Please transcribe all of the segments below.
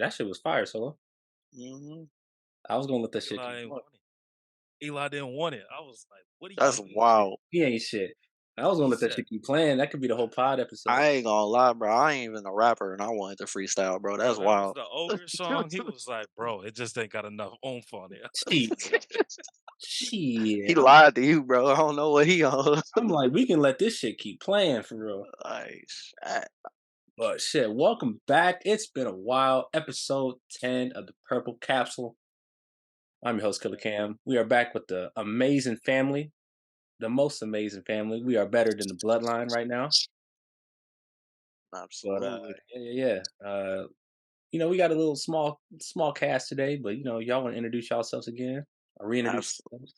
that shit was fire, Solo. Hmm. I was gonna let that shit Eli keep ain't going. want it. Eli didn't want it. I was like, "What are you That's Oh, doing?" wild. he ain't shit. I was gonna He let that said, shit keep playing. That could be the whole pod episode. I ain't gonna lie, bro. I ain't even a rapper, and I wanted to freestyle, bro. "Bro, That's that was wild. the ogre song." He was like, "Bro, it just ain't got enough oomph on it." I was Shit, like, shit. He lied to you, bro. I don't know what he on. I'm like, we can let this shit keep playing for real. Like, shit. But shit, welcome back. It's been a while. Episode 10 of the Purple Capsule. I'm your host, Killer Cam. We are back with the amazing family, the most amazing family. We are better than the bloodline right now. But Absolutely. we got a little small cast today, but y'all want to introduce yourselves again or reintroduce Abs- yourselves?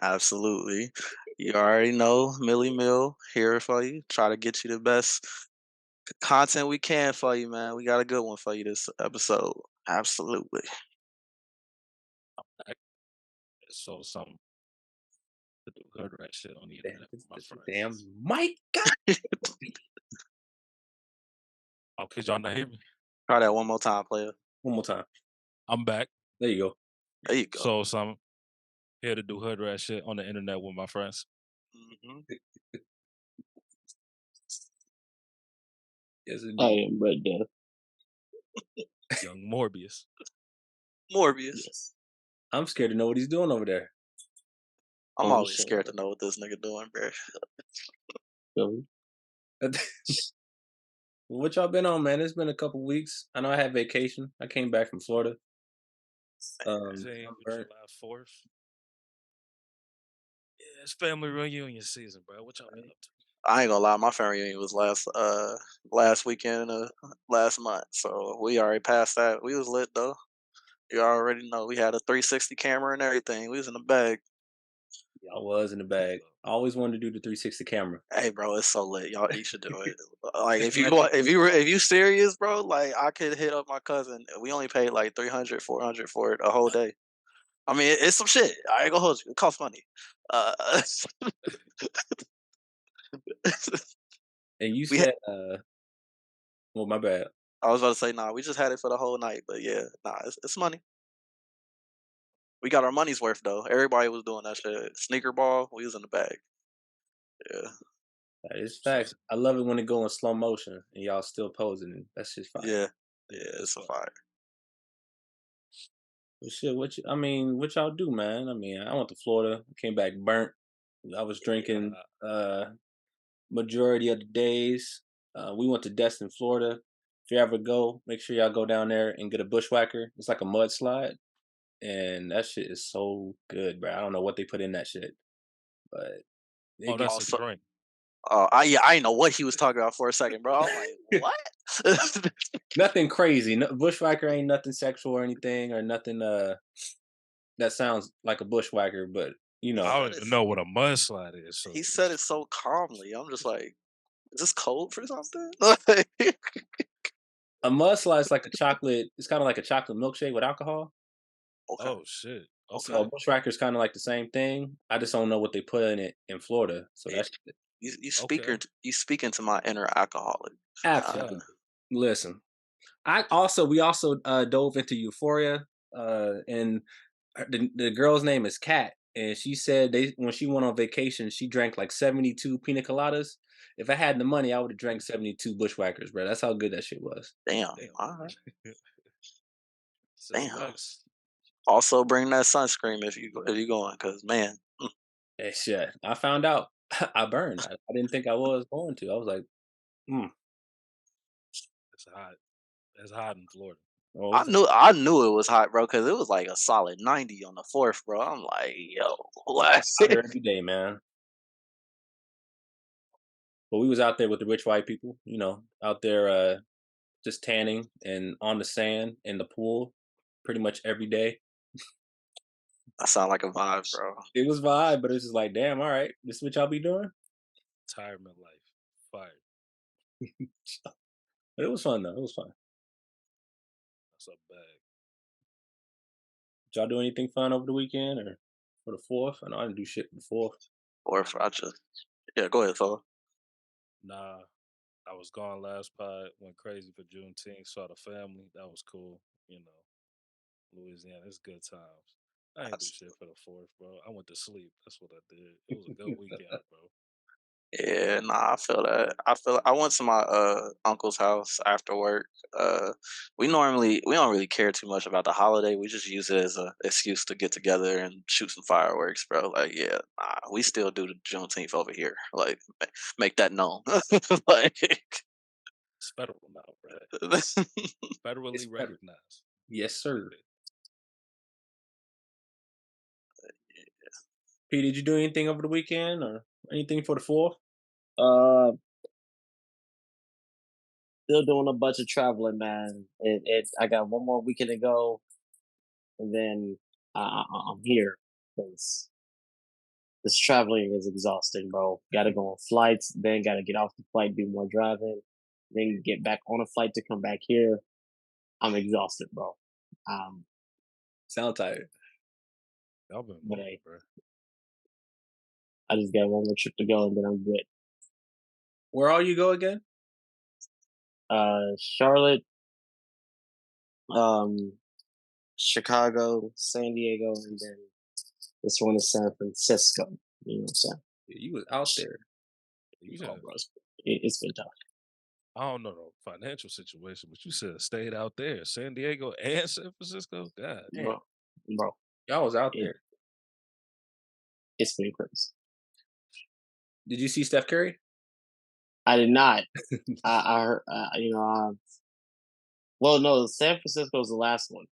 Absolutely. You already know Millie Mill here for you. Try to get you the best content we can for you, man. We got a good one for you this episode. Absolutely. I saw something to do hood rat shit on the Damn, internet with my this friends. damn mic. God. Oh, could y'all not hear me? Try that one more time, player. One more time. I'm back. There you go. There you go. So some here to do hood rat shit on the internet with my friends. Hmm. Yes, I indeed. am right there. Young Morbius. Morbius. Yes. I'm scared to know what he's doing over there. I'm For always sure. scared to know what this nigga doing, bro. So, What y'all been on, man? It's been a couple weeks. I know I had vacation. I came back from Florida. Same I'm with burnt. July 4th. Yeah, it's family reunion season, bro. What y'all been up to? I ain't gonna lie, my family reunion was last weekend last month, so we already passed that. We was lit though. You already know we had a 360 camera and everything. We was in the bag. I was in the That's bag. up. I always wanted to do the 360 camera. Hey, bro, it's so lit. You should do it. Like, It's if you nice and want, close. if you serious, bro, like I could hit up my cousin. We only paid like 300, 400 for it a whole day. I mean, it's some shit. I ain't gonna hold you. It costs money. Uh, And you we had, said, well, my bad. I was about to say, nah, we just had it for the whole night, but yeah, nah, it's money. We got our money's worth though. Everybody was doing that shit. Sneaker ball, we was in the bag. Yeah, That is So facts. I love it when it go in slow motion and y'all still posing. And that's just fire. yeah, yeah, yeah. it's It's a fun. fire. But shit, what y'all do, man? I mean, I went to Florida, came back burnt. I was drinking majority of the days. We went to Destin, Florida. If you ever go, make sure y'all go down there and get a bushwhacker. It's like a mudslide, and that shit is so good, bro. I don't know what they put in that shit, but it Oh, that's gets a Also, drink. I didn't know what he was talking about for a second, bro. I'm like, what? nothing crazy. No, bushwhacker ain't nothing sexual or anything, or nothing. That sounds like a bushwhacker, but you he know, I said don't even it's know what a mudslide is. he So said it so calmly. I'm just like, is this cold for something? a mudslide is like a chocolate. It's kind of like a chocolate milkshake with alcohol. Okay, oh shit. So a Okay. bushwhacker is kind of like the same thing. I just don't know what they put in it in Florida. So yeah, that's Okay. you speaking to my inner alcoholic. Uh, absolutely. Listen, we also dove into Euphoria, and the girl's name is Kat, and she said they when she went on vacation, she drank like 72 pina coladas. If I had the money, I would have drank 72 bushwhackers, bro. That's how good that shit was. damn, Damn. all right, Say damn. less. Also, bring that sunscreen if you going, cause man, Hey, shit, I found out I burned. I didn't think I was going to. I was like, hmm. It's hot. It's hot in Florida. Oh, it's I knew it was hot, bro, cause it was like a solid 90 on the fourth, bro. I'm like, yo, what? hotter every day, man. But we was out there with the rich white people, out there just tanning and on the sand in the pool pretty much every day. That sound like a vibe, bro. It was vibe, but it's just like, damn, all right, this is what y'all be doing. Retirement life. Fire. But it was fun though. It was fun. That's a bag. Did y'all do anything fun over the weekend or for the fourth? I know I didn't do shit for the fourth. Or if I just yeah, go ahead, fella. Nah. I was gone last pod, went crazy for Juneteenth, saw the family. That was cool. you know, Louisiana. It's good times. I ain't do shit for the 4th, bro. I went to sleep. That's what I did. It was a good weekend, bro. Yeah, nah, I feel that. I went to my uncle's house after work. We don't really care too much about the holiday. We just use it as a excuse to get together and shoot some fireworks, bro. Like, yeah, nah, we still do the Juneteenth over here. Like, make that known. Like, It's federal now, bro. It's Federally better. recognized. Yes, sir. P, did you do anything over the weekend or anything for the 4th? Uh, Still doing a bunch of traveling, man. I got one more weekend to go, and then I'm here because this traveling is exhausting, bro. Got to go on flights, then got to get off the flight, do more driving, then get back on a flight to come back here. I'm exhausted, bro. Um, Sound tired. Y'all been but moving, hey, bro. I just got one more trip to go, and then I'm good. Where all you go again? Charlotte, um, Chicago, San Diego, and then this one is San Francisco. You know what I'm saying? Yeah, you was out there. You Oh, said, bro, it's been tough, I don't know the financial situation, but you said stayed out there, San Diego and San Francisco. God damn. bro. Y'all was out It, there. it's been crazy. Did you see Steph Curry? I did not. I heard, well, no, San Francisco was the last one.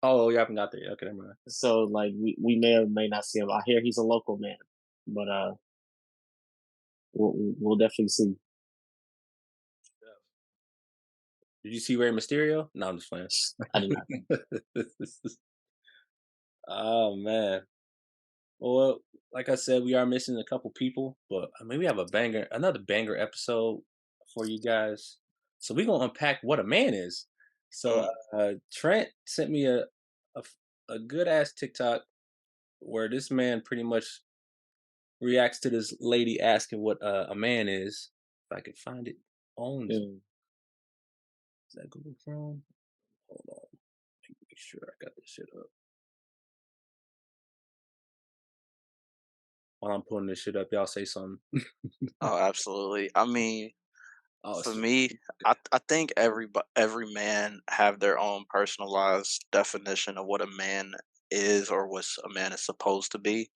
Oh, you haven't got there. Okay, never mind. So, like, we may or may not see him. I hear he's a local man, but we'll definitely see. Did you see Rey Mysterio? No, I'm just playing. I did not. Oh man. Well, like I said, we are missing a couple people, but I mean, we have another banger episode for you guys. So we're gonna unpack what a man is. So mm, Trent sent me a good ass TikTok where this man pretty much reacts to this lady asking what a man is. If I could find it on this, Mm, is that Google Chrome? Hold on, make sure I got this shit up. While I'm pulling this shit up, y'all say something. oh, absolutely. I mean, Oh, for it's me, I think every man have their own personalized definition of what a man is or what a man is supposed to be.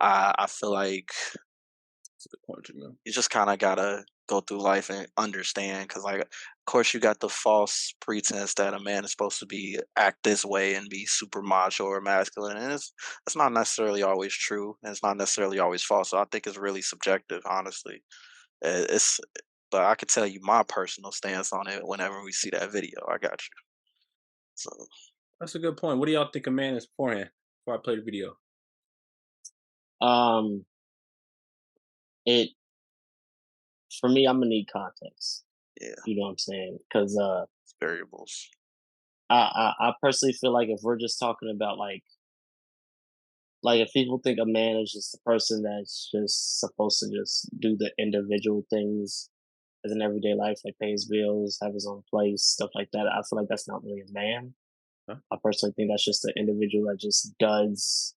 I feel like a good point, you know. you just kind of gotta go through life and understand, because like, of course, you got the false pretense that a man is supposed to be act this way and be super macho or masculine, and it's not necessarily always true, and it's not necessarily always false. So I think it's really subjective, honestly. It's but I could tell you my personal stance on it whenever we see that video. I got you. So That's a good point. What do y'all think a man is beforehand? Before I play the video. um, it for me, I'm gonna need context. yeah, You know what I'm saying? Because variables. I personally feel like if we're just talking about like if people think a man is just a person that's just supposed to just do the individual things as an everyday life, like pay his bills, have his own place, stuff like that. I feel like that's not really a man. Huh? I personally think that's just an individual that just does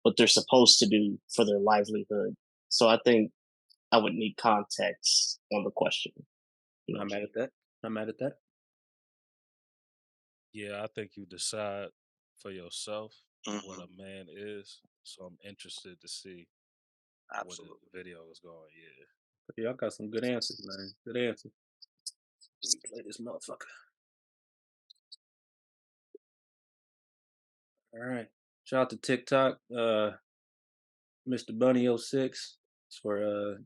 what they're supposed to do for their livelihood. So I think I would need context on the question. You know what Not I'm mad saying? at that. Not mad at that. Yeah, I think you decide for yourself what Hmm. a man is. So I'm interested to see where the Absolutely. video is going. Yeah. Y'all got some good answers, man. Good answers. Let me play this motherfucker. All right. Shout out to TikTok, Mr. Bunny06 for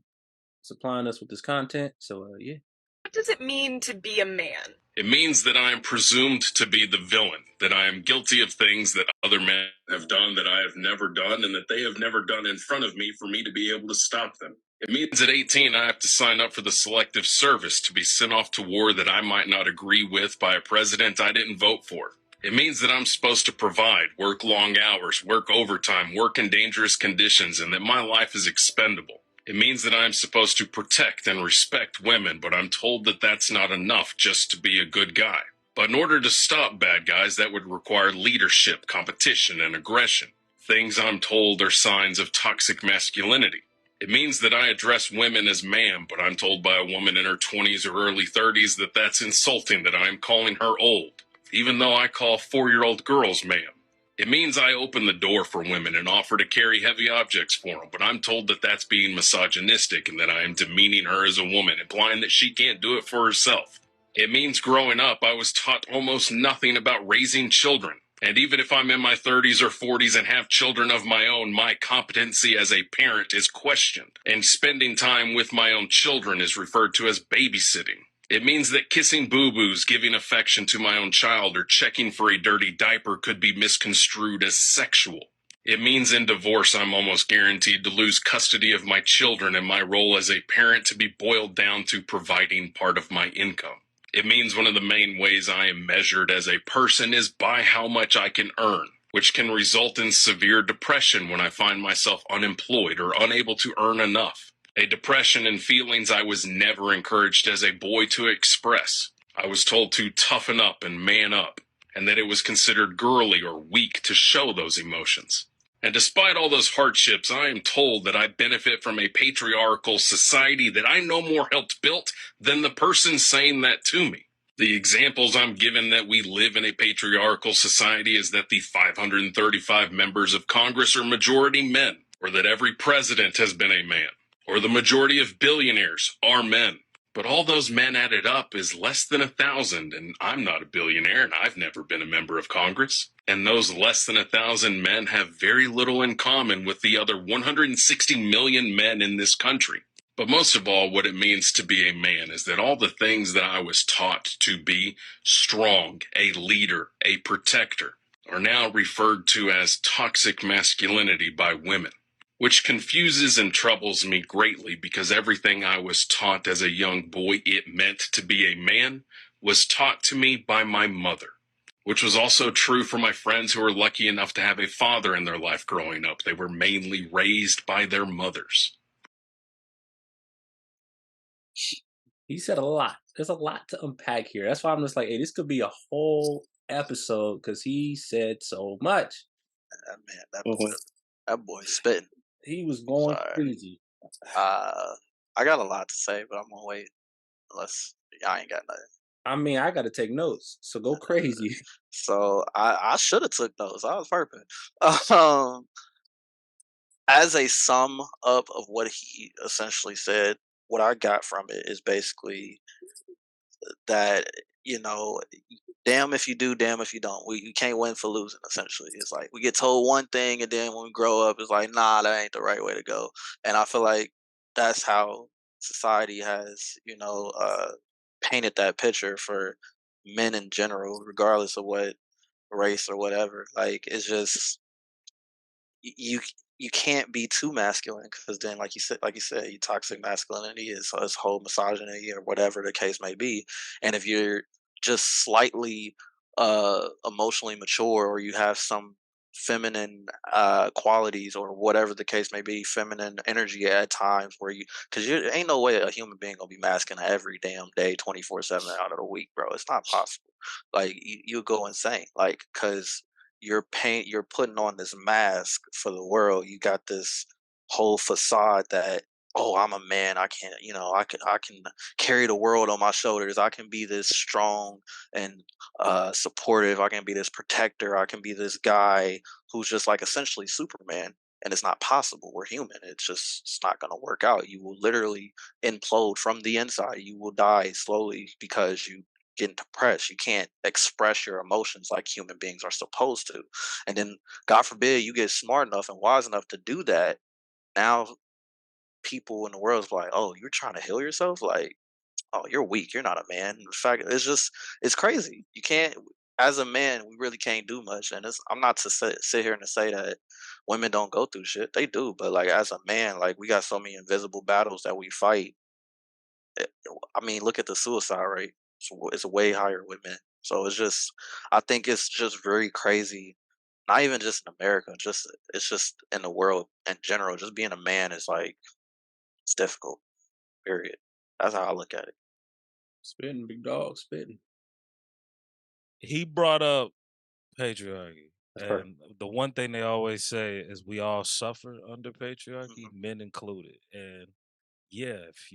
supplying us with this content. So yeah. What does it mean to be a man? It means that I am presumed to be the villain, that I am guilty of things that other men have done that I have never done, and that they have never done in front of me for me to be able to stop them. It means at 18 I have to sign up for the selective service to be sent off to war that I might not agree with by a president I didn't vote for. It means that I'm supposed to provide, work long hours, work overtime, work in dangerous conditions, and that my life is expendable. It means that I'm supposed to protect and respect women, but I'm told that that's not enough just to be a good guy. But in order to stop bad guys, that would require leadership, competition, and aggression. Things I'm told are signs of toxic masculinity. It means that I address women as ma'am, but I'm told by a woman in her 20s or early 30s that that's insulting, that I am calling her old, even though I call 4-year-old girls ma'am. It means I open the door for women and offer to carry heavy objects for them, but I'm told that that's being misogynistic and that I am demeaning her as a woman, implying that she can't do it for herself. It means growing up, I was taught almost nothing about raising children. And even if I'm in my 30s or 40s and have children of my own, my competency as a parent is questioned. And spending time with my own children is referred to as babysitting. It means that kissing boo-boos, giving affection to my own child, or checking for a dirty diaper could be misconstrued as sexual. It means in divorce, I'm almost guaranteed to lose custody of my children and my role as a parent to be boiled down to providing part of my income. It means one of the main ways I am measured as a person is by how much I can earn, which can result in severe depression when I find myself unemployed or unable to earn enough. A depression and feelings I was never encouraged as a boy to express. I was told to toughen up and man up, and that it was considered girly or weak to show those emotions. And despite all those hardships, I am told that I benefit from a patriarchal society that I no more helped build than the person saying that to me. The examples I'm given that we live in a patriarchal society is that the 535 members of Congress are majority men, or that every president has been a man, or the majority of billionaires are men. But all those men added up is less than 1,000, and I'm not a billionaire, and I've never been a member of Congress. And those less than 1,000 men have very little in common with the other 160 million men in this country. But most of all, what it means to be a man is that all the things that I was taught to be strong, a leader, a protector, are now referred to as toxic masculinity by women, which confuses and troubles me greatly because everything I was taught as a young boy it meant to be a man was taught to me by my mother, which was also true for my friends who were lucky enough to have a father in their life growing up. They were mainly raised by their mothers. He said a lot. There's a lot to unpack here. That's why I'm just like, hey, this could be a whole episode because he said so much. Man, that boy spitting. He was going Sorry. crazy. I got a lot to say, but I'm gonna wait unless I ain't got nothing. I mean, I got to take notes, so go crazy. So I should have took those. I was perfect. Um, as a sum up of what he essentially said, what I got from it is basically that, you know, damn if you do, damn if you don't. You can't win for losing. Essentially, it's like we get told one thing, and then when we grow up, it's like, nah, that ain't the right way to go. And I feel like that's how society has, painted that picture for men in general, regardless of what race or whatever. Like it's just you you can't be too masculine because then like you said you toxic masculinity is whole misogyny or whatever the case may be. And if you're just slightly emotionally mature, or you have some feminine qualities or whatever the case may be, feminine energy at times, where you because you ain't no way a human being gonna be masculine every damn day 24/7 out of the week, bro. It's not possible. Like you go insane, like because you're putting on this mask for the world. You got this whole facade that, oh, I'm a man, I can, I can carry the world on my shoulders. I can be this strong and supportive. I can be this protector. I can be this guy who's just like essentially Superman. And it's not possible. We're human. It's not going to work out. You will literally implode from the inside. You will die slowly because you getting depressed. You can't express your emotions like human beings are supposed to. And then, God forbid, you get smart enough and wise enough to do that. Now, people in the world is like, oh, you're trying to heal yourself? Like, oh, you're weak. You're not a man. In fact, it's crazy. You can't, as a man, we really can't do much. And I'm not to sit here and to say that women don't go through shit. They do. But, like, as a man, like, we got so many invisible battles that we fight. I mean, look at the suicide rate. It's way higher with men. So I think it's just very crazy. Not even just in America, it's just in the world in general. Just being a man is like it's difficult. Period. That's how I look at it. Spitting, big dog, spitting. he brought up patriarchy. That's perfect. And the one thing they always say is we all suffer under patriarchy, men included. And yeah, if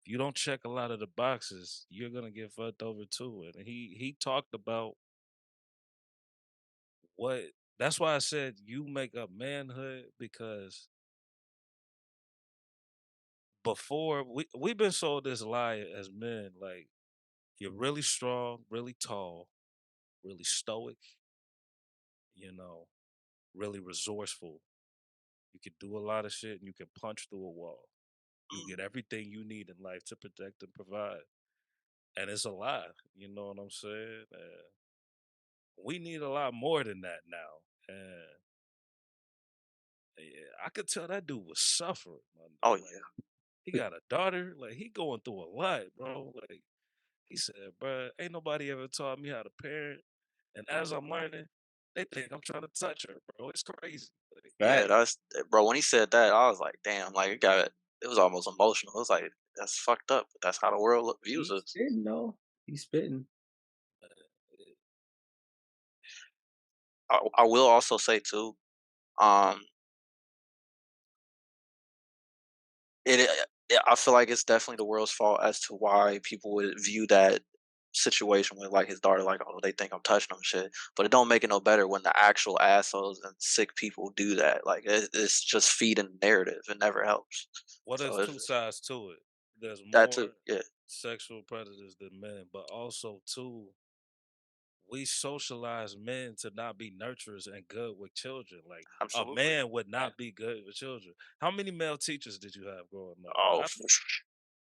you don't check a lot of the boxes, you're gonna get fucked over too. And he talked about what that's why I said you make up manhood because before we've been sold this lie as men, like you're really strong, really tall, really stoic, you know, really resourceful. You can do a lot of shit and you can punch through a wall. You get everything you need in life to protect and provide. And it's a lie. You know what I'm saying? We need a lot more than that now. And yeah, I could tell that dude was suffering. My Oh nigga. Like yeah. he got a daughter. Like he going through a lot, bro. Like he said, bro, ain't nobody ever taught me how to parent. And as I'm learning, they think I'm trying to touch her, bro. It's crazy. Like, Yeah, Right. that's bro. When he said that, I was like, damn, like it was almost emotional. It was like that's fucked up. But that's how the world views He's us. spitting though. He's spitting. I will also say too, um, I feel like it's definitely the world's fault as to why people would view that situation with like his daughter, like, oh, they think I'm touching them, shit. But it don't make it no better when the actual assholes and sick people do that. Like it's just feeding the narrative. It never helps. well, So there's it's two sides to it. There's that more too. Yeah, sexual predators than men, but also too, we socialize men to not be nurturers and good with children. Like a absolutely. man would not be good with children. How many male teachers did you have growing up, bro? Oh,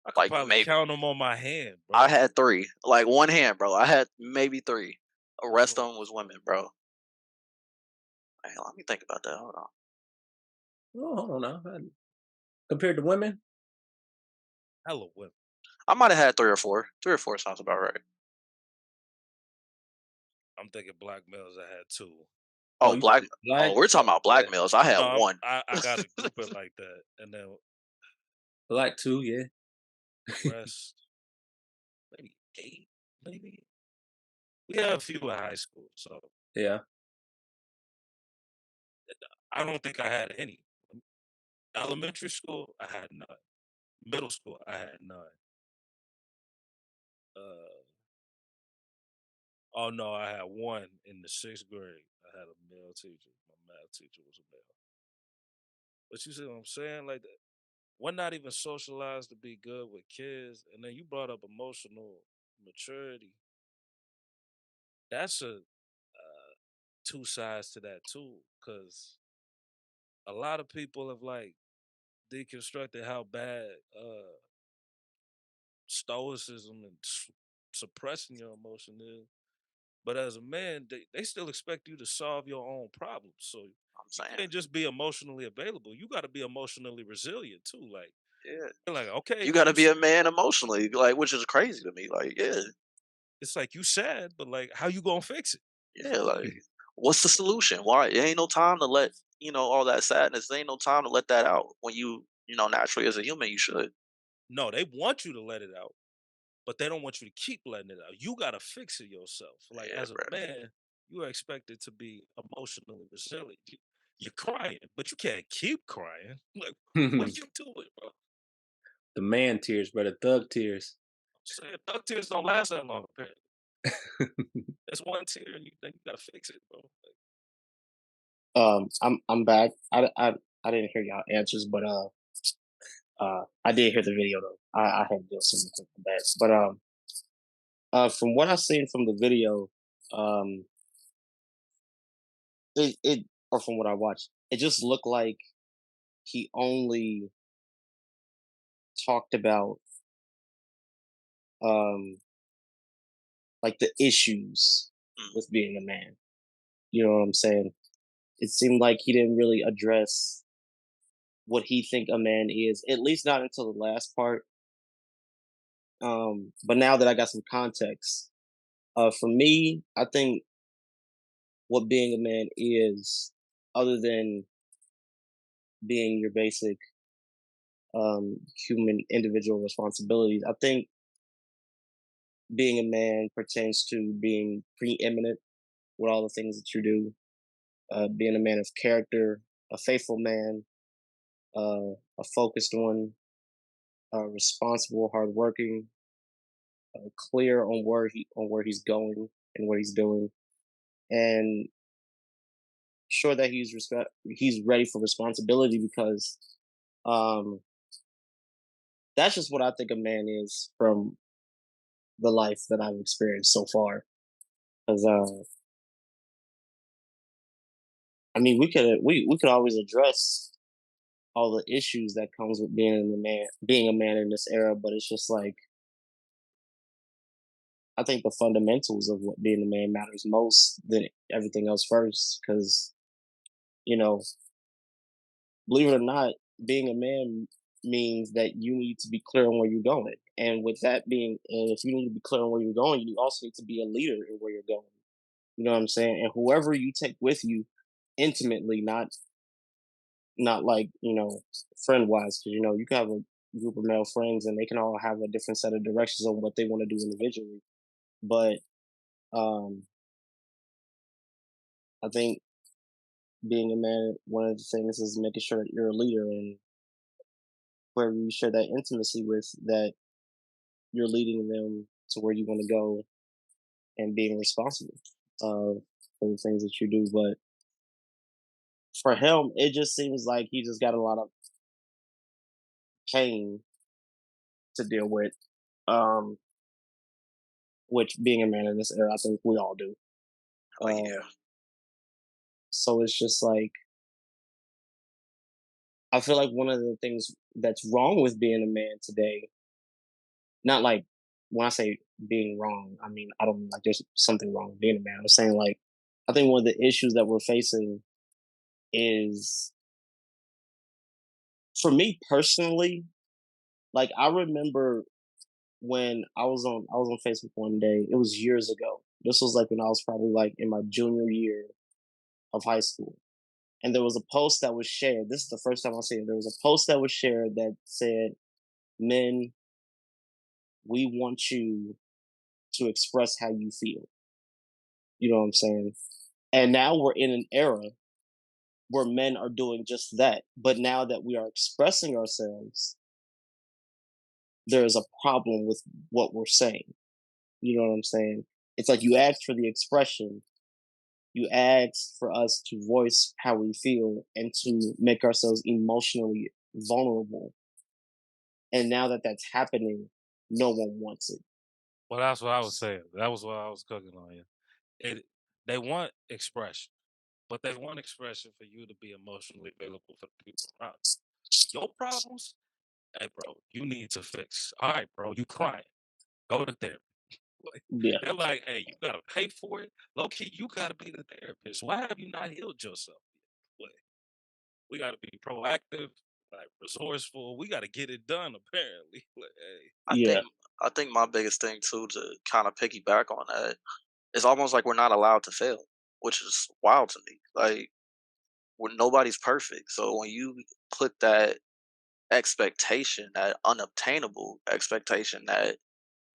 I could like probably maybe count them on my hand, I bro. had three, like one hand, bro. I had maybe three. The That's rest what of I'm them was saying. women, bro. Hey, let me think about that. Hold on. Oh, hold on now. Compared to women, Hella women. I might have had three or four. Three or four sounds about right. I'm thinking black males. I had two. oh, Oh, you black. said Oh, black? we're talking about Yeah, black males. I had No, one. I got to group it like that, and then black too. Yeah, the rest, maybe eight, maybe. We had a few in high school, so yeah. I don't think I had any. Elementary school, I had none. Middle school, I had none. Uh, oh no, I had one in the 6th grade. I had a male teacher. My math teacher was a male. But you see what I'm saying? Like that. We're not even socialized to be good with kids. And then you brought up emotional maturity. That's a two sides to that too, because a lot of people have like deconstructed how bad stoicism and suppressing your emotion is. But as a man, they still expect you to solve your own problems. So I'm you saying, can't just be emotionally available. You got to be emotionally resilient too. Like yeah. they're like, okay, You got to be a man emotionally, like, which is crazy to me. Like, yeah, it's like you sad, but like, how you gonna fix it? You yeah. feel me? Like, what's the solution? Why? It ain't no time to let all that sadness. There ain't no time to let that out. When naturally as a human, you should. No, they want you to let it out, but they don't want you to keep letting it out. You gotta fix it yourself. Like Yeah, as a bro. man, you are expected to be emotionally resilient. You're crying, but you can't keep crying. Like, what are the you doing, bro? man tears, but the thug tears. Saying thug tears don't last that long. Apparently, that's one tear, and you think you gotta fix it, bro. Like, I'm back. I didn't hear y'all answers, but I did hear the video though. I had to do something quick for that. But from what I seen from the video, um, it or from what I watched, it just looked like he only talked about um like the issues Mm, with being a man. You know what I'm saying? It seemed like he didn't really address what he think a man is, at least not until the last part. But now that I got some context, for me, I think what being a man is, other than being your basic human individual responsibilities, I think being a man pertains to being preeminent with all the things that you do, being a man of character, a faithful man, a focused one, responsible, hardworking, clear on where he's going and what he's doing, and sure that he's ready for responsibility because um, that's just what I think a man is from the life that I've experienced so far. Because I mean, we could always address all the issues that comes with being a man in this era, but it's just like I think the fundamentals of what being a man matters most than everything else first. Because you know, believe it or not, being a man means that you need to be clear on where you're going. And with that being, and if you need to be clear on where you're going, you also need to be a leader in where you're going. You know what I'm saying? And whoever you take with you intimately, not like, friend wise, because you can have a group of male friends and they can all have a different set of directions on what they want to do individually. But um I think being a man, one of the things is making sure that you're a leader and whoever you share that intimacy with, that you're leading them to where you want to go and being responsible for the things that you do. But for him, it just seems like he just got a lot of pain to deal with. Um, which being a man in this era, I think we all do. Oh yeah. Uh, so it's just like I feel like one of the things that's wrong with being a man today, not like when I say being wrong, I mean I don't like there's something wrong with being a man. I'm saying like I think one of the issues that we're facing is for me personally, like I remember when I was on Facebook one day. It was years ago. This was like when I was probably like in my junior year of high school. And there was a post that was shared. This is the first time I see it. There was a post that was shared that said, "Men, we want you to express how you feel." You know what I'm saying? And now we're in an era where men are doing just that. But now that we are expressing ourselves, there is a problem with what we're saying. You know what I'm saying? It's like you asked for the expression, you asked for us to voice how we feel and to make ourselves emotionally vulnerable. And now that that's happening, no one wants it. Well, that's what I was saying. That was what I was cooking on you. It they want expression, but they want expression for you to be emotionally available for the people around you. Your problems, hey bro, you need to fix. All right, bro, you crying. Go to therapy. Like, Yeah, they're like, hey, you gotta pay for it. Low key, you gotta be the therapist. Why have you not healed yourself? Like, we gotta be proactive, like resourceful. We gotta get it done. Apparently, like, hey, I yeah, think I think my biggest thing too to kind of piggyback on that, it's almost like we're not allowed to fail, which is wild to me. Like when nobody's perfect. So when you put that expectation, that unobtainable expectation that,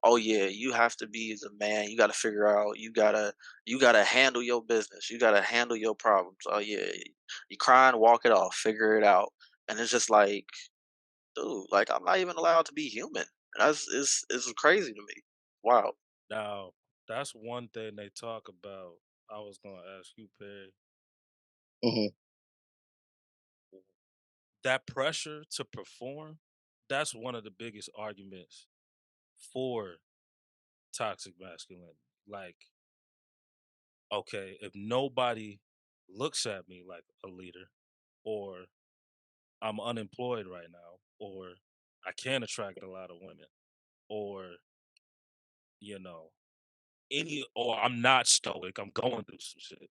oh yeah, you have to be the man, you gotta figure out, you gotta handle your business, you gotta handle your problems. Oh yeah, you crying, walk it off, figure it out. And it's just like, dude, like I'm not even allowed to be human. That's it's crazy to me. Wow. now that's one thing they talk about. I was gonna ask you, Perry, hmm that pressure to perform. That's one of the biggest arguments for toxic masculinity. Like, okay, if nobody looks at me like a leader, or I'm unemployed right now, or I can't attract a lot of women, or, you know, or I'm not stoic, I'm going through some shit.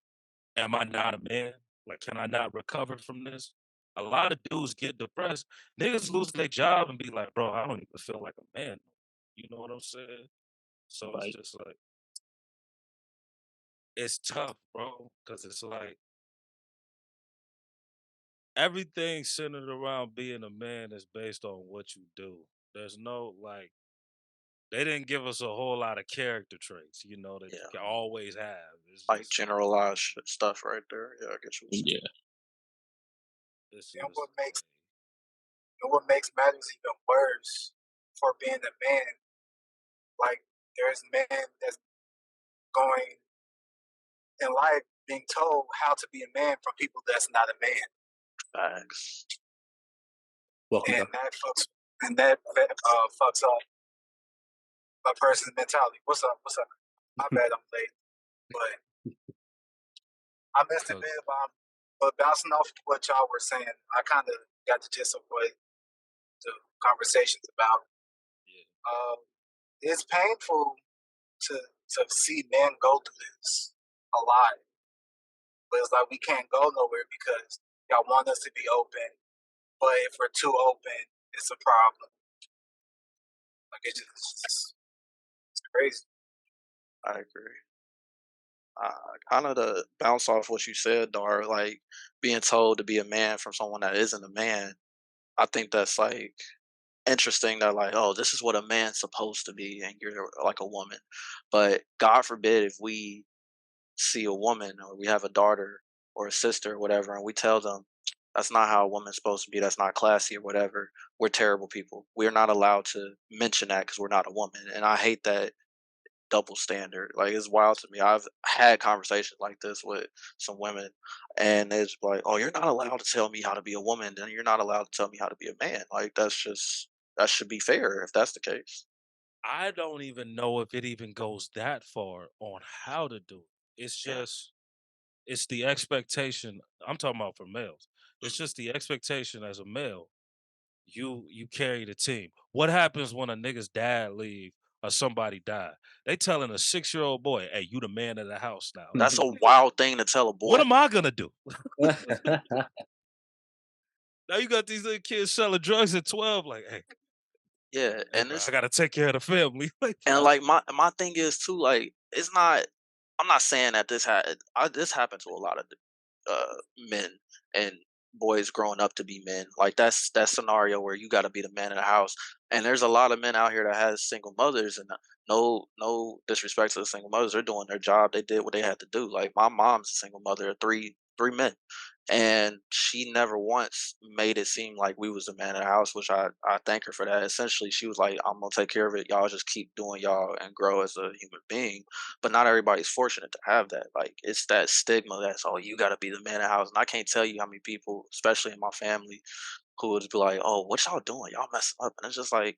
Am I not a man? Like, can I not recover from this? A lot of dudes get depressed. Niggas lose their job and be like, bro, I don't even feel like a man. You know what I'm saying? So it's right. just like, it's tough, bro, because it's like everything centered around being a man is based on what you do. There's no like They didn't give us a whole lot of character traits, that you Yeah, can always have. It's like just, generalized stuff right there. Yeah, I get you. Yeah. it's And just like, what makes matters even worse for being a man, like there's men that's going in life being told how to be a man from people that's not a man, Facts. Welcome, and bro. that fucks up a person's mentality. What's up? What's up? My bad, I'm late, but I missed a cause bit about. But bouncing off of what y'all were saying, I kind of got the gist of what the conversation's about. yeah, Um, it's painful to to see men go through this a lot, but it's like we can't go nowhere because y'all want us to be open, but if we're too open, it's a problem. Like it's crazy. I agree. Kind of to bounce off what you said, Dar, like being told to be a man from someone that isn't a man. I think that's like interesting that like, oh, this is what a man's supposed to be, and you're like a woman. But God forbid if we see a woman or we have a daughter or a sister or whatever, and we tell them that's not how a woman's supposed to be, that's not classy or whatever, we're terrible people. We're not allowed to mention that because we're not a woman. And I hate that double standard. Like it's wild to me. I've had conversations like this with some women, and it's like, "Oh, you're not allowed to tell me how to be a woman, then you're not allowed to tell me how to be a man." Like that should be fair if that's the case. I don't even know if it even goes that far on how to do it. It's Yeah, just, it's the expectation. I'm talking about for males. It's mhm. just the expectation as a male. You carry the team. What happens when a nigga's dad leave or somebody die? They telling a 6-year-old boy, "Hey, you the man of the house now." That's a wild thing to tell a What boy. am I gonna do? Now you got these little kids selling drugs at 12. Like, hey, Yeah, hey, and bro, I it's gotta take care of the family. Like, and fuck. like my thing is too like it's not. I'm not saying that this happened to a lot of men and boys growing up to be men. Like that's that scenario where you got to be the man in the house. And there's a lot of men out here that has single mothers, and no disrespect to the single mothers, they're doing their job. They did what they had to do. Like my mom's a single mother of three men, and she never once made it seem like we was the man in the house, which I thank her for that. Essentially, she was like, "I'm gonna take care of it. Y'all just keep doing y'all and grow as a human being." But not everybody's fortunate to have that. Like it's that stigma that's, oh, you got to be the man of the house. And I can't tell you how many people, especially in my family, who would be like, "Oh, what y'all doing? Y'all messing up." And it's just like,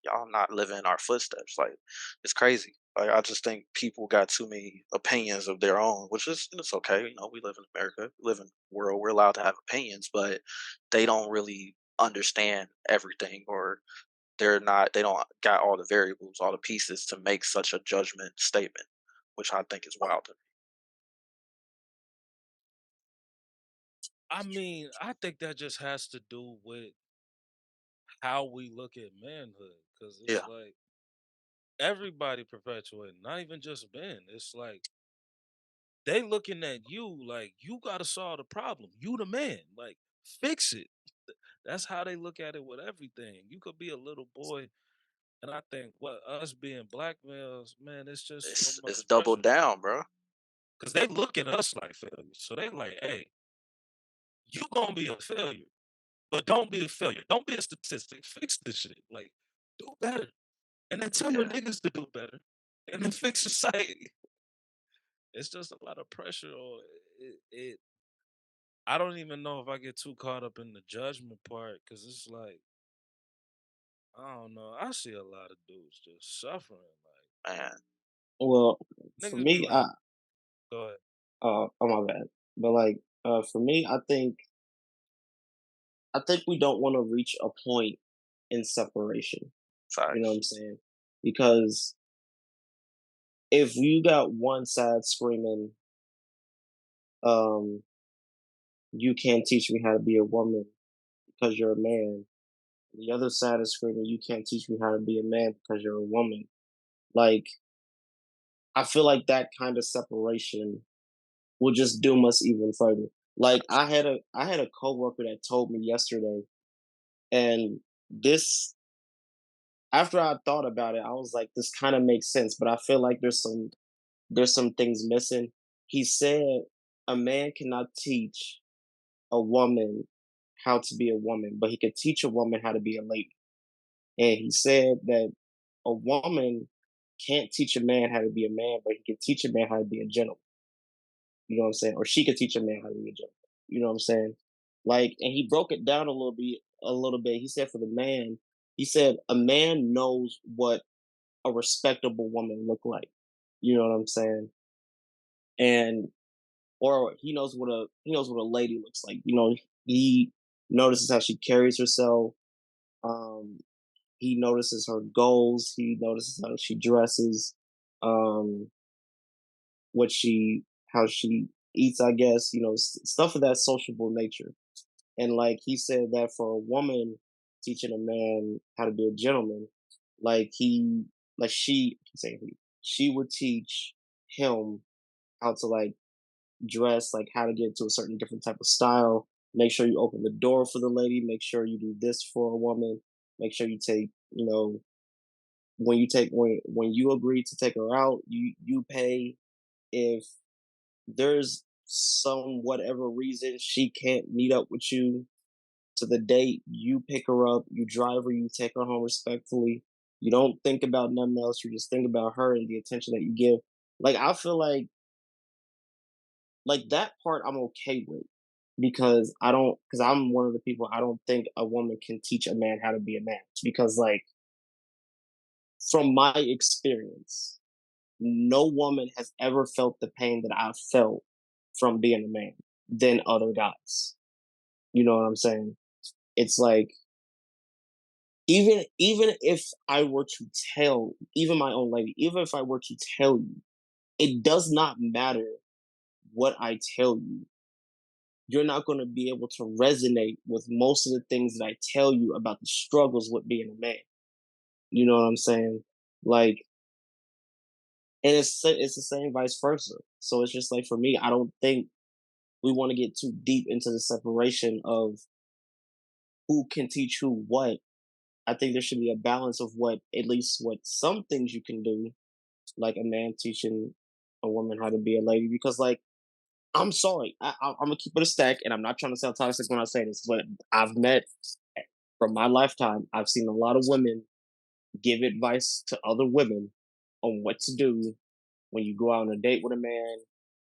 y'all not living in our footsteps. Like it's crazy. Like I just think people got too many opinions of their own, which is, and it's okay. You know, we live in America, we live in a world, we're allowed to have opinions, but they don't really understand everything, or they don't got all the variables, all the pieces to make such a judgment statement, which I think is wild to I mean, I think that just has to do with how we look at manhood, because me. it's Yeah, like everybody perpetuating, not even just men. It's like they looking at you like you got to solve the problem. You the man, like fix it. That's how they look at it with everything. You could be a little boy, and I think what us being black males, man, it's just so much it's double pressure down, bro. because they look at us like failures. So they like, hey, you gonna be a failure, but don't be a failure. Don't be a statistic. Fix this shit. Like, do better, and then tell your Yeah, niggas to do better, and then fix society. It's just a lot of pressure on it. I don't even know if I get too caught up in the judgment part because it's like I don't know. I see a lot of dudes just suffering. man. Well, Like for niggas be me, like, go ahead. oh my bad. But like, for me, I think we don't want to reach a point in separation. You know what Facts. I'm saying? Because if you got one side screaming, um, "You can't teach me how to be a woman because you're a man," the other side is screaming, "You can't teach me how to be a man because you're a woman." Like, I feel like that kind of separation will just doom us even further. Like, I had a coworker that told me yesterday, and this after I thought about it, I was like, this kind of makes sense, but I feel like there's some things missing. He said a man cannot teach a woman how to be a woman, but he could teach a woman how to be a lady. And he said that a woman can't teach a man how to be a man, but he can teach a man how to be a gentleman. You know what I'm saying? Or she could teach a man how to be a gentleman. You know what I'm saying? Like, and he broke it down a little bit. A little bit. He said for the man, he said a man knows what a respectable woman look like. You know what I'm saying? And or he knows what a lady looks like. He notices how she carries herself. Um, he notices her goals. He notices how she dresses. Um, what she how she eats. I guess stuff of that sociable nature. And like he said that for a woman teaching a man how to be a gentleman, like he like she would teach him how to like dress, like how to get into a certain different type of style. Make sure you open the door for the lady. Make sure you do this for a woman. Make sure you take, when you agree to take her out, you pay. If there's some whatever reason she can't meet up with you to the date, you pick her up, you drive her, you take her home respectfully. You don't think about nothing else. You just think about her and the attention that you give. Like I feel like that part I'm okay with because I'm one of the people I don't think a woman can teach a man how to be a man because like from my experience, no woman has ever felt the pain that I felt from being a man than other guys. You know what I'm saying? It's like even if I were to tell even my own lady, even if I were to tell you, it does not matter what I tell you. You're not going to be able to resonate with most of the things that I tell you about the struggles with being a man. You know what I'm saying? Like, and it's the same vice versa. So it's just like for me, I don't think we want to get too deep into the separation of who can teach who what. I think there should be a balance of at least what some things you can do, like a man teaching a woman how to be a lady. Because, like, I'm sorry, I'm gonna keep it a stack, and I'm not trying to sound toxic when I say this, but I've met from my lifetime, I've seen a lot of women give advice to other women on what to do when you go out on a date with a man,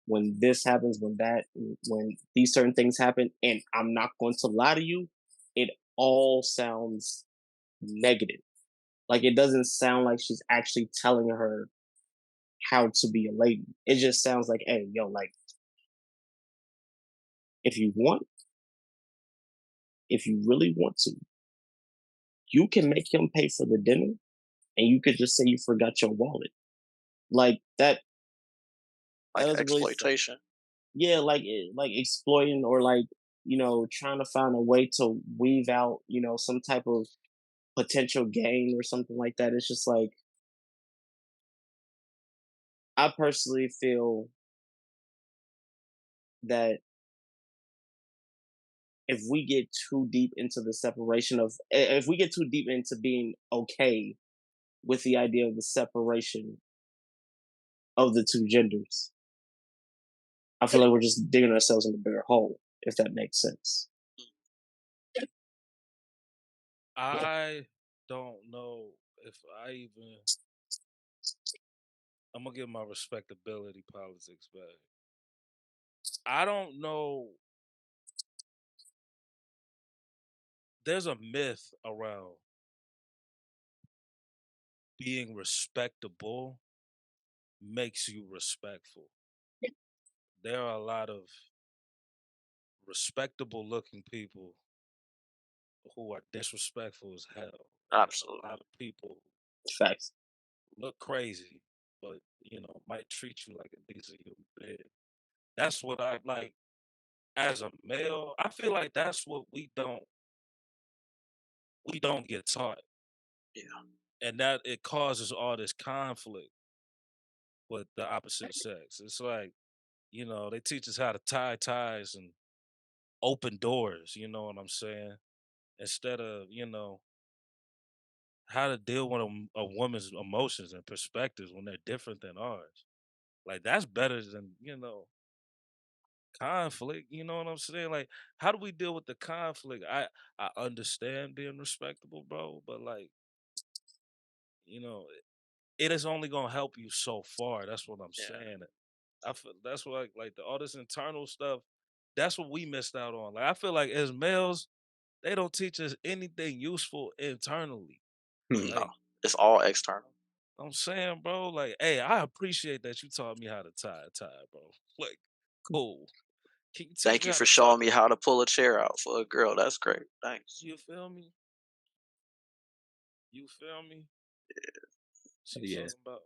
when this happens, when these certain things happen. And I'm not going to lie to you, it all sounds negative. Like it doesn't sound like she's actually telling her how to be a lady. It just sounds like, hey, yo, like if you want, if you really want to, you can make him pay for the dinner and you could just say you forgot your wallet. Like that Like doesn't really exploitation. yeah, like exploiting or like, trying to find a way to weave out, some type of potential gain or something like that. It's just like I personally feel that if we get too deep into the separation of if we get too deep into being okay with the idea of the separation of the two genders, I feel like we're just digging ourselves in a bigger hole, if that makes sense. I don't know if I even. I'm gonna give my respectability politics back. I don't know. There's a myth around being respectable makes you respectful. There are a lot of respectable looking people who are disrespectful as hell. There's a Absolutely. lot of people Facts. who look crazy, but might treat you like a decent human being. That's what I like as a male. I feel like that's what we don't get taught, Yeah. and that it causes all this conflict with the opposite sex. It's like they teach us how to tie ties and open doors. You know what I'm saying? Instead of how to deal with a woman's emotions and perspectives when they're different than ours. Like that's better than conflict. You know what I'm saying? Like, how do we deal with the conflict? I understand being respectable, bro, but like, you know, it is only gonna help you so far. That's what I'm Yeah. saying. I feel that's what like the all this internal stuff. That's what we missed out on. Like I feel like as males, they don't teach us anything useful internally. Hmm. No, Like it's all external. I'm saying, bro, like, hey, I appreciate that you taught me how to tie a tie, bro. Like, cool. Can you teach Thank me you how for to talk? showing me how to pull a chair out for a girl. That's great. Thanks. You feel me? You feel me? She Yeah. talking about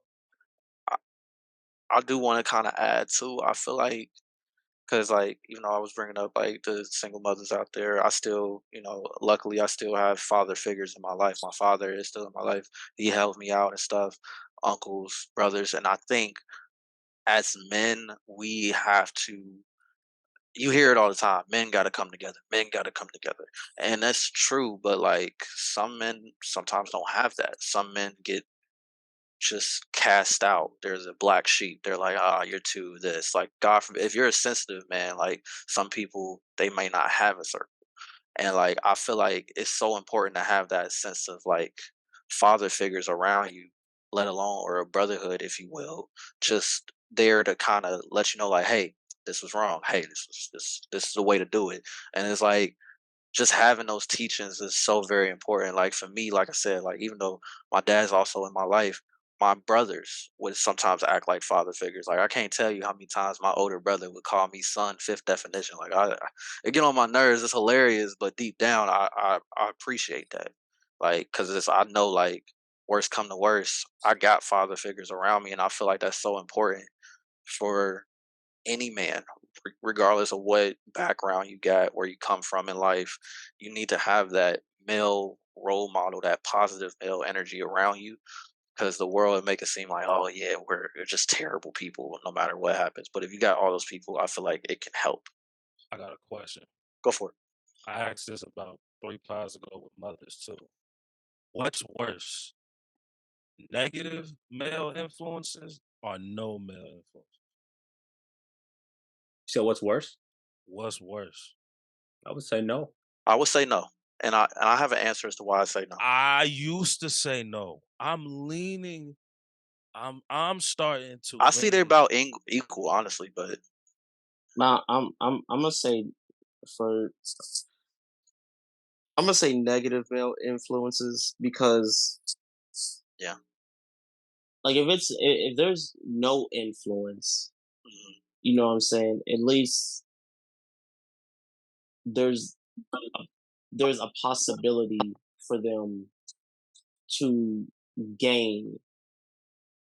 I, I do want to kind of add too. I feel like because like even though I was bringing up like the single mothers out there, I still luckily I still have father figures in my life. My father is still in my life. He helped me out and stuff. Uncles, brothers, and I think as men we have to. You hear it all the time. Men got to come together. Men got to come together, and that's true. But like some men sometimes don't have that. Some men get just cast out. There's a black sheep. They're like, ah, you're too this. Like, God forbid, if you're a sensitive man, like some people, they may not have a circle. And like, I feel like it's so important to have that sense of like father figures around you, let alone, or a brotherhood, if you will, just there to kind of let you know, like, hey, this was wrong. Hey, this is the way to do it. And it's like, just having those teachings is so very important. Like for me, like I said, like even though my dad's also in my life, my brothers would sometimes act like father figures. Like I can't tell you how many times my older brother would call me son, fifth definition. Like it get on my nerves. It's hilarious, but deep down, I appreciate that. Like because it's I know like worst come to worst, I got father figures around me, and I feel like that's so important for any man, regardless of what background you got, where you come from in life, you need to have that male role model, that positive male energy around you. Because the world would make it seem like, oh yeah, we're just terrible people no matter what happens. But if you got all those people, I feel like it can help. I got a question. Go for it. I asked this about 3 pods ago with mothers too. What's worse, negative male influences or no male influence? So what's worse? What's worse? I would say no. I would say no, and I have an answer as to why I say no. I used to say no. I'm leaning. I'm starting to I see they're lean. about equal, honestly, but Now I'm gonna say for I'm gonna say negative male influences because yeah. like if there's no influence, Mhm. you know what I'm saying? At least there's there's a possibility for them to gain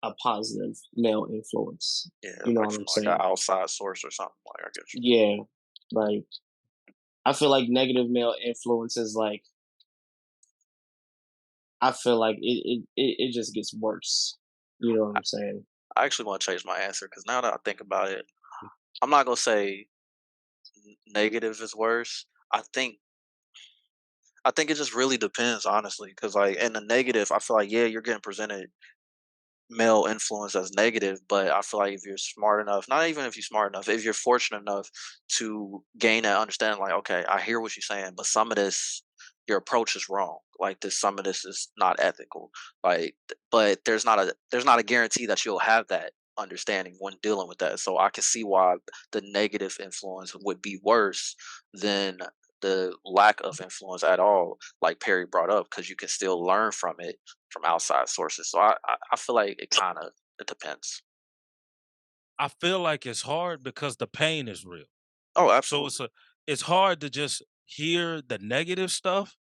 a positive male influence. Yeah, You know like what I'm from like an saying? outside source or something. Like I get you. Yeah. Like I feel like negative male influences like I feel like it just gets worse. You know what I'm saying? I actually want to change my answer because now that I think about it, I'm not gonna say negative is worse. I think it just really depends, honestly, because like in the negative, I feel like yeah, you're getting presented male influence as negative, but I feel like if you're smart enough, not even if you're smart enough, if you're fortunate enough to gain that understanding, like, okay, I hear what you're saying, but some of this, your approach is wrong. Like this, some of this is not ethical. Like, but there's not a guarantee that you'll have that understanding when dealing with that. So I can see why the negative influence would be worse than the lack of influence at all, like Perry brought up, because you can still learn from it from outside sources. So I feel like it depends. I feel like it's hard because the pain is real. Oh, So absolutely. it's hard to just hear the negative stuff.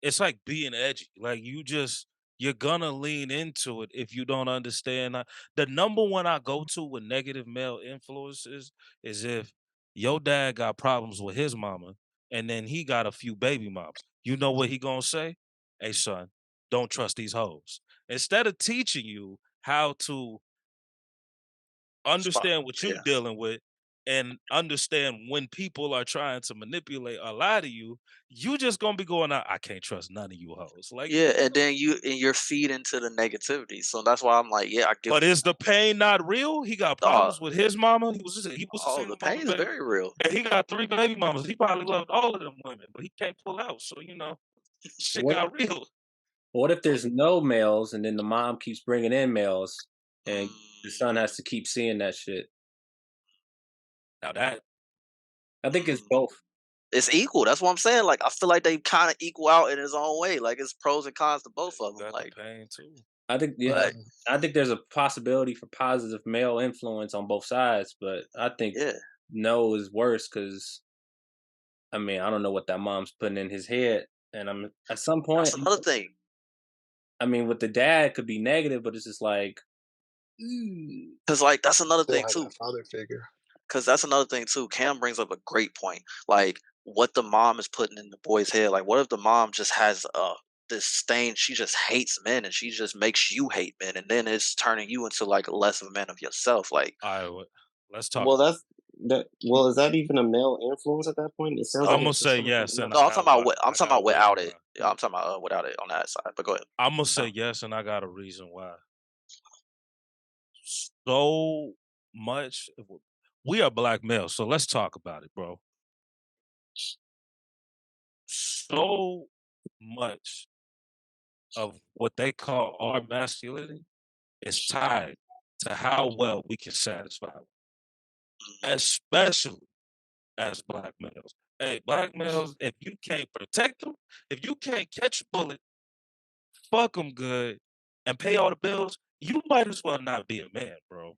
It's like being edgy. Like you're gonna lean into it if you don't understand. The number one I go to with negative male influences is if your dad got problems with his mama and then he got a few baby mamas. You know what he gonna say? Hey son, don't trust these hoes. Instead of teaching you how to Spot. understand what you Yeah. dealing with and understand when people are trying to manipulate or lie to you, you just gonna be going out. I can't trust none of you hoes. Like, Yeah, and then you're feed into the negativity. So that's why I'm like, yeah, I give but is the pain not real? He got dog. problems with his mama. He was a Oh, the single mother, pain is baby. very real. And he got 3 baby mamas. He probably loved all of them women, but he can't pull out. So shit What got real. what if there's no males and then the mom keeps bringing in males and the son Mm, has to keep seeing that shit? Now that I think it's mm. both. It's equal. That's what I'm saying. Like I feel like they kind of equal out in its own way. Like it's pros and cons to both of you them. got the Like, pain too. I think yeah, like I think there's a possibility for positive male influence on both sides, but I think yeah, no is worse because I mean I don't know what that mom's putting in his head, and I'm at some that's point. another thing. I mean, with the dad could be negative, but it's just like, "Ooh." Cause like that's another Still thing have too. that father figure. Cause that's another thing too. Cam brings up a great point. Like what the mom is putting in the boy's head. Like what if the mom just has this stain? She just hates men, and she just makes you hate men, and then it's turning you into like less of a man of yourself. Like All right, let's talk Well, about. that's that. Well, is that even a male influence at that point? It sounds like I'm gonna it's just say coming from yes, the and male. no, I I'm got talking about why. what I'm I talking got a about reason without why. it. Yeah, I'm talking about without it on that side. But go ahead. I'm gonna say yes, and I got a reason why. So much. We are black males, so let's talk about it, bro. So much of what they call our masculinity is tied to how well we can satisfy, especially as black males. Hey, black males, if you can't protect them, if you can't catch a bullet, fuck them good, and pay all the bills, you might as well not be a man, bro.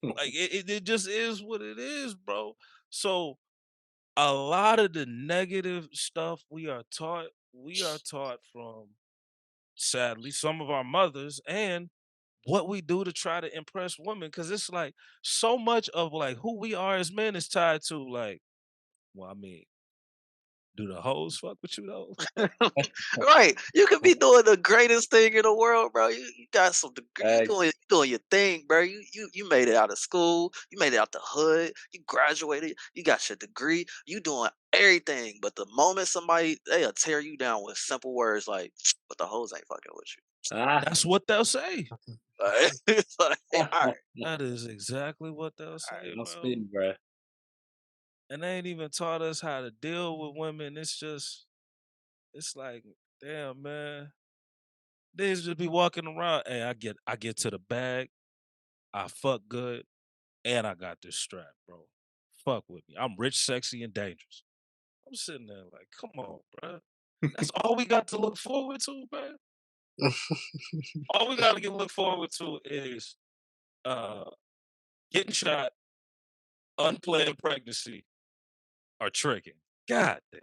Like it just is what it is, bro. So a lot of the negative stuff we are taught from sadly some of our mothers and what we do to try to impress women because it's like so much of like who we are as men is tied to like, well, I mean, do the hoes fuck with you though? Right. You could be doing the greatest thing in the world, bro. You got some degree. Facts. You doing your thing, bro. You made it out of school. You made it out the hood. You graduated. You got your degree. You doing everything. But the moment somebody they'll tear you down with simple words like, "But the hoes ain't fucking with you." Ah, That's what they'll say. Like, it's like, all right, That is exactly what they'll say, I'm bro. spitting, bro. And they ain't even taught us how to deal with women. It's like, damn, man. They just be walking around. Hey, I get to the bag. I fuck good, and I got this strap, bro. Fuck with me. I'm rich, sexy, and dangerous. I'm sitting there like, come on, bro. That's all we got to look forward to, man. All we got to look forward to is uh getting shot, unplanned pregnancy, or tricking. God damn.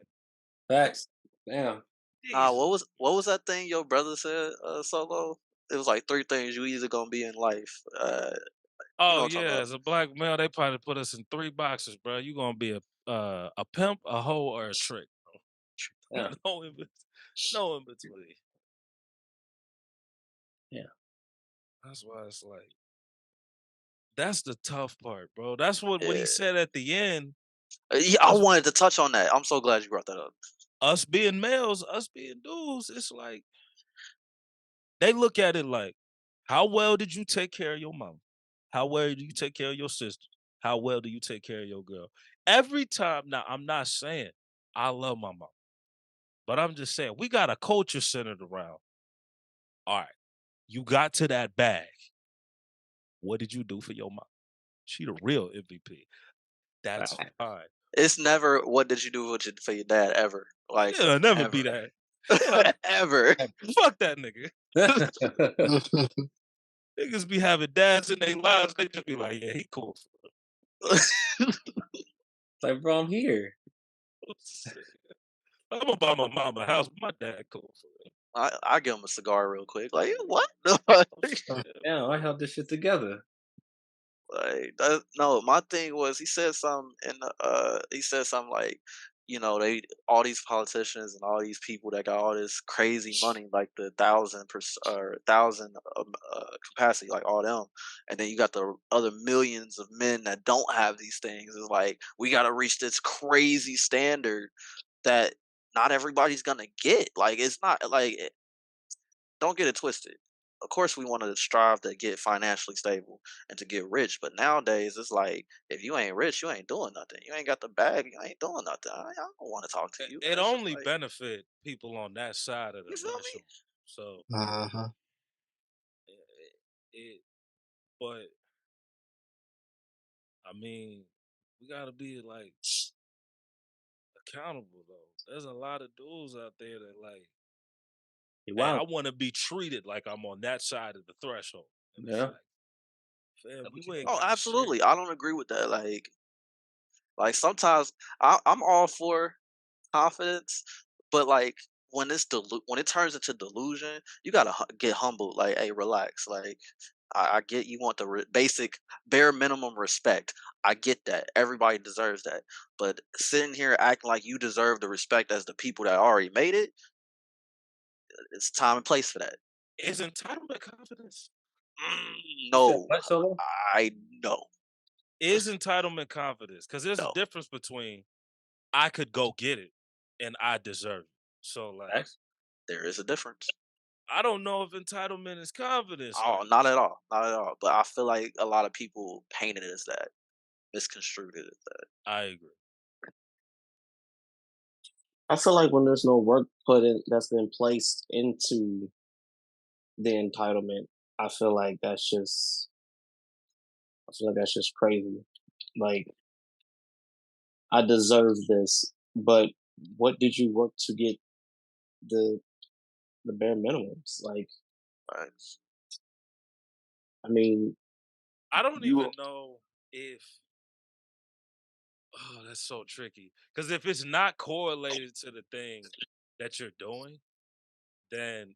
Facts. Damn. Jesus. what was that thing your brother said, Solo? It was like three things you either gonna be in life. You know Oh what I'm talking yeah, about? as a black male, they probably put us in 3 boxes, bro. You gonna be a pimp, a hoe, or a trick, bro. Yeah. No in between. Yeah. That's why it's like that's the tough part, bro. That's what he Yeah. said at the end. Yeah, I Us wanted to touch on that. I'm so glad you brought that up. us being males, us being dudes, it's like they look at it like, how well did you take care of your mom? How well do you take care of your sister? How well do you take care of your girl? Every time, now I'm not saying I love my mom, but I'm just saying we got a culture centered around. All right, you got to that bag. What did you do for your mom? She the real MVP. That's Facts. fine. It's But never what did you do for your dad ever. Like it'll never be ever. that. It'll never Ever. fuck that nigga. Niggas be having dads in their lives, they just be like, yeah, he cool. Like, bro, I'm here. I'm gonna buy my mama a house, but my dad cool. I give him a cigar real quick. Like what? Damn, I held this shit together. Like that, no, my thing was he said something in the he said something like they all these politicians and all these people that got all this crazy money, like the 1,000 capacity, like all them, and then you got the other millions of men that don't have these things. It's like we got to reach this crazy standard that not everybody's gonna get. Like it's not like don't get it twisted. Of course, we want to strive to get financially stable and to get rich, but nowadays it's like if you ain't rich, you ain't doing nothing. You ain't got the bag, you ain't doing nothing. I don't want to talk to you. It It's just only like benefit people on that side of the you feel me? threshold. So Uh-huh. it, it but I mean, we gotta be like accountable though. There's a lot of dudes out there that like, hey, Wow. I want to be treated like I'm on that side of the threshold, and it's Yeah. like, fam, What you you ain't think? Oh, got shit. absolutely. I don't agree with that. Like sometimes I'm all for confidence, but like when it turns into delusion, you gotta get humbled. Like, hey, relax. Like, I get you want the basic bare minimum respect. I get that. Everybody deserves that. But sitting here acting like you deserve the respect as the people that already made it, it's time and place for that. Is entitlement confidence? You said No, what, Solo? I no Is entitlement confidence? Because there's a no. difference between I could go get it and I deserve it. So like, Facts. There is a difference. I don't know if entitlement is confidence. Oh, Like, not at all, not at all. But I feel like a lot of people paint it as that, misconstrued it as that. I agree. I feel like when there's no work put in that's been placed into the entitlement, I feel like that's just I feel like that's just crazy. Like I deserve this, but what did you work to get the the bare minimums? Like Right? I mean, I don't you even know if. Oh, that's so tricky. Because if it's not correlated to the thing that you're doing, then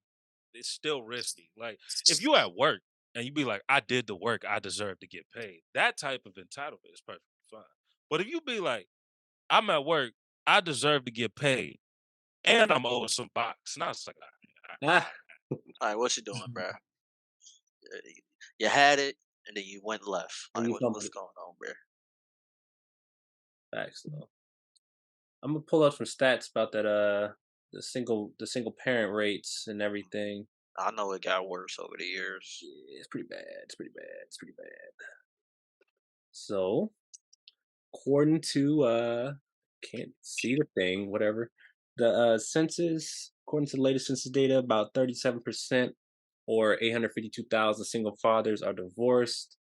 it's still risky. Like if you at work and you be like, I did the work, I deserve to get paid. That type of entitlement is perfectly fine. But if you be like, I'm at work, I deserve to get paid, and I'm owed some box. Now it's like, Ah, All right, what you doing, bro? You had it, and then you went left. and Like, you fumbled what's it. going on, bro? Facts though. I'm gonna pull up some stats about that the single parent rates and everything. I know it got worse over the years. Yeah, it's pretty bad. It's pretty bad. It's pretty bad. So according to can't see the thing, whatever. The census, according to the latest census data, about 37% or 852,000 single fathers are divorced.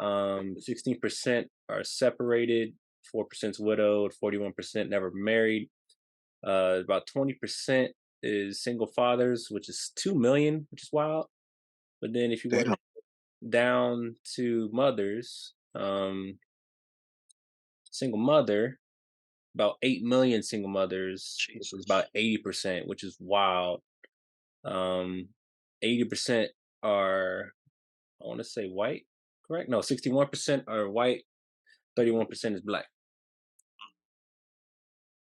16% are separated, 4% is widowed, 41% never married. About 20% is single fathers, which is 2 million, which is wild. But then if you go Damn. down to mothers, single mother, about 8 million single mothers, which is Jesus. about 80%, which is wild. Um, 80% are, I want to say white, correct? No, 61% are white, 31% is black.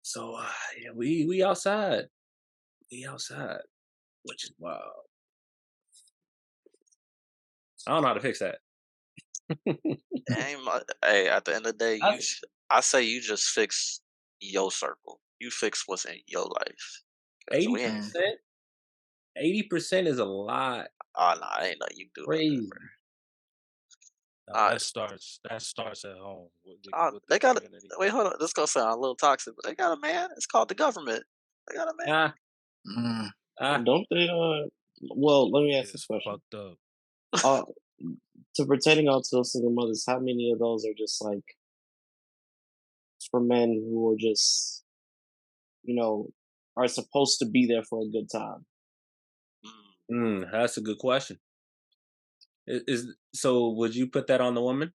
So yeah, we outside. We outside, which is wild. I don't know how to fix that. Hey, at the end of the day, I I say you just fix your circle. You fix what's in your life. Cause eighty we ain't. Mm. percent, 80% is a lot. Oh no, ain't nothing you can do about that, bro. Crazy. nah, All right. that starts at home with the They got. community. Wait, hold on. This gonna sound a little toxic, but they got a man. It's called the government. They got a man. Ah, Mm. ah. don't they well, let me ask this It's question. fucked up. Uh to pertaining out to those single mothers, how many of those are just like for men who are just, you know, are supposed to be there for a good time? Mm, That's a good question. Is so? Would you put that on the woman?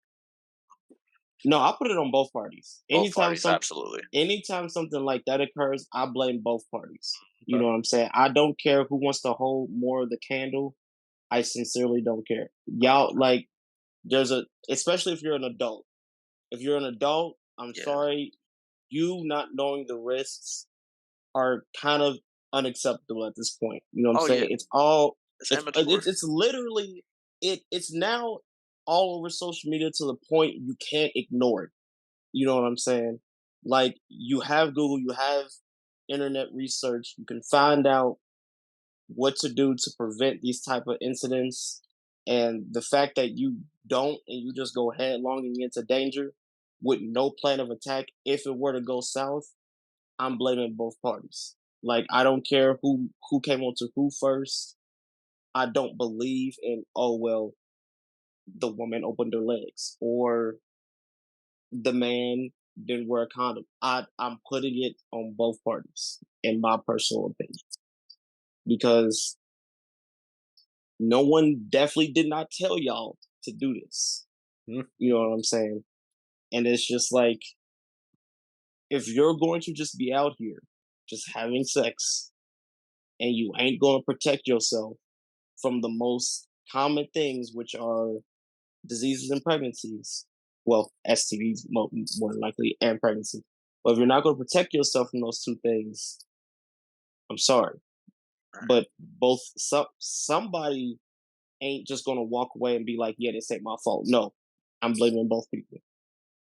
No, I put it on both parties. both parties, absolutely. Anytime something like that occurs, I blame both parties. You Okay. know what I'm saying? I don't care who wants to hold more of the candle. I sincerely don't care. Y'all like there's a especially if you're an adult. If you're an adult, I'm Yeah. sorry, you not knowing the risks are kind of unacceptable at this point. You know what I'm Oh yeah, saying? It's all it's immature. it's literally it's now all over social media to the point you can't ignore it. You know what I'm saying? Like you have Google, you have internet research, you can find out what to do to prevent these type of incidents. And the fact that you don't and you just go headlong into danger with no plan of attack, if it were to go south, I'm blaming both parties. Like I don't care who came on to who first. I don't believe in, oh well, the woman opened her legs or the man didn't wear a condom. I'm putting it on both parties, in my personal opinion, because no one definitely did not tell y'all to do this. Hmm. You know what I'm saying? And it's just like, if you're going to just be out here just having sex and you ain't going to protect yourself from the most common things, which are diseases and pregnancies, well, STDs more than likely, and pregnancy. But if you're not going to protect yourself from those two things, I'm sorry. But somebody ain't just going to walk away and be like, yeah, this ain't my fault. No, I'm blaming both people.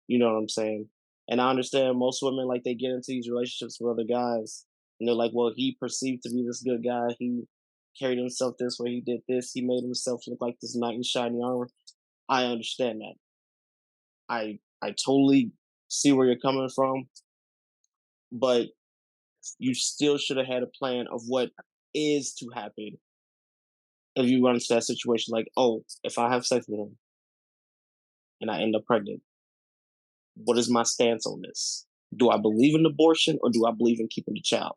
You know what I'm saying? And I understand most women, like, they get into these relationships with other guys and they're like, well, he perceived to be this good guy. He carried himself this way. He did this. He made himself look like this knight in shiny armor. I understand that. I totally see where you're coming from, but you still should have had a plan of what is to happen if you run into that situation. Like, oh, if I have sex with him and I end up pregnant, what is my stance on this? Do I believe in abortion or do I believe in keeping the child?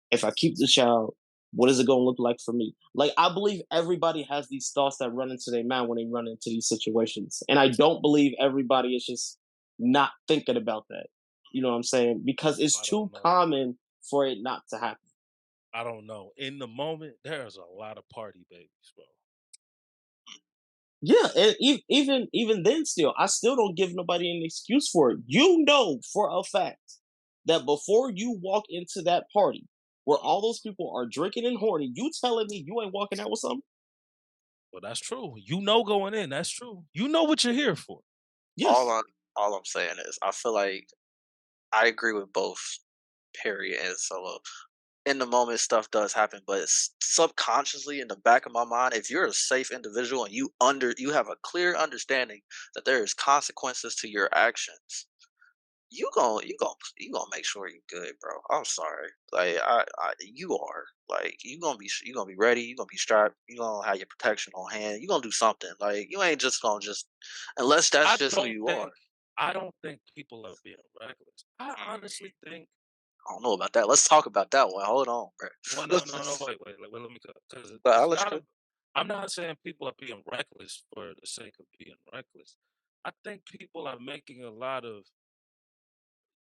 If I keep the child, what is it going to look like for me? Like, I believe everybody has these thoughts that run into their mind when they run into these situations. And I don't believe everybody is just not thinking about that. You know what I'm saying? Because it's I too don't know. common for it not to happen. I don't know. In the moment, there's a lot of party babies, bro. Yeah, and even then, still, I still don't give nobody an excuse for it. You know for a fact that before you walk into that party where all those people are drinking and horny, you telling me you ain't walking out with something? Well, that's true. You know going in, that's true. You know what you're here for. All Yes. I'm all I'm saying is I feel like I agree with both. Period and solo. In the moment, stuff does happen, but it's subconsciously in the back of my mind. If you're a safe individual and you have a clear understanding that there is consequences to your actions, you gonna make sure you good, bro. I'm sorry. Like you are like you gonna be ready. You gonna be strapped. You gonna have your protection on hand. You gonna do something. Like you ain't just gonna just unless that's I just who don't you are. think I don't think people are being reckless. I honestly think I don't know about that. Let's talk about that one. Hold on, well bro. no wait, let me because But I'll it's let not you a go. I'm not saying people are being reckless for the sake of being reckless. I think people are making a lot of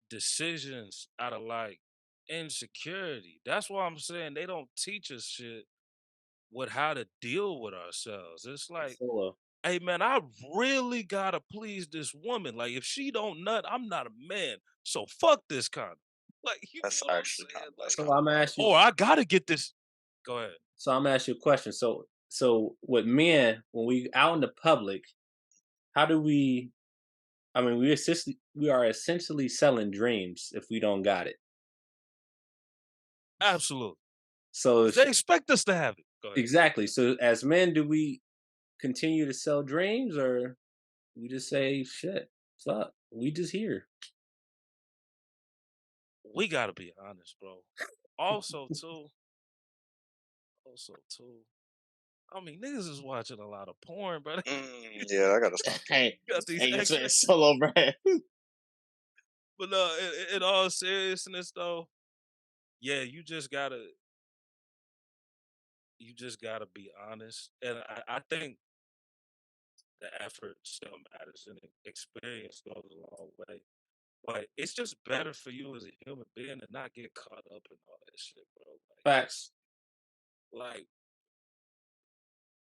decisions out of like insecurity. That's why I'm saying they don't teach us shit with how to deal with ourselves. It's like, Solo. hey man, I really gotta please this woman. Like if she don't nut, I'm not a man. So fuck this condom. Like you That's feel what I'm actually saying? that's Like, So kind of I'm gonna wild. ask you. or I gotta get this. Go ahead. So I'm gonna ask you a question. So with men, when we out in the public, how do we? I mean, we are essentially selling dreams if we don't got it. Absolutely. So Because they expect us to have it. Go ahead. exactly. So as men, do we continue to sell dreams, or we just say shit? Fuck, we just here. We gotta be honest, bro. Also, too, also, too. I mean, niggas is watching a lot of porn, bro. Yeah, I gotta stop that. Hey, Got these hey, it's extra. it's solo, Brad. But no, in all seriousness, though, yeah, you just gotta be honest, and I think the effort still matters, and experience goes a long way. But it's just better for you as a human being to not get caught up in all that shit, bro. Facts. Like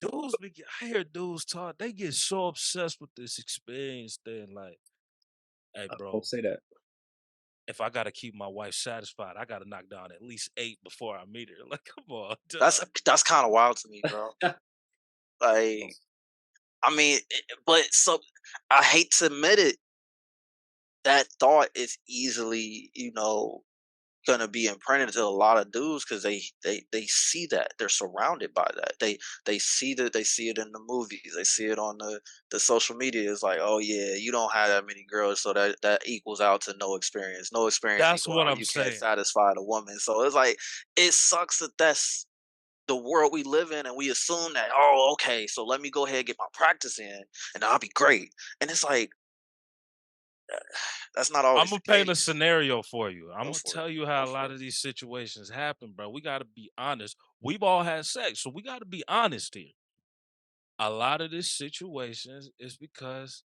dudes I hear dudes talk, they get so obsessed with this experience thing. Like, hey, Don't bro, say that. if I gotta keep my wife satisfied, I gotta knock down at least 8 before I meet her. Like, come on, That's dog. that's kind of wild to me, bro. Like, I mean, but so I hate to admit it, that thought is easily, gonna be imprinted to a lot of dudes because they see that they're surrounded by that. They see that they see it in the movies. They see it on the social media. It's like, oh yeah, you don't have that many girls, so that equals out to no experience. No experience That's equal what out. I'm You can't saying. satisfy the woman. So it's like it sucks that that's the world we live in, and we assume that, oh, okay, so let me go ahead and get my practice in, and I'll be great. And it's like that's not I'm always gonna the paint a case. scenario for you. I'm Go gonna for it. tell you Go how a for lot it. of these situations happen, bro. We gotta be honest. We've all had sex, so we gotta be honest here. A lot of these situations is because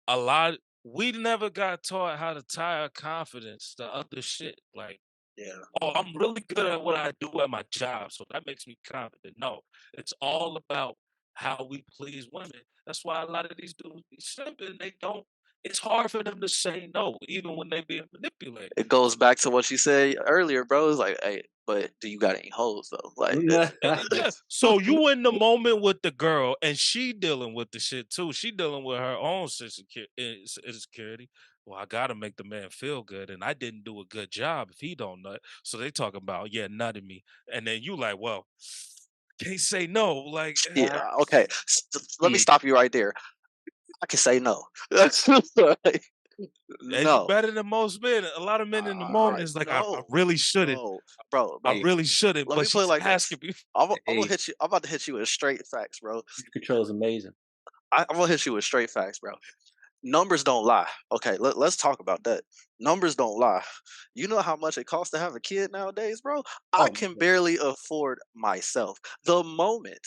a lot we never got taught how to tie our confidence to other shit. Like, Yeah. oh, I'm really good at what I do at my job, so that makes me confident. No, it's all about how we please women. That's why a lot of these dudes be simping. They don't. It's hard for them to say no, even when they being manipulated. It goes back to what you said earlier, bro. It's like, hey, but do you got any hoes though? Like, Yeah. So you in the moment with the girl, and she dealing with the shit too. She dealing with her own insecurity. Well, I gotta make the man feel good, and I didn't do a good job if he don't nut. So they talk about, yeah, nutting me, and then you like, well, can't say no. Like, yeah, okay. Let me Mm. stop you right there. I can say no. That's like, and you no. better than most men. A lot of men in the moment is like, I No, really shouldn't. no, bro. I Hey, really shouldn't, let but me put it she's like this. asking me. I'm gonna Hey, hit you. I'm about to hit you with straight facts, bro. control is amazing. I'm gonna hit you with straight facts, bro. Numbers don't lie. Okay, let's talk about that. Numbers don't lie. You know how much it costs to have a kid nowadays, bro? I Oh, can barely afford myself. The moment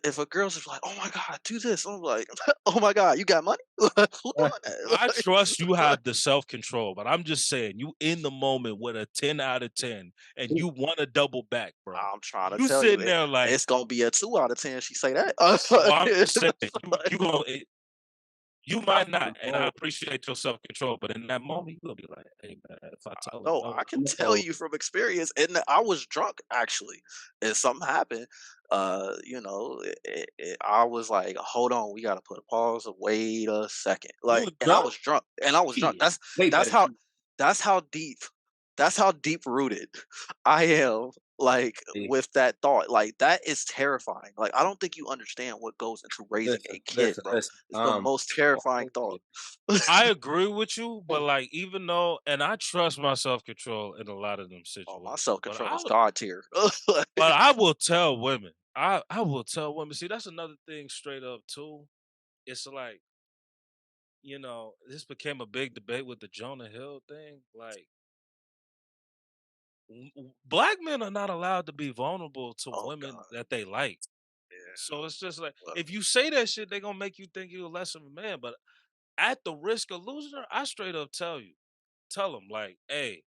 if a girl's just like, "Oh my god, do this," I'm like, "Oh my god, you got money? Who doing that?" I trust you have the self control, but I'm just saying, you in the moment with a 10 out of 10, and you want to double back, bro. I'm trying to You tell you, sitting there like, it's gonna be a 2 out of 10. She say that. well, I'm just saying, you gonna, you might not, and I oh, appreciate your self control, but in that moment, you gonna be like, hey man, if I tell her No, no, I can tell oh, you from experience, and I was drunk actually, and something happened. I was like, "Hold on, we gotta put a pause. Wait a second." you Like, was and I drunk. was drunk, and I was drunk. shit. Way That's better. how that's how deep that's how deep rooted I am. Like with that thought, like that is terrifying. Like I don't think you understand what goes into raising Listen, a kid, listen, bro. listen. It's the most terrifying thought. I agree with you, but like, even though, and I trust my self control in a lot of them Oh, my situations, self control is God tier. but I will tell women. I will tell women. See, that's another thing straight up too. It's like, this became a big debate with the Jonah Hill thing. Like, black men are not allowed to be vulnerable to Oh women God, that they like. yeah. So it's just like, Well, if you say that shit, they're gonna make you think you're less of a man. But at the risk of losing her, I straight up tell them like, hey,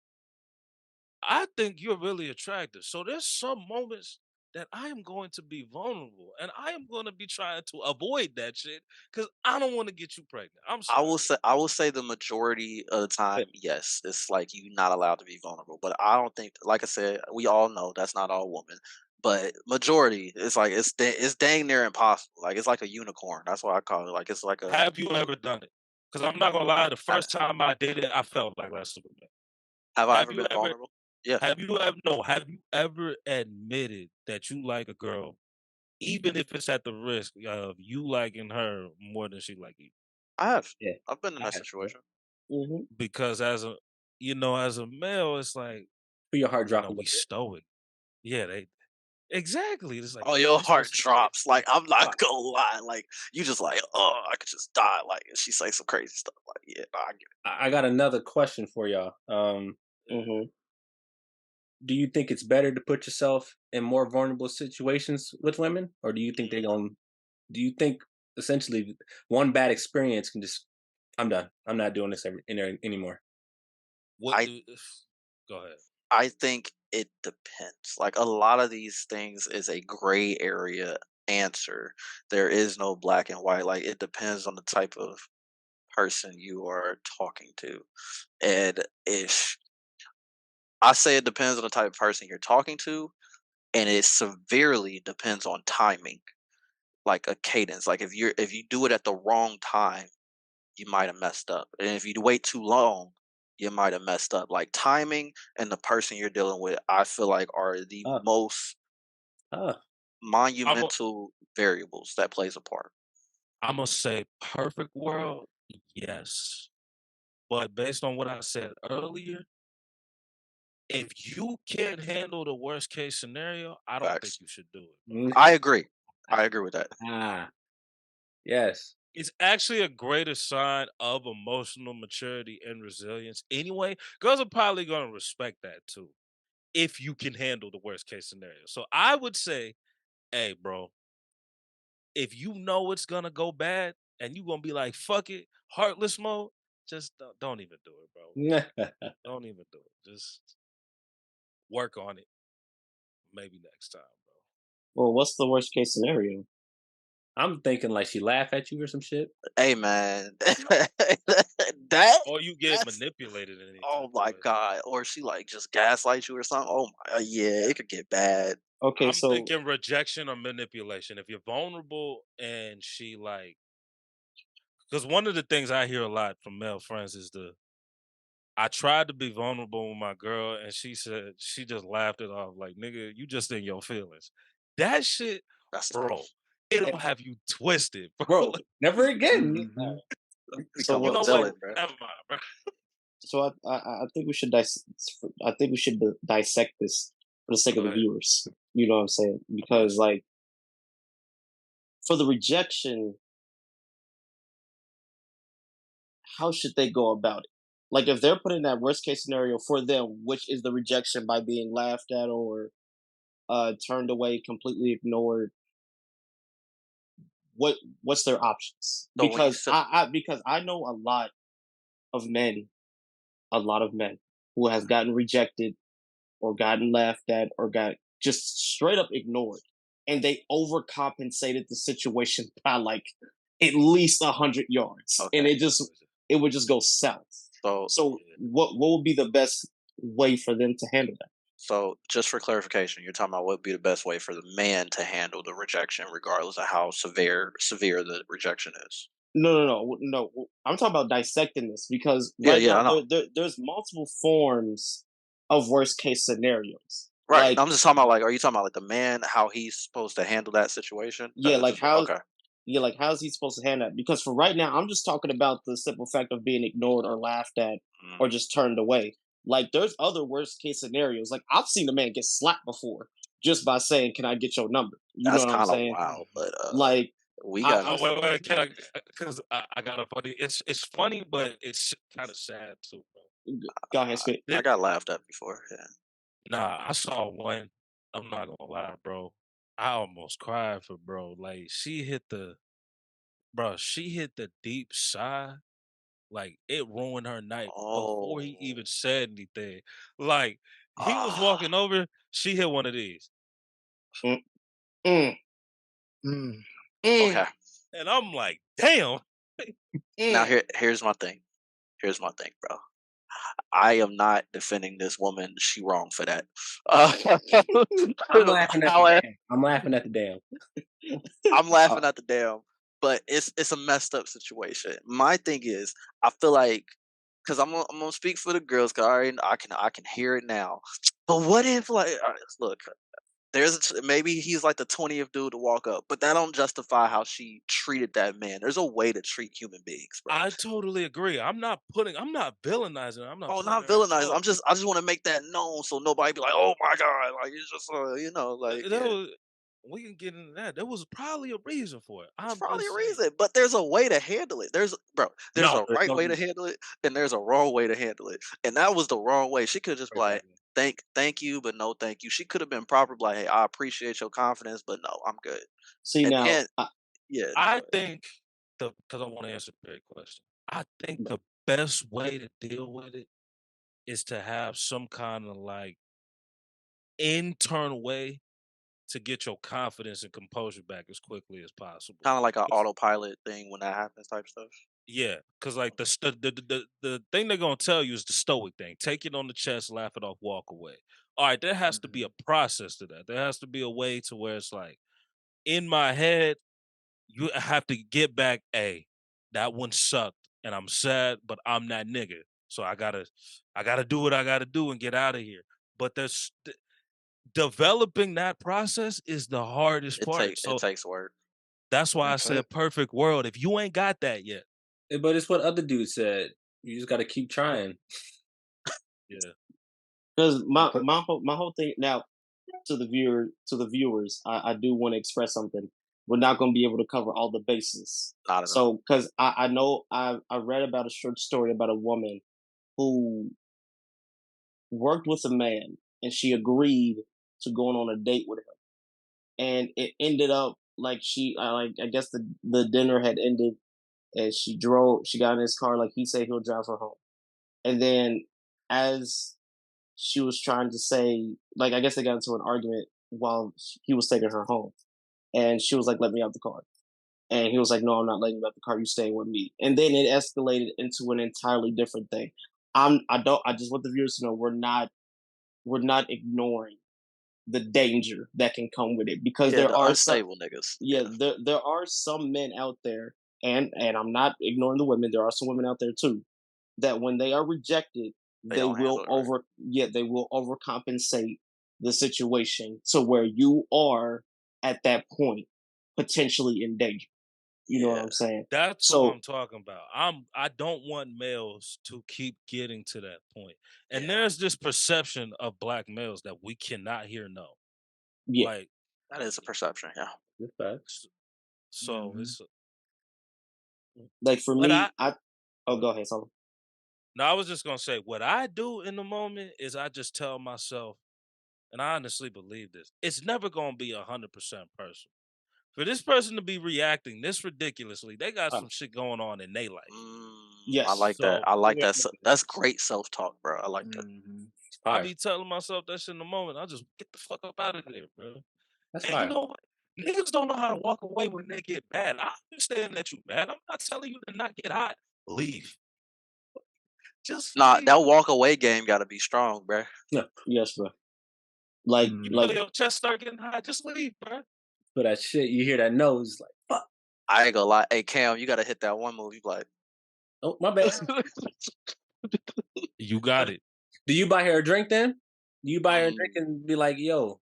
I think you're really attractive. So there's some moments that I am going to be vulnerable, and I am going to be trying to avoid that shit because I don't want to get you pregnant. I'm sorry. I will say the majority of the time, yes, it's like you're not allowed to be vulnerable. But I don't think, like I said, we all know that's not all women. But majority, it's like it's dang near impossible. Like it's like a unicorn. That's what I call it. Like it's like a. Have you ever done it? Because I'm not gonna lie, the first time I did it, I felt like less of a man. Have I Have ever you been ever? vulnerable? Yes, Have you ever? No. Have you ever admitted that you like a girl, even if it's at the risk of you liking her more than she like you? I have. Yeah, I've been in I that have. Yeah. situation. Mm-hmm. Because as a male, it's like, Feel your heart drop a we little bit. stoic. Yeah, they exactly. It's like, Oh, damn, your they heart supposed to be like, drops. Like I'm not Ah, gonna lie. Like you just like, oh, I could just die. Like and she say some crazy stuff. Like yeah, nah, I get it. I got another question for y'all. Mm-hmm. Do you think it's better to put yourself in more vulnerable situations with women, or do you think they're going? Do you think essentially one bad experience can just? I'm done. I'm not doing this anymore. what? I Go ahead. I think it depends. Like a lot of these things is a gray area answer. There is no black and white. Like it depends on the type of person you are talking to. And if I say it depends on the type of person you're talking to, and it severely depends on timing, like a cadence. Like if you do it at the wrong time, you might have messed up. And if you wait too long, you might have messed up. Like timing and the person you're dealing with, I feel like are the Uh, most uh. I'm a, monumental variables that plays a part. I'm gonna say perfect world, yes. But based on what I said earlier, if you can't handle the worst case scenario, I don't think Facts. you should do it, bro. Mm. I agree. I agree with that. Ah, yes. It's actually a greater sign of emotional maturity and resilience. Anyway, girls are probably gonna respect that too, if you can handle the worst case scenario. So I would say, hey, bro, if you know it's gonna go bad and you gonna be like, fuck it, heartless mode, just don't even do it, bro. Don't even do it. Just work on it. Maybe next time, bro. Well, what's the worst case scenario? I'm thinking like she laugh at you or some shit. Hey man, that Or you get that's manipulated in any oh type of my way. god. Or she like just gaslight you or something. Oh my yeah, it could get bad. Okay, I'm so thinking rejection or manipulation. If you're vulnerable and she like, because one of the things I hear a lot from male friends is I tried to be vulnerable with my girl and she said, she just laughed it off like, nigga, you just in your feelings. That shit, That's bro, tough. it'll have you twisted, bro. Bro, never again. Mhm. so Become You a what? know what? villain, So bro. Never mind, bro. I think we should I think we should dissect this for the sake Go of the ahead. viewers. You know what I'm saying? I'm Because listening. like for the rejection, how should they go about it? Like if they're put in that worst case scenario for them, which is the rejection by being laughed at or turned away, completely ignored, what what's their options? So when you Because said because I know of men, a lot of men who has gotten rejected or gotten laughed at or got just straight up ignored, and they overcompensated the situation by like at least 100 yards, and okay, it would just go south. so So Yeah. what would be the best way for them to handle that? so just for clarification, you're talking about what would be the best way for the man to handle the rejection, regardless of how severe the rejection is. No. I'm talking about dissecting this because Yeah, right yeah, now I know. there's multiple forms of worst case scenarios. Right. Like I'm just talking about like, are you talking about like the man, how he's supposed to handle that situation? yeah, like Just how okay. yeah, like how's he supposed to handle that? Because for right now, I'm just talking about the simple fact of being ignored or laughed at or Mm, just turned away. Like there's other worst case scenarios. Like I've seen a man get slapped before just by saying, "Can I get your number?" You know that's what I'm kind of saying? wild, but Like we I, got I'm Oh, wait, can I? Because I got a funny. It's funny, but it's kind of sad too, bro. go ahead, spit. I Thi- got laughed at before. Yeah. Nah, I saw one. I'm not gonna lie, bro. I almost cried for bro. Like she hit the deep sigh. Like it ruined her night before he Oh. even said anything. Like he was Ah. walking over, she hit one of these, Mm, mm, mm, mm, Okay. and I'm like, damn. Now mm. here's my thing. Here's my thing, bro. I am not defending this woman. She wrong for that. Uh, I'm laughing at the however, damn. I'm laughing at the damn. I'm Uh, laughing at the damn, but it's a messed up situation. My thing is, I feel like because I'm gonna speak for the girls. Cause I can hear it now. But what if like look, maybe he's like the 20th dude to walk up, but that don't justify how she treated that man. There's a way to treat human beings, bro. I totally agree. I'm not villainizing her. I'm not Oh, putting not her in villainize. short. I just want to make that known so nobody be like, oh my god, like it's just like That yeah. was, we can get into that. There was probably a reason for it. There's I'm probably a just saying. reason, but there's a way to handle it. There's no, a there's right no way to reason. handle it, and there's a wrong way to handle it. And that was the wrong way. She could just be like, Exactly. thank you, but no thank you. She could have been proper, like, hey, I appreciate your confidence, but no, I'm good. See And now, then, yeah, I think because I want to answer the question. I think the best way to deal with it is to have some kind of like internal way to get your confidence and composure back as quickly as possible. kind of like an Bef- autopilot thing when that happens, type stuff. Yeah, because like the thing they're gonna tell you is the stoic thing. Take it on the chest, laugh it off, walk away. All right, there has to be a process to that. There has to be a way to where it's like in my head, you have to get back. Hey, that one sucked, and I'm sad, but I'm that nigga. So I gotta do what I gotta do and get out of here. But developing that process is the hardest part. It So takes work. that's why I That's right. said perfect world. If you ain't got that yet, But it's what other dude said. You just got to keep trying. yeah. Because my But my whole thing now to the viewers, I do want to express something. We're not going to be able to cover all the bases. Not at all. So, because I know I read about a short story about a woman who worked with a man and she agreed to going on a date with him, and it ended up like like I guess the dinner had ended and she got in his car like he said he'll drive her home, and then as she was trying to say, like, I guess they got into an argument while he was taking her home. And she was like, let me out the car. And he was like, no, I'm not letting you out the car. You staying with me. And then it escalated into an entirely different thing. I just want the viewers to know we're not ignoring the danger that can come with it because Yeah, there the are some, unstable niggas. yeah, Yeah, there are some men out there, and I'm not ignoring the women. There are some women out there too that when they are rejected, they don't handle it right. they will overcompensate the situation to where you are at that point potentially in danger. You know what Yeah, I'm saying? That's what So I'm talking about. I don't want males to keep getting to that point. And yeah. there's this perception of black males that we cannot hear no. yeah, Like That is a perception. Yeah. good facts. s- so it's like for what I me, I oh go ahead. go ahead, so No, I was just gonna say what I do in the moment is I just tell myself, and I honestly believe this, it's never gonna be 100% personal. For this person to be reacting this ridiculously, they got some shit going on in their life. I yes, like that. So I like Yeah. that. That's great self talk, bro. I like that. It's I fire. be telling myself that shit in the moment. I just get the fuck up out of there, bro. That's And you fire. know what? Niggas don't know how to walk away when they get mad. I understand that you mad. I'm not telling you to not get hot. Leave. Just Nah, leave. that walk away game got to be strong, bro. Yeah. yes, bro. Like You Mm. know like your chest start getting hot. Just leave, bro. For that shit, you hear that nose like, fuck. I ain't gonna lie. Hey, Cam, you got to hit that one move. You like, Oh, my bad. You got it. Do you buy her a drink then? Do you buy her a drink mm, and be like, yo,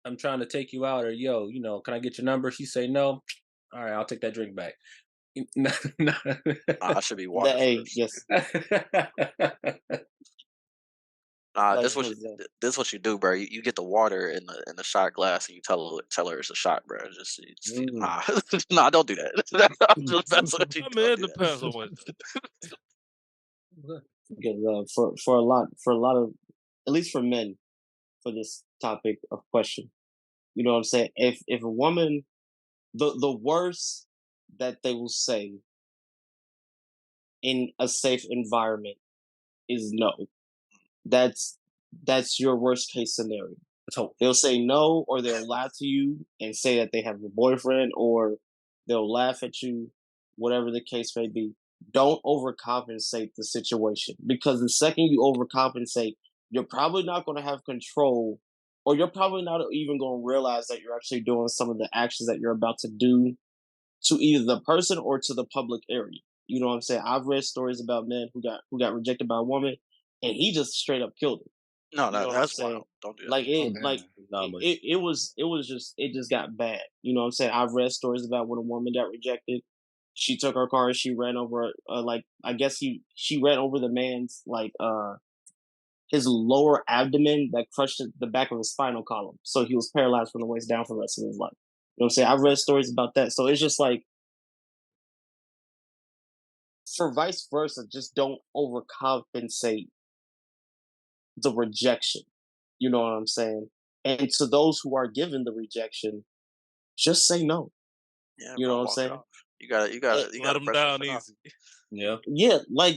I'm trying to take you out, or yo, can I get your number? She say no. All right, I'll take that drink back. No, no. nah, I should be the water a first. yes, Nah, like because this what you do, bro. You get the water in the shot glass and you tell her it's a shot, bro. Mm. Nah, nah, don't do that. I'm just messing with you. I mean, Don't it do depends on that. what. for a lot of at least for men for this topic of question. You know what I'm saying? If a woman, the worst that they will say in a safe environment is no. That's that's your worst case scenario. Let's hope. They'll say no, or they'll lie to you and say that they have a boyfriend, or they'll laugh at you, whatever the case may be. Don't overcompensate the situation because the second you overcompensate, you're probably not going to have control, or you're probably not even going to realize that you're actually doing some of the actions that you're about to do to either the person or to the public area. You know what I'm saying? I've read stories about men who got rejected by a woman, and he just straight up killed her. No, You know what I'm that's saying? wild. Don't do that. Like Oh it, like damn. Nah, but it just got bad. You know what I'm saying? I've read stories about when a woman got rejected. She took her car and she ran over, like I guess she ran over the man's like his lower abdomen that crushed the back of his spinal column, so he was paralyzed from the waist down for the rest of his life. You know what I'm saying? I've read stories about that, so it's just like for vice versa, just don't overcompensate the rejection. You know what I'm saying? And to those who are given the rejection, just say no. Yeah, You know bro, what I'm walk it saying? off. You Let gotta them brush that down shit off. easy. yeah. Yeah, like,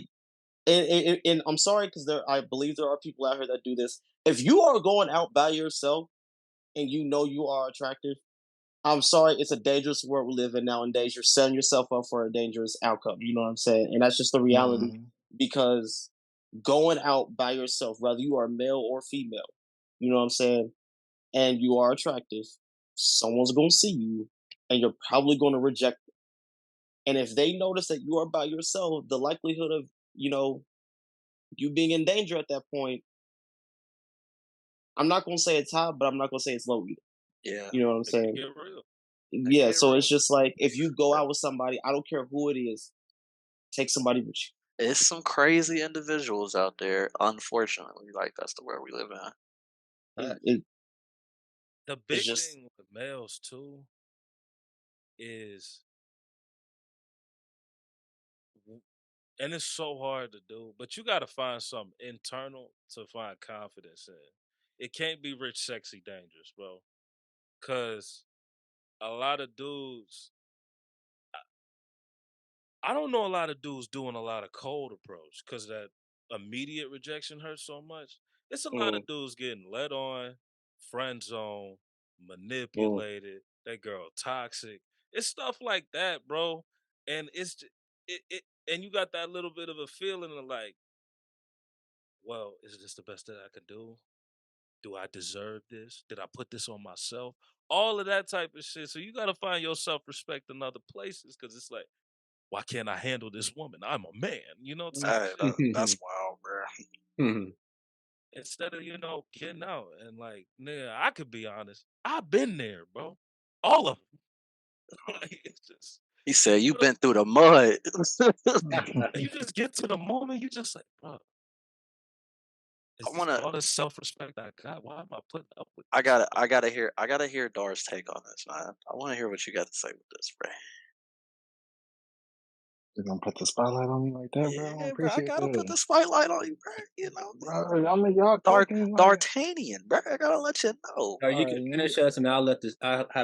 and I'm sorry because I believe there are people out here that do this. If you are going out by yourself and you know you are attractive, I'm sorry, it's a dangerous world we live in nowadays. You're setting yourself up for a dangerous outcome. You know what I'm saying? And that's just the reality Mhm. because going out by yourself, whether you are male or female, you know what I'm saying, and you are attractive, someone's going to see you and you're probably going to reject it. And if they notice that you are by yourself, the likelihood of, you know, you being in danger at that point, I'm not going to say it's high, but I'm not going to say it's low either. Yeah. You know what I'm It can saying? get real. It can Yeah, get so it's real. just like if you go out with somebody, I don't care who it is, take somebody with It's some crazy individuals out there, unfortunately. Like that's the world we live in. you. Facts. The It's big just thing with males too is, and it's so hard to do, but you got to find something internal to find confidence in. It can't be rich, sexy, dangerous, bro. Cause a lot of dudes, I don't know a lot of dudes doing a lot of cold approach because that immediate rejection hurts so much. It's a lot mm, of dudes getting led on, friend zone, mm, manipulated. That girl toxic. It's stuff like that, bro. And and you got that little bit of a feeling of like, well, is this the best that I can do? Do I deserve this? Did I put this on myself? All of that type of shit. So you got to find your self respect in other places because it's like, why can't I handle this woman? I'm a man, type Hey, shit. that's wild, bro. Mhm. Instead of, getting out and like, nigga, I could be honest. I've been there, bro. All of them. Like, it's just, He said you you know, been through the mud. you just get to the moment, you just like, bro, I is this wanna all the self respect I got? Why am I putting up with I this? gotta I gotta hear I gotta hear Dar's take on this, man. I wanna hear what you got to say with this, bro. You're gonna put the spotlight on me like that, bro? I don't Yeah, bro, I appreciate gotta put that. the spotlight on you, bro. Bro, I mean, y'all Dar talking like, D'Artagnan, bro. I gotta let you know. You can you, finish us, and I'll have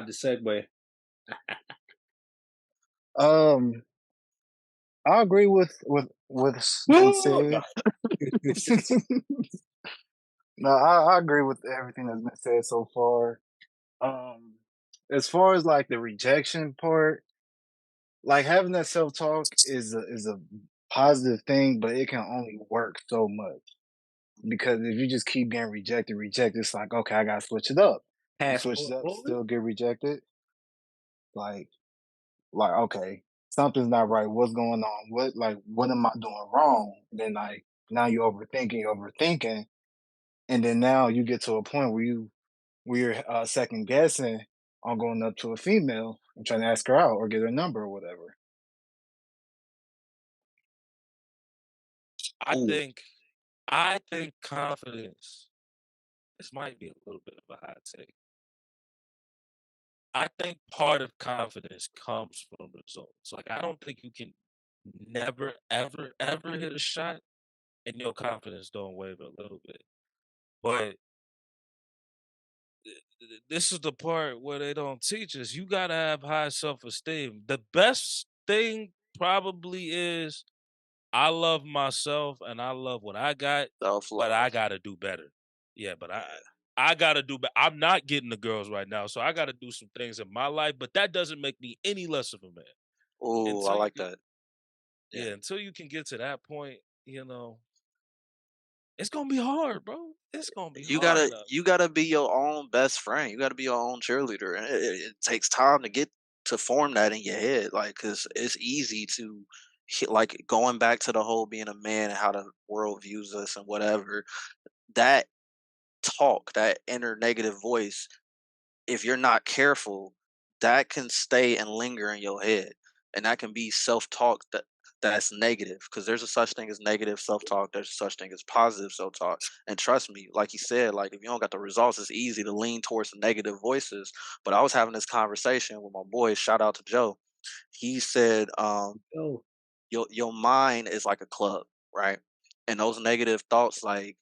the segue. um, I agree with what's been No. said. No, I agree with everything that's been said so far. Um, as far as like the rejection part, like having that self talk is a positive thing, but it can only work so much because if you just keep getting rejected, it's like okay, I gotta switch it up. You switch it Passport up, holders. still get rejected. Like okay, something's not right. What's going on? What am I doing wrong? And then like now you're overthinking, and then now you get to a point where you're second guessing on going up to a female and trying to ask her out or get her number or whatever. I Ooh, think, I think confidence, this might be a little bit of a hot take. I think part of confidence comes from results. Like, I don't think you can never, ever, ever hit a shot and your confidence don't waver a little bit. But this is the part where they don't teach us. You gotta have high self esteem. The best thing probably is I love myself and I love what I got, self but I love. gotta do better. Yeah, but I Yeah. I gotta do better. I'm not getting the girls right now, so I gotta do some things in my life. But that doesn't make me any less of a man. Ooh, I Until you like get, that. Yeah. yeah, until you can get to that point, it's gonna be hard, bro. It's gonna be You gotta hard out. you gotta be your own best friend. You gotta be your own cheerleader, and it takes time to get to form that in your head. Like, cause it's easy to hit, like going back to the whole being a man and how the world views us and whatever. That talk, that inner negative voice, if you're not careful, that can stay and linger in your head, and that can be self-talk that's negative. Because there's a such thing as negative self-talk. There's a such thing as positive self-talk. And trust me, like you said, like if you don't got the results, it's easy to lean towards the negative voices. But I was having this conversation with my boy. Shout out to Joe. He said, Oh, your mind is like a club, right? And those negative thoughts, like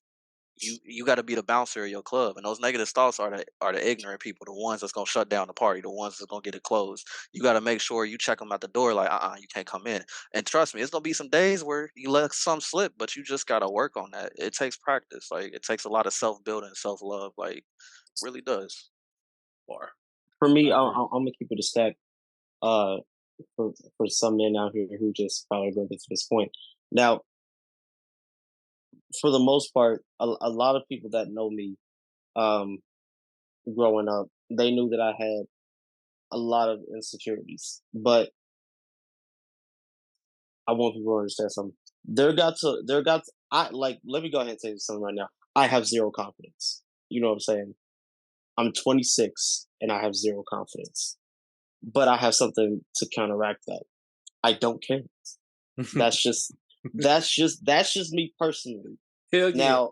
you got to be the bouncer of your club, and those negative thoughts are the ignorant people, the ones that's gonna shut down the party, the ones that's gonna get it closed. You got to make sure you check them at the door, like you can't come in. And trust me, it's gonna be some days where you let some slip, but you just got to work on that. It takes practice, like it takes a lot of self building, self love, like really does. bar. For me, I agree. I'm gonna keep it a stack. Uh, for some men out here who just probably going to get to this point. Now, for the most part, a lot of people that know me, um, growing up, they knew that I had a lot of insecurities. But I want people to understand something. I like, let me go ahead and tell you something right now. I have zero confidence. You know what I'm saying? I'm 26 and I have zero confidence. But I have something to counteract that. I don't care. That's just that's just me personally. Hell yeah. Now,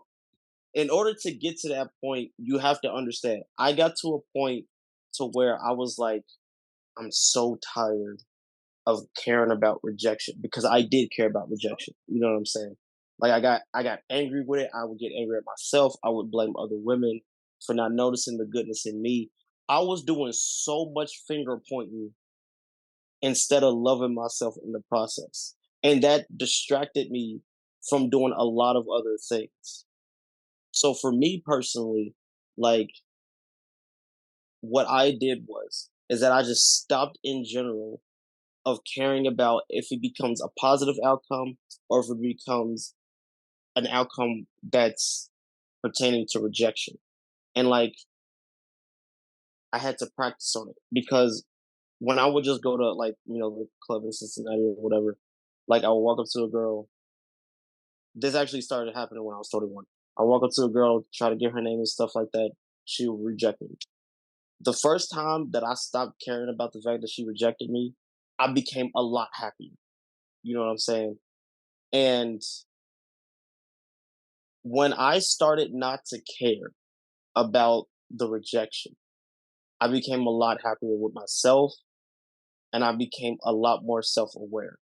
in order to get to that point, you have to understand. I got to a point to where I was like, I'm so tired of caring about rejection because I did care about rejection. You know what I'm saying? Like I got angry with it. I would get angry at myself. I would blame other women for not noticing the goodness in me. I was doing so much finger pointing instead of loving myself in the process. And that distracted me from doing a lot of other things. So for me personally, like what I did was is that I just stopped in general of caring about if it becomes a positive outcome or if it becomes an outcome that's pertaining to rejection. And like I had to practice on it because when I would just go to like, the club in Cincinnati or whatever, like I would walk up to a girl. This actually started happening when I was 21. I walk up to a girl, try to get her name and stuff like that. She would reject me. The first time that I stopped caring about the fact that she rejected me, I became a lot happier. You know what I'm saying? And when I started not to care about the rejection, I became a lot happier with myself and I became a lot more self aware.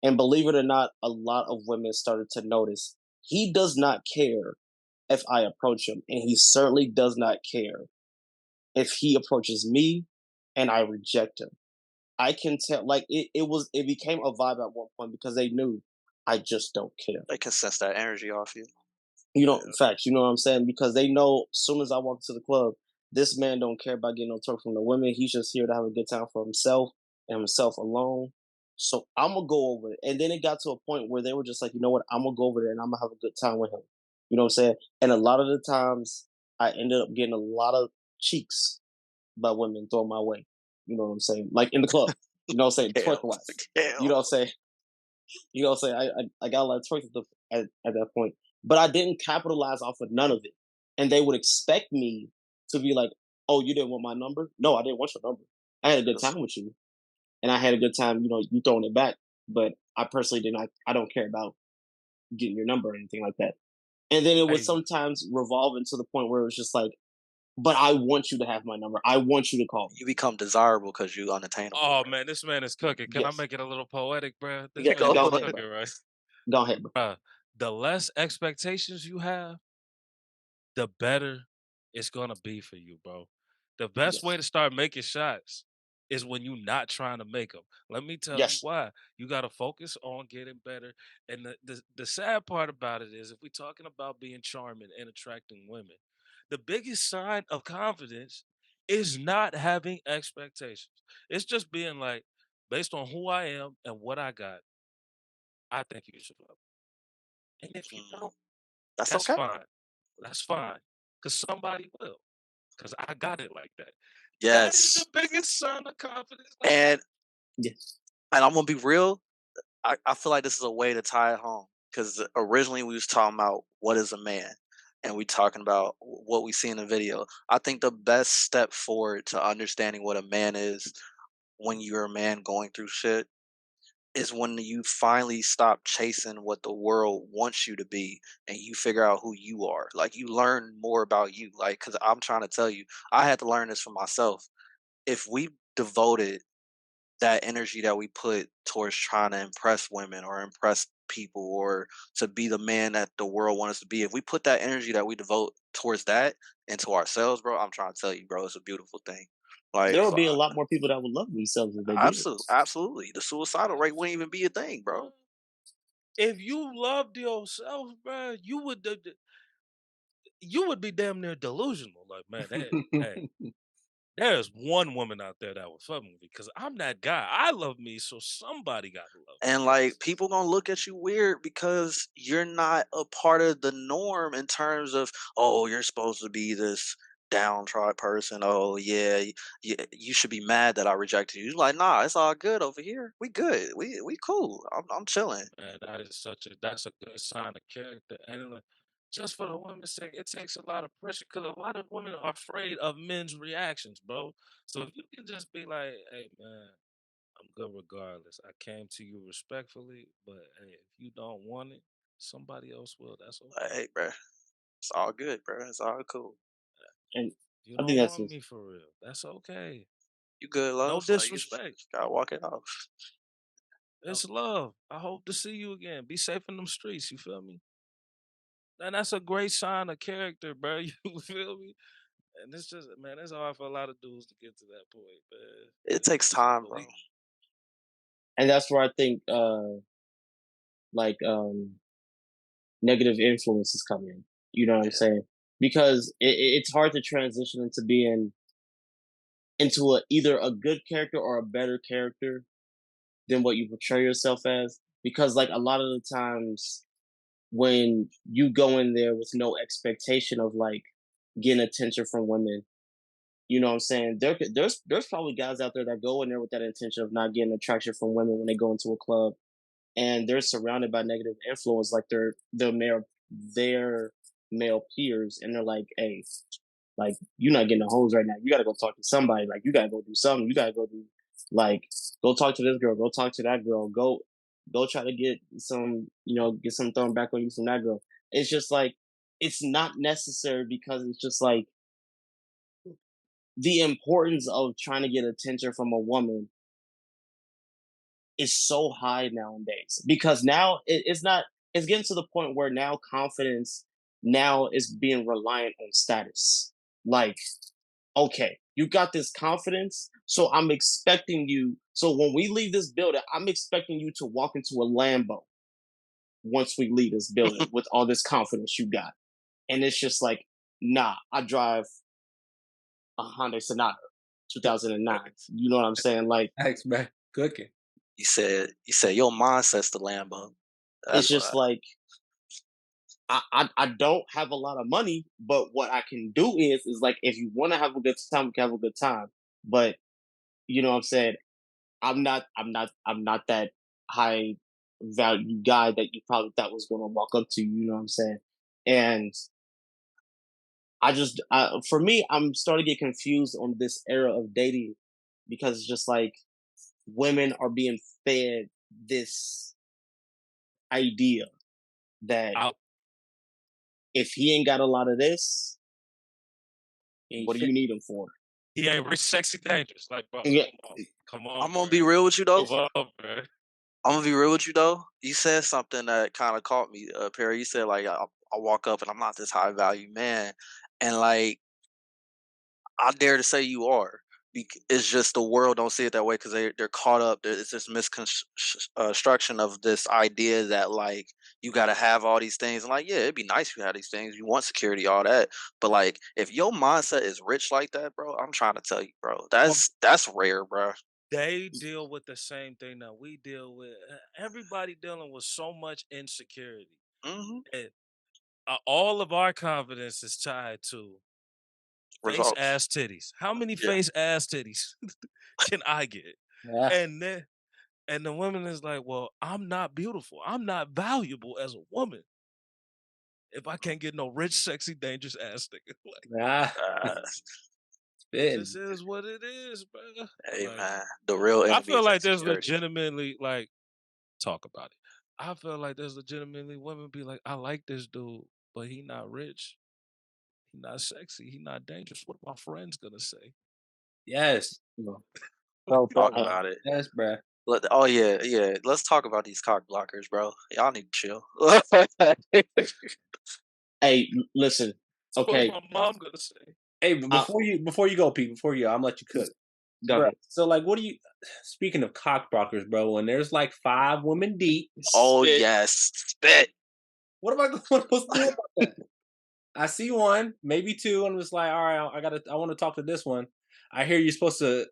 And believe it or not, a lot of women started to notice he does not care if I approach him, and he certainly does not care if he approaches me and I reject him. I can tell, like it became a vibe at one point because they knew I just don't care. They can sense that energy off you. In fact, you know what I'm saying? Because they know as soon as I walk to the club, this man don't care about getting no talk from the women. He's just here to have a good time for himself and himself alone. So I'm gonna go over it. And then it got to a point where they were just like, you know what, I'm gonna go over there and I'm gonna have a good time with him. You know what I'm saying? And a lot of the times I ended up getting a lot of cheeks by women thrown my way. You know what I'm saying? Like in the club. You know what I'm saying? Twerk Hell, wise. You hell. know what I'm saying? You know what I'm saying? I got a lot of twerk at that point. But I didn't capitalize off of none of it. And they would expect me to be like, oh, you didn't want my number? No, I didn't want your number. I had a good time with you. And I had a good time, you throwing it back. But I personally did not, I don't care about getting your number or anything like that. And then it would Hey, sometimes revolve into the point where it was just like, but I want you to have my number. I want you to call me. You become desirable because you unattainable, oh bro. man, this man is cooking. Can I Yes. make it a little poetic, bro? This Yeah, man go is Go ahead. ahead, bro. cooking, right? Go ahead, bro. Bruh, the less expectations you have, the better it's gonna be for you, bro. The best way Yes. to start making shots is when you're not trying to make them. Let me tell you Yes. why. You got to focus on getting better. And the sad part about it is, if we're talking about being charming and attracting women, the biggest sign of confidence is not having expectations. It's just being like, based on who I am and what I got, I think you should love me. And if you Mm, don't, that's that's okay. fine. That's fine. Because somebody will. Because I got it like that. That is the Yes. biggest sign of confidence. Like, And Yes. I'm gonna be real. I feel like this is a way to tie it home because originally we was talking about what is a man, and we talking about what we see in the video. I think the best step forward to understanding what a man is when you're a man going through shit is when you finally stop chasing what the world wants you to be and you figure out who you are. Like you learn more about you. Like, cause I'm trying to tell you, I had to learn this for myself. If we devoted that energy that we put towards trying to impress women or impress people or to be the man that the world wants us to be, if we put that energy that we devote towards that into ourselves, bro, I'm trying to tell you, bro, it's a beautiful thing. There Like, would be a lot more people that would love themselves if they did. absolutely, the suicidal rate wouldn't even be a thing, bro. if you loved yourself, bro, you would be damn near delusional. Like, man, hey, There's one woman out there that would fuck with me because I'm that guy. I love me, so somebody got to love me. And like people gonna look at you weird because you're not a part of the norm in terms of, oh, you're supposed to be this downtrodden person. Oh yeah, you should be mad that I rejected you. You're like, nah, it's all good over here. We good. We cool. I'm chilling. Man, that's a good sign of character. And just for the women's sake, it takes a lot of pressure because a lot of women are afraid of men's reactions, bro. So if you can just be like, hey man, I'm good regardless. I came to you respectfully, but hey, if you don't want it, somebody else will. That's Like, okay. hey, bro, it's all good, bro. It's all cool. And You I think don't that's want just, me for real. That's okay. You good, No love? Like you disrespect. just gotta walk it off. It's love. I hope to see you again. Be safe in them streets. You feel me? And that's a great sign of character, bro. You feel me? And it's just, man, it's hard for a lot of dudes to get to that point, man. It It's takes just, time, but bro. and that's where I think like negative influences come in. You know what I'm Yeah. saying? Because it's hard to transition into being into either a good character or a better character than what you portray yourself as. Because like a lot of the times when you go in there with no expectation of like getting attention from women, you know what I'm saying? There's probably guys out there that go in there with that intention of not getting attraction from women when they go into a club, and they're surrounded by negative influence, like their male peers, and they're like, "Hey, like you're not getting a hose right now. You got to go talk to somebody. Like you got to go do something. You got to go do like go talk to this girl. Go talk to that girl. Go try to get some get some thrown back on you from that girl." It's just like it's not necessary because it's just like the importance of trying to get attention from a woman is so high nowadays because now it's getting to the point where now confidence now is being reliant on status. Like, okay, you got this confidence, so I'm expecting you. So when we leave this building, I'm expecting you to walk into a Lambo once we leave this building with all this confidence you got. And it's just like, nah, I drive a Honda Sonata 2009. You know what I'm saying? Like, Thanks, man. Cooking. You said your mindset's the Lambo. it's That's just why. like I don't have a lot of money, but what I can do is like if you want to have a good time, we can have a good time. But you know what I'm saying? I'm not that high value guy that you probably thought was gonna walk up to you, you know what I'm saying? And for me, I'm starting to get confused on this era of dating because it's just like women are being fed this idea that I, if he ain't got a lot of this, Ain't what do shit. you need him for? he ain't rich, sexy, dangerous. Like, bro, Yeah, come on, I'm gonna be man. real with you though. Move up, man. I'm gonna be real with you though. You said something that kind of caught me, Perry. You said like I walk up and I'm not this high value man, and like I dare to say you are. It's just the world don't see it that way because they're caught up. It's this misconstruction of this idea that like you got to have all these things. And like, yeah, it'd be nice if you had these things. You want security, all that. But like, if your mindset is rich like that, bro, I'm trying to tell you, bro, Well, that's rare, bro. they deal with the same thing that we deal with. Everybody dealing with so much insecurity. Hmm. And all of our confidence is tied to face Results. ass titties. How many Yeah. face ass titties can I get? Yeah. And then and the woman is like, well, I'm not beautiful. I'm not valuable as a woman if I can't get no rich, sexy, dangerous ass nigga. Like, Nah. Uh, it Spin. just is what it is, bro. hey Like, man, the real I enemy feel is like there's insecurity. legitimately like talk about it. I feel like there's legitimately women be like, I like this dude, but he not rich, he not sexy, he not dangerous. What my friends gonna say? Yes. you know. So, Talk uh, about it. Yes, bruh. Oh yeah, yeah. Let's talk about these cock blockers, bro. Y'all need to chill. hey, listen, What okay, my mom gonna say? Hey, but uh, before you go, Pete, before you go, I'm gonna let you cook. go Bro, ahead. so like what do you speaking of cock blockers, bro, when there's like 5 women deep, Oh Spit. yes, spit. what am I supposed to do about that? I see one, maybe two, and I'm just like, all right, I wanna talk to this one. I hear you're supposed to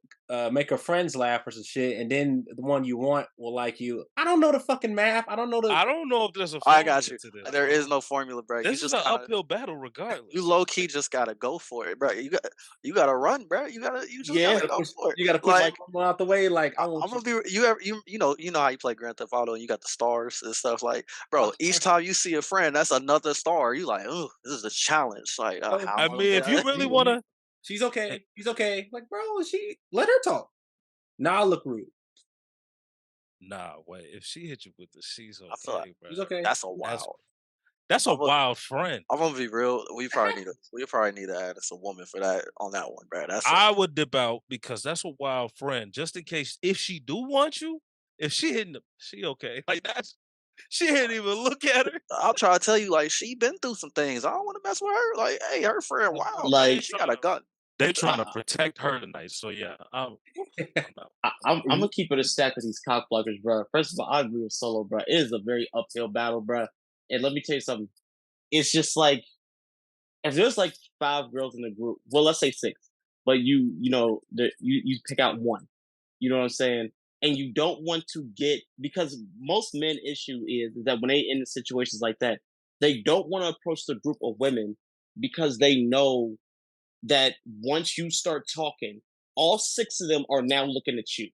make her friends laugh or some shit, and then the one you want will like you. I don't know the fucking math. I don't know the. I don't know if there's a I got formula you. to this, There is bro. no formula, bro. You This is just an kind of uphill battle you regardless. low key just gotta go for it, bro. You gotta run, bro. You just You Yeah, gotta gotta go push. for it. You gotta push Like someone out the way. Like I I'm want you. gonna be you ever you know how you play Grand Theft Auto and you got the stars and stuff like, bro. Each time you see a friend, that's another star. You like, oh, this is a challenge. Like, Oh, how am I I gonna mean, get if you out? really wanna, she's okay. She's okay. Like, bro, she let her talk. Now I look rude. nah, wait. If she hit you with the "she's I feel like okay," bro, She's okay. that's a that's wild. that's a I'm gonna, wild friend. I'm gonna be real. We probably need to add us a woman for that on that one, bro. That's a I would dip out because that's a wild friend. Just in case, if she do want you, if she hitting the, she okay. Like that's she didn't even look at her. I'll try to tell you, like, she been through some things. I don't want to mess with her. Like, hey, her friend, wow, man, like They she got a trying to gun. they trying to I, protect her tonight. So yeah, I'm out. I'm gonna keep it a stack with these cock blockers, bro. First of all, I agree with Solo, bro. It is a very uphill battle, bro. And let me tell you something. It's just like if there's like 5 girls in the group, well, let's say 6, but you pick out one. You know what I'm saying? And you don't want to get because most men issue is that when they in situations like that, they don't want to approach the group of women because they know that once you start talking, all 6 of them are now looking at you.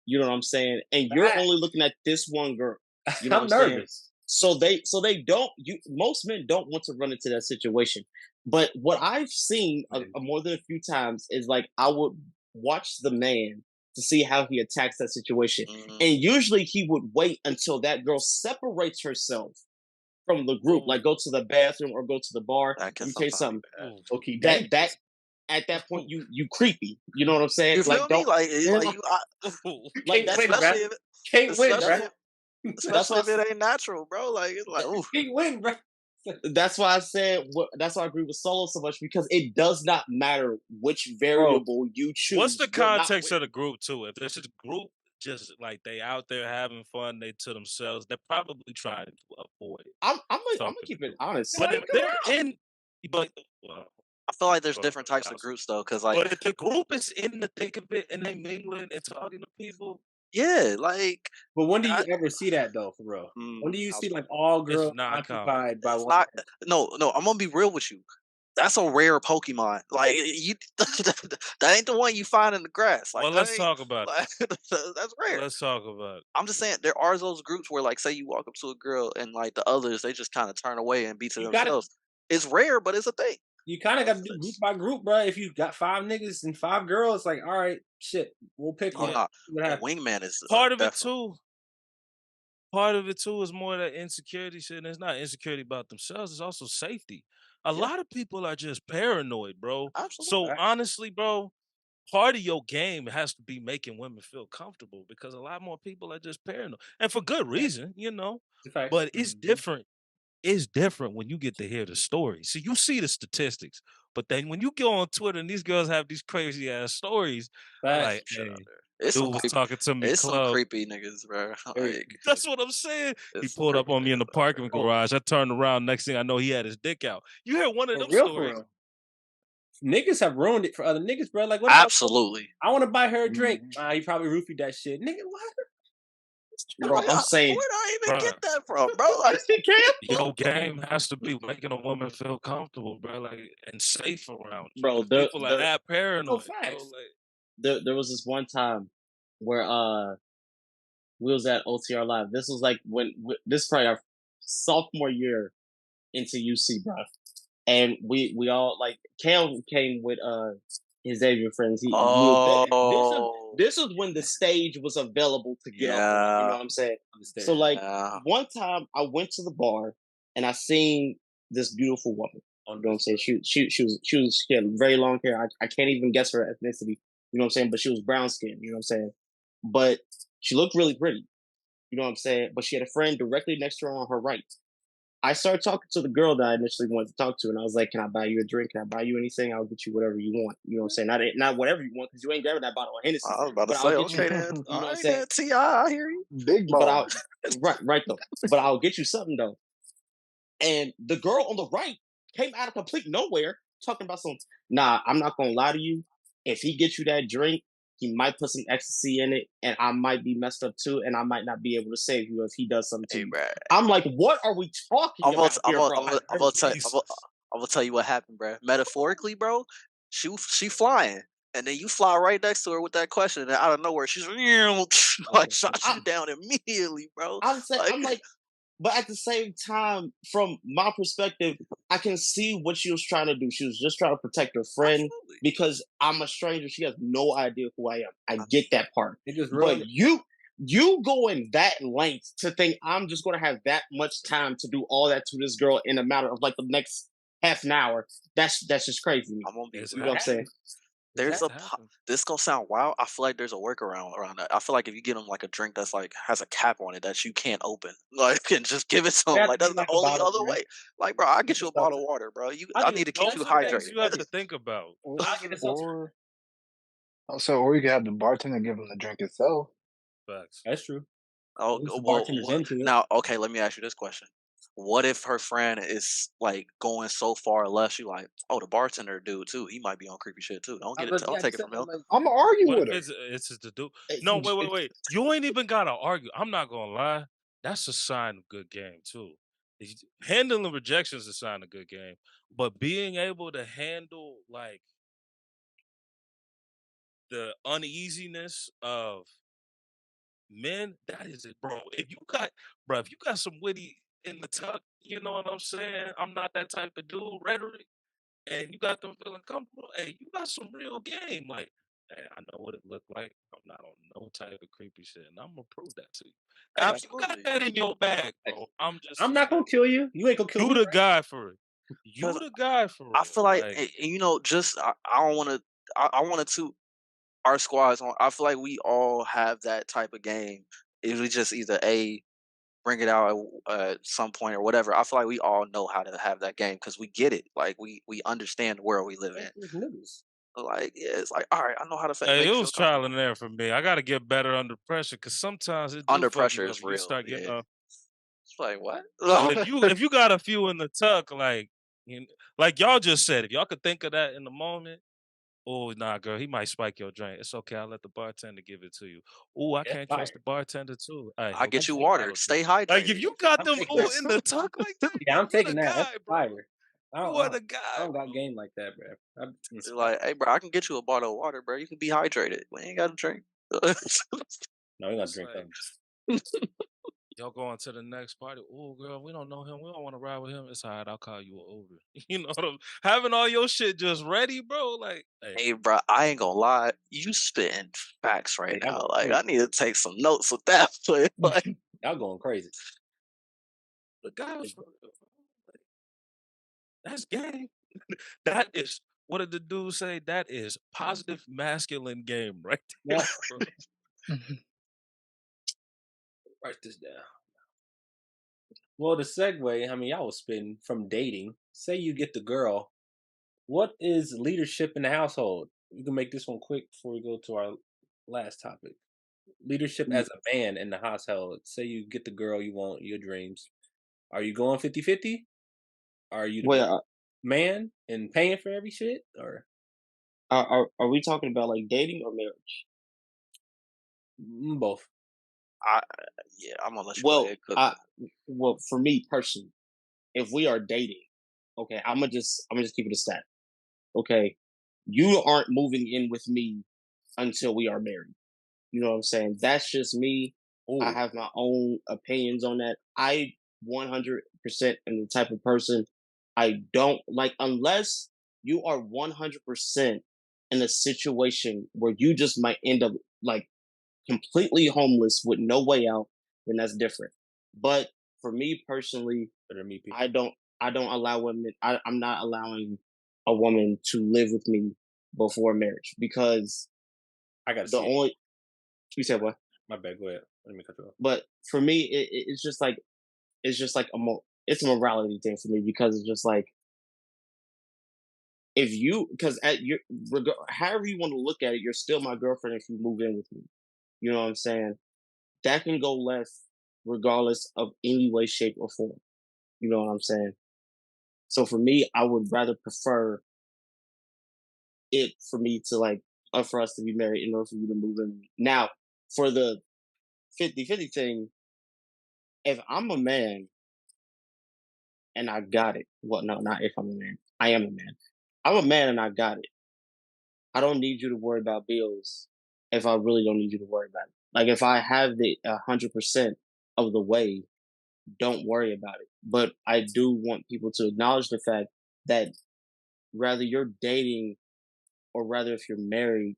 You know what I'm saying? And you're That- only looking at this one girl. You know what I'm I'm saying? nervous. So they don't most men don't want to run into that situation. But what I've seen more than a few times is like I would watch the man to see how he attacks that situation. Mm, And usually he would wait until that girl separates herself from the group, Ooh, like go to the bathroom or go to the bar. that can Let me tell you sometimes be something. bad. ooh, Okay, That dangerous. at that point you creepy. You know what I'm saying? You Like feel me? don't Like, Yeah. like you, ooh. You like can't that's win, bro. especially if, Can't win, bro. especially, that's especially why if it ain't natural, bro. Like, it's like, ooh, Can't win, bro. that's why I said that's why I agree with Solo so much because it does not matter which Bro, variable you What's the choose, you're not context of winning. the group too? If there's a group just like they out there having fun, they to themselves, they're probably trying to avoid I'm gonna talking keep to it group. honest. But if they're in, but well, I feel like there's go ahead, different types of I'll say. groups though, because like, But if the group is in the thick of it and they mingling and talking to people, yeah, like, but when do you I, ever see that though, for real? When do you I see was, like all it's girls not common. occupied by it's one? not. No, no, I'm gonna be real with you. That's a rare Pokemon. Like you, that ain't the one you find in the grass. Like Well, that let's ain't talk about it. like that's rare. Let's talk about it. I'm just saying there are those groups where like say you walk up to a girl and like the others they just kind of turn away and be to You gotta, themselves. It's rare, but it's a thing. you kind of got It's, to do group it's, by group, bro. If you got 5 niggas and 5 girls, like, all right, shit, we'll pick oh one. Yeah, no, See what a happens. wingman is part of it definitely too. Part of it too is more that insecurity shit. And it's not insecurity about themselves; it's also safety. A yeah, lot of people are just paranoid, bro. absolutely. So Facts. honestly, bro, part of your game has to be making women feel comfortable because a lot more people are just paranoid, and for good Yeah, reason, you know. it's a fact. But it's different. It's different when you get to hear the story. See, you see the statistics, but then when you go on Twitter and these girls have these crazy ass stories, I It's Facts. like, some shit out hey, there. It's some dude was creep. talking to me It's some club. creepy niggas, bro. Very Like That's what I'm saying. He it's some pulled up creepy on me in the niggas out parking there. Oh, garage. I turned around. Next thing I know, he had his dick out. You hear one of for them real, for stories? real. Niggas have ruined it for other niggas, bro. Like, what if Absolutely. I want to buy her a drink? Mhm. He probably roofied that shit, nigga. What? Bro, I'm saying Where did I even Bruh, get that from, bro? Like, your game has to be making a woman feel comfortable, bro, like and safe around you. bro, Because people are that Oh, paranoid, bro. facts. Like, there was this one time where we was at OTR Live. This was like this is probably our sophomore year into UC, bro. And we all like Cam came with his Xavier friends. oh, This was when the stage was available to get up on. You know yeah, what I'm saying? So Understand. like yeah. one time I went to the bar and I seen this beautiful woman. You know what I'm saying? She had very long hair. I can't even guess her ethnicity. You know what I'm saying? But she was brown skinned. You know what I'm saying? But she looked really pretty. You know what I'm saying? But she had a friend directly next to her on her right. I started talking to the girl that I initially wanted to talk to, and I was like, "Can I buy you a drink? Can I buy you anything? I'll get you whatever you want." You know what I'm saying? Not whatever you want because you ain't grabbing that bottle of I Hennessy, was about to but I'll say, get you. okay then, You all know what I'm right saying? then, Ti, I hear you. Big But ball. I'll right though. But I'll get you something though. And the girl on the right came out of complete nowhere talking about some. Nah, I'm not gonna lie to you. if he gets you that drink, he might put some ecstasy in it, and I might be messed up too, and I might not be able to save you if he does something to Hey, you. bro. I'm like, what are we talking about here, bro? Jesus. I'm gonna tell you what happened, bro. Metaphorically, bro, she flying, and then you fly right next to her with that question, and out of nowhere, she's like shot you I'm, down immediately, bro. I'm saying, Like, I'm like, but at the same time, from my perspective, I can see what she was trying to do. She was just trying to protect her friend absolutely. because I'm a stranger. She has no idea who I am. I I- get that part. It just But ruined. you going that length to think I'm just gonna have that much time to do all that to this girl in a matter of like the next half an hour. That's just crazy to me. I'm gonna be It's You know what I'm saying? happened. there's It's a happened. this gonna sound wild. I feel like there's a workaround around that. I feel like if you get them like a drink that's like has a cap on it that you can't open, like and just give it to It them. has Like to be that's the like a only bottle other drink. way. Like, bro, I'll Like get a you a soda. bottle of water, bro. I I get need a to keep Those you are things hydrated. you have to think about. I get a seltzer. Or also, or you could have the bartender give them the drink itself. Facts. That's true. Oh, At least the well, bartender's into it. now, okay, let me ask you this question. What if her friend is like going so far left, you like, oh, the bartender dude too, he might be on creepy shit too. Don't Yeah, take it from him. like, I'm gonna argue What with if her. it's the dude? No, wait. You ain't even gotta argue. I'm not gonna lie. That's a sign of good game too. Handling rejection is a sign of good game, but being able to handle like the uneasiness of men, that is it, bro. If you got some witty in the tuck, you know what I'm saying? I'm not that type of dude, rhetoric, and you got them feeling comfortable. Hey, you got some real game. Like, hey, I know what it looked like. I'm not on no type of creepy shit, and I'm gonna prove that to you. Now, if you got Absolutely. that in your bag, hey, bro, I'm just I'm not saying, gonna kill you. You ain't gonna kill you me, the right? guy for it. Because You the guy for I real. feel like, Like, you know, just I don't want to. I wanted to our squads on. I feel like we all have that type of game. If we just either a bring it out at some point or whatever. I feel like we all know how to have that game because we get it. Like we understand the world we live in. That's just news. Like yeah, it's like all right, I know how to hey, make it you was feel trial and comfortable. error for me. I got to get better under pressure because sometimes it do Under fuck pressure you up. is You real. start getting Yeah, it's like what? But if you got a few in the tuck, like like y'all just said, if y'all could think of that in the moment, oh nah, girl, he might spike your drink. It's okay, I'll let the bartender give it to you. Oh, I That's can't trust the fire. bartender too. All right, I he'll I'm get get you you a taking water. bottle too. Stay Like if hydrated. you got I'm them taking ooh that. in the tuck like that, Yeah, bro, I'm you taking the that. That's guy, bro. fire. You are the guy, I don't got bro. game like that, bro. They're like, hey, bro, I can get you a bottle of water, bro. You can be hydrated. We ain't got to drink. No, we gotta It's drink like them. y'all going to the next party. Oh, girl, we don't know him. We don't want to ride with him. It's all right. I'll call you an Uber. You know what I'm having all your shit just ready, bro. Like, hey, Hey, bro, I ain't gonna lie. You spitting facts right Hey, y'all now. going Like, I crazy. need to take some notes with that. Like, Y'all going crazy. the guy was like, that's game. That is what did the dude say? That is positive masculine game right there, Yeah, bro. write this down. Well, the segue, I mean, y'all was spitting from dating. Say you get the girl. What is leadership in the household? We can make this one quick before we go to our last topic. Leadership as a man in the household. Say you get the girl you want, your dreams. Are you going 50-50? Are you the Wait, man and paying for every shit? Or are we talking about like dating or marriage? both? I, yeah, I'm gonna let you go Well, ahead, cook. well, for me personally, if we are dating, okay, I'm gonna just keep it a stat. Okay, you aren't moving in with me until we are married. You know what I'm saying? That's just me. I Oh, have my own opinions on that. I 100% am the type of person I don't like unless you are 100% in a situation where you just might end up like completely homeless with no way out, then that's different. But for me personally, better meet people. I don't allow women. I'm not allowing a woman to live with me before marriage because I gotta the see it. only you said what? My bad. Go ahead. Let me cut you off. But for me, it's just like it's a morality thing for me because it's just like if you because at your however you want to look at it, you're still my girlfriend if you move in with me. You know what I'm saying? That can go left regardless of any way, shape, or form. You know what I'm saying? So for me, I would rather prefer it for me to like for us to be married in order for you to move in. Now, for the 50-50 thing, if I'm a man and I got it, well, no, not if I'm a man. I am a man. I'm a man and I got it. I don't need you to worry about bills if I really don't need you to worry about it. Like if I have the 100% of the way, don't worry about it. But I do want people to acknowledge the fact that rather you're dating or rather if you're married,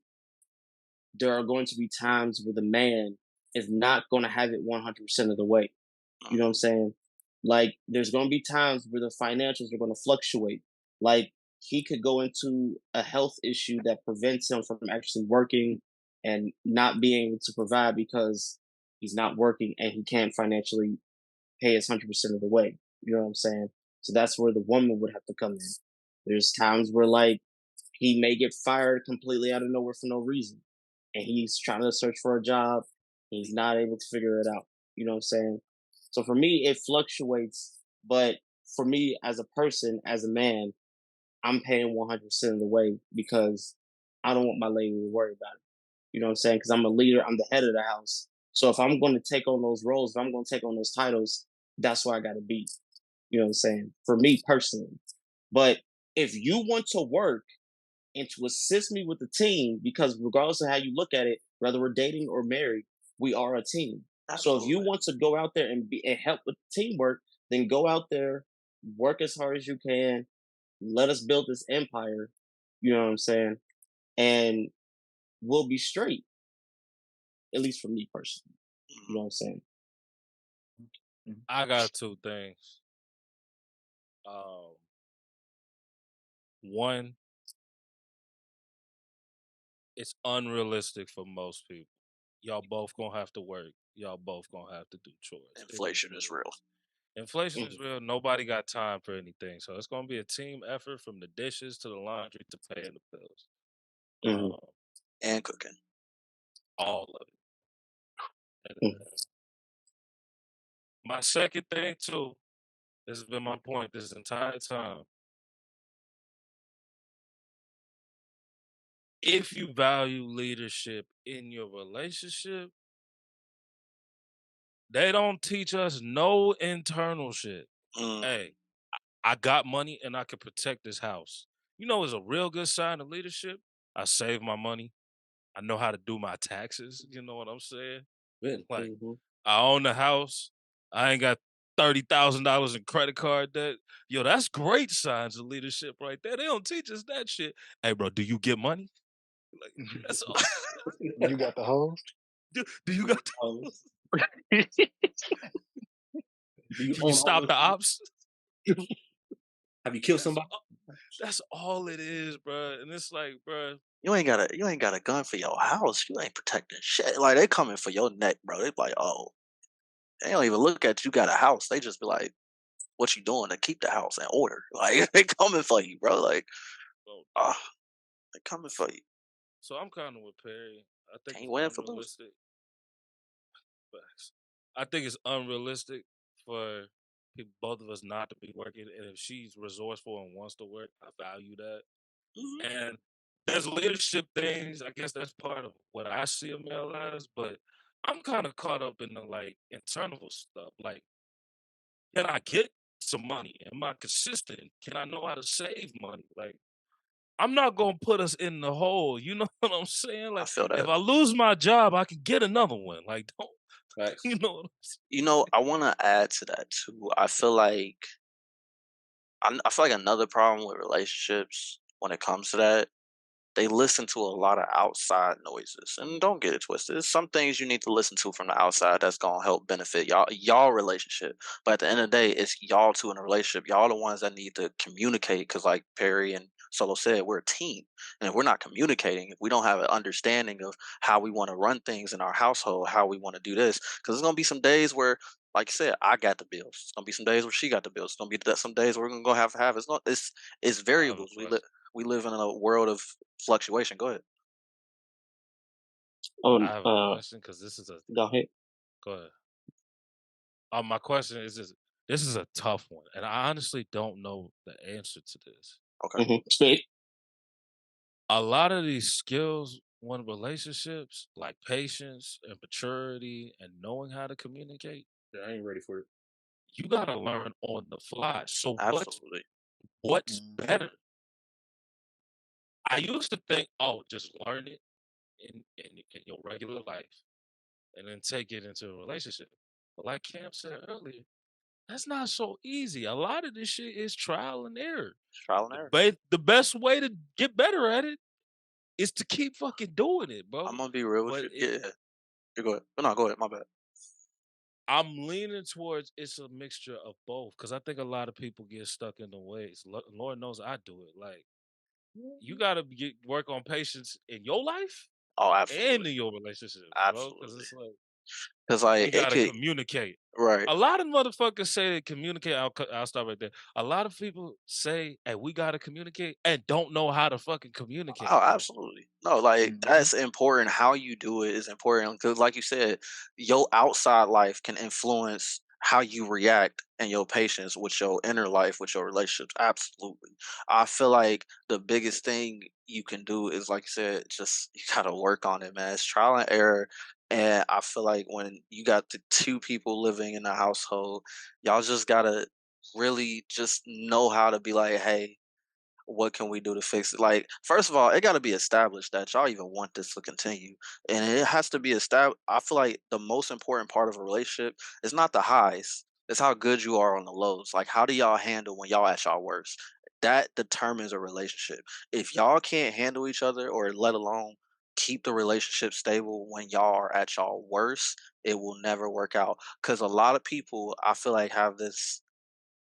there are going to be times where the man is not going to have it 100% of the way. You know what I'm saying? Like, there's going to be times where the financials are going to fluctuate. Like, he could go into a health issue that prevents him from actually working and not being able to provide because he's not working and he can't financially pay us 100% of the way. You know what I'm saying? So that's where the woman would have to come in. There's times where, like, he may get fired completely out of nowhere for no reason. And he's trying to search for a job. He's not able to figure it out. You know what I'm saying? So for me, it fluctuates. But for me, as a person, as a man, I'm paying 100% of the way because I don't want my lady to worry about it. You know what I'm saying? Because I'm a leader, I'm the head of the house. So if I'm going to take on those roles, if I'm going to take on those titles, that's where I got to be. You know what I'm saying? For me personally. But if you want to work and to assist me with the team, because regardless of how you look at it, whether we're dating or married, we are a team. So if you Absolutely. want to go out there and be and help with teamwork, then go out there, work as hard as you can, let us build this empire. You know what I'm saying? And we'll be straight. At least for me personally. You know what I'm saying? Mhm. I got two things. Um, One, it's unrealistic for most people. Y'all both gonna have to work. Y'all both gonna have to do chores. It is Inflation what is it real. is. Inflation is Mhm. real. Nobody got time for anything. So it's gonna be a team effort from the dishes to the laundry to paying the bills. Mhm. And cooking. All of it. And Mhm. my second thing too, this has been my point this entire time. If you value leadership in your relationship, they don't teach us no internal shit. Mm, Hey, I got money and I can protect this house. You know, it's a real good sign of leadership. I save my money. I know how to do my taxes. You know what I'm saying? Really? Like, Mhm. I own the house. I ain't got $30,000 in credit card debt. Yo, that's great signs of leadership right there. They don't teach us that shit. Hey, bro, do you get money? Like, that's all. You got the hose? Do you got? Um, Do you Can you own all stop those the things? ops? Have you killed That's somebody? that's all it is, bro. And it's like, bro, you ain't got a gun for your house. You ain't protecting shit. Like they coming for your neck, bro. They be like, oh, they don't even look at you got a house. They just be like, what you doing to keep the house in order? Like they coming for you, bro. Like, bro. ah, they coming for you. So I'm kind of with Perry. I think Can't it's win for losing. unrealistic. Facts. I think it's unrealistic for both of us not to be working. And if she's resourceful and wants to work, I value that. Mhm. And there's leadership things. I guess that's part of what I see a male as. But I'm kind of caught up in the like internal stuff. Like, can I get some money? Am I consistent? Can I know how to save money? Like, I'm not gonna put us in the hole. You know what I'm saying? I Like, feel if that. I lose my job, I can get another one. Like, don't Facts. you know what I'm saying? You know, I want to add to that too. I feel like another problem with relationships when it comes to that, they listen to a lot of outside noises. And don't get it twisted. There's some things you need to listen to from the outside that's gonna help benefit y'all relationship. But at the end of the day, it's y'all two in a relationship. Y'all the ones that need to communicate because like Perry and Solo said, we're a team. And if we're not communicating, if we don't have an understanding of how we want to run things in our household, how we want to do this, because there's gonna be some days where like you said, I got the bills. It's gonna be some days where she got the bills. It's gonna be some days where we're gonna go have. It's not. It's I have a variables. question. We live in a world of fluctuation. Go ahead. on, I have a question because this is a go ahead. go ahead. My question is this is a tough one, and I honestly don't know the answer to this. Okay. Speak. a lot of these skills when relationships, like patience and maturity and knowing how to communicate, Yeah, I ain't ready for it. you gotta learn on the fly. So Absolutely. what's Mhm. better? I used to think, oh, just learn it in your regular life and then take it into a relationship. But like Cam said earlier, that's not so easy. A lot of this shit is trial and error. Trial and error. The best way to get better at it is to keep fucking doing it, I'm bro. gonna be real with But you. Yeah. You go ahead. Oh, no, go ahead. My bad. I'm leaning towards it's a mixture of both because I think a lot of people get stuck in the ways. Lord knows I do it. Like you gotta work on patience in your life Oh, and absolutely. in your relationships, bro. Because Absolutely. it's like Because like we it gotta could communicate. right. A lot of motherfuckers say they communicate. I'll stop right there. A lot of people say, "Hey, we gotta communicate," and don't know how to fucking communicate, Oh, bro. absolutely. No, like Mhm. that's important. How you do it is important because, like you said, your outside life can influence how you react and your patience with your inner life, with your relationships. Absolutely. I feel like the biggest thing you can do is, like you said, just you got to work on it, man. It's trial and error. And I feel like when you got the two people living in the household, y'all just got to really just know how to be like, hey, what can we do to fix it? Like, first of all, it got to be established that y'all even want this to continue, and it has to be established. I feel like the most important part of a relationship is not the highs; it's how good you are on the lows. Like, how do y'all handle when y'all at y'all worst? That determines a relationship. If y'all can't handle each other, or let alone keep the relationship stable when y'all are at y'all worst, it will never work out. Because a lot of people, I feel like, have this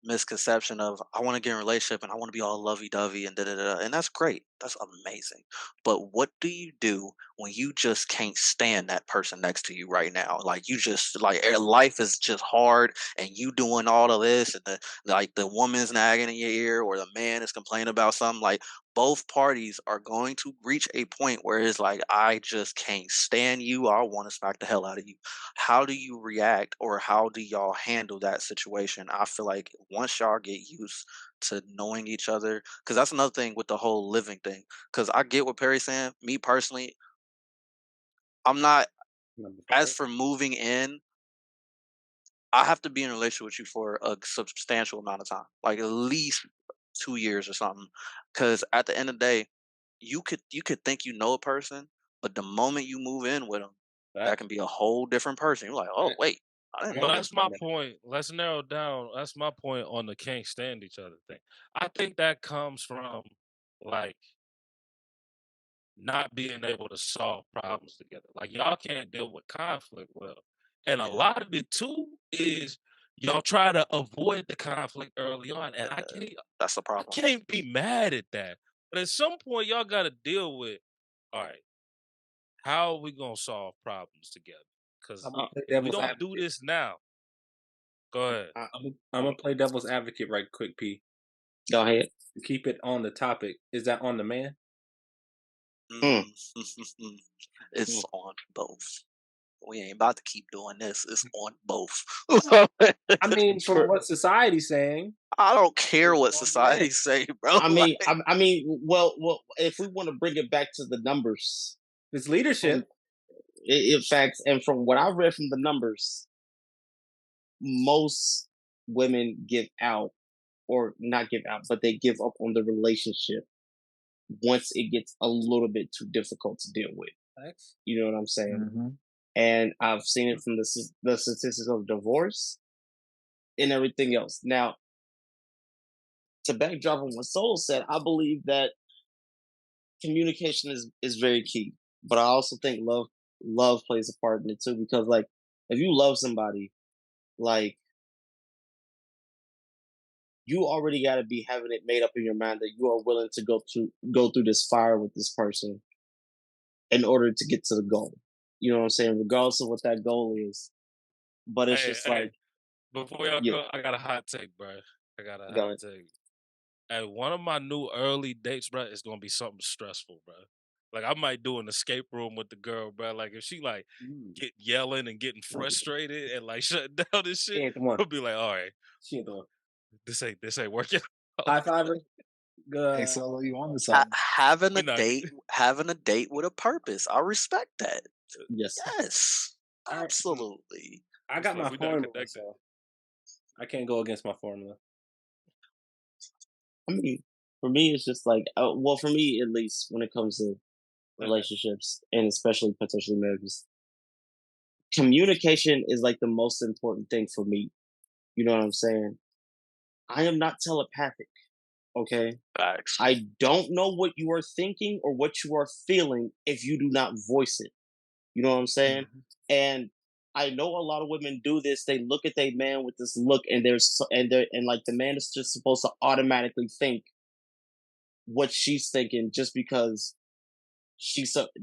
misconception of I want to get in a relationship and I want to be all lovey dovey and da da da, and that's great. That's amazing. But what do you do when you just can't stand that person next to you right now? Like you just like life is just hard, and you doing all of this, and the woman's nagging in your ear, or the man is complaining about something. Like both parties are going to reach a point where it's like I just can't stand you. I want to smack the hell out of you. How do you react, or how do y'all handle that situation? I feel like once y'all get used to knowing each other, because that's another thing with the whole living thing. Because I get what Perry's saying. Me personally, I'm not, Number as 5. for moving in, I have to be in a relationship with you for a substantial amount of time, like at least 2 years or something. Because at the end of the day, you could think you know a person, but the moment you move in with them, that Facts. can be a whole different person. You're like, oh Facts. wait, I didn't Well, know this that's my about point. Let's narrow down. That's my point on the can't stand each other thing. I think that comes from like not being able to solve problems together. Like y'all can't deal with conflict well. And a me. lot of it too is y'all try to avoid the conflict early on. And Yeah, I can't that's the I problem. can't be mad at that. But at some point y'all gotta deal with, all right, how are we gonna solve problems together? Because I'm gonna play if we devil's don't do advocate. this now, go ahead. I'm gonna play devil's advocate right quick, P. Go ahead. To keep it on the topic, is that on the man? Mm, Mm. It's mm. on both. We ain't about to keep doing this. It's on both. I mean, from For what society's saying, I don't care it's what on the man. society say, bro. I mean, well, if we want to bring it back to the numbers, It's from leadership. in fact, and from what I read from the numbers, most women give out or not give out, but they give up on the relationship once it gets a little bit too difficult to deal with. Facts. You know what I'm saying? Mhm. And I've seen it from the statistics of divorce and everything else. Now, to backdrop on what Soul said, I believe that communication is very key. But I also think love plays a part in it too, because like if you love somebody, like you already got to be having it made up in your mind that you are willing to go through this fire with this person in order to get to the goal. You know what I'm saying? Regardless of what that goal is. But it's Hey, just hey, like, before y'all yeah, go, I got a hot take, bro. I got a go hot ahead. take. Hey, one of my new early dates, bro, is gonna be something stressful, bro. Like I might do an escape room with the girl, bro. Like if she like Mm. get yelling and getting frustrated and like shutting down this She shit, ain't the one. I'll be like, all right, She ain't the one. this ain't working. out. High fiver. Hey, Uh, Solo, you on to Ha- something? having We a not. date, having a date with a purpose. I respect that. Yes. Yes, all right, absolutely. I It's got like my we not formula, connected. so I can't go against my formula. I mean, for me, it's just like, well, for me at least, when it comes to Okay. relationships and especially potentially marriages, communication is like the most important thing for me. You know what I'm saying? I am not telepathic. Okay. Facts. I don't know what you are thinking or what you are feeling if you do not voice it. You know what I'm saying? Mhm. And I know a lot of women do this. They look at their man with this look, and and like the man is just supposed to automatically think what she's thinking just because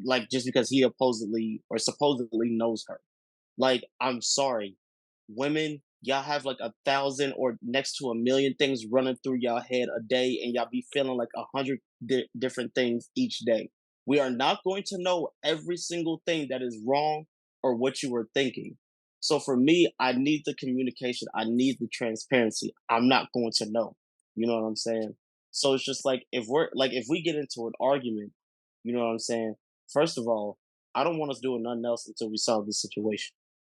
like just because he supposedly knows her. Like, I'm sorry, women, y'all have like 1,000 or next to 1,000,000 things running through y'all head a day, and y'all be feeling like 100 different things each day. We are not going to know every single thing that is wrong or what you were thinking. So for me, I need the communication. I need the transparency. I'm not going to know. You know what I'm saying? So it's just like, if we get into an argument, you know what I'm saying? First of all, I don't want us doing nothing else until we solve the situation.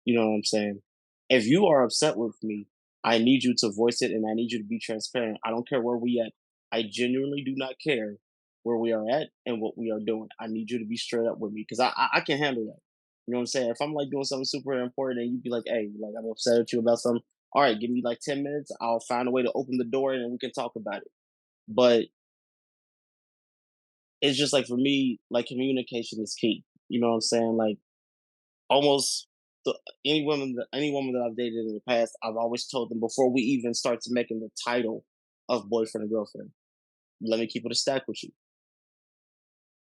You know what I'm saying? If you are upset with me, I need you to voice it and I need you to be transparent. I don't care where we at. I genuinely do not care where we are at and what we are doing. I need you to be straight up with me because I can handle that. You know what I'm saying? If I'm like doing something super important and you be like, hey, like I'm upset at you about something, all right, give me like 10 minutes. I'll find a way to open the door and then we can talk about it. But it's just like for me, like communication is key. You know what I'm saying? Like almost the, any woman that I've dated in the past, I've always told them before we even start to making the title of boyfriend and girlfriend. Let me keep it a stack with you.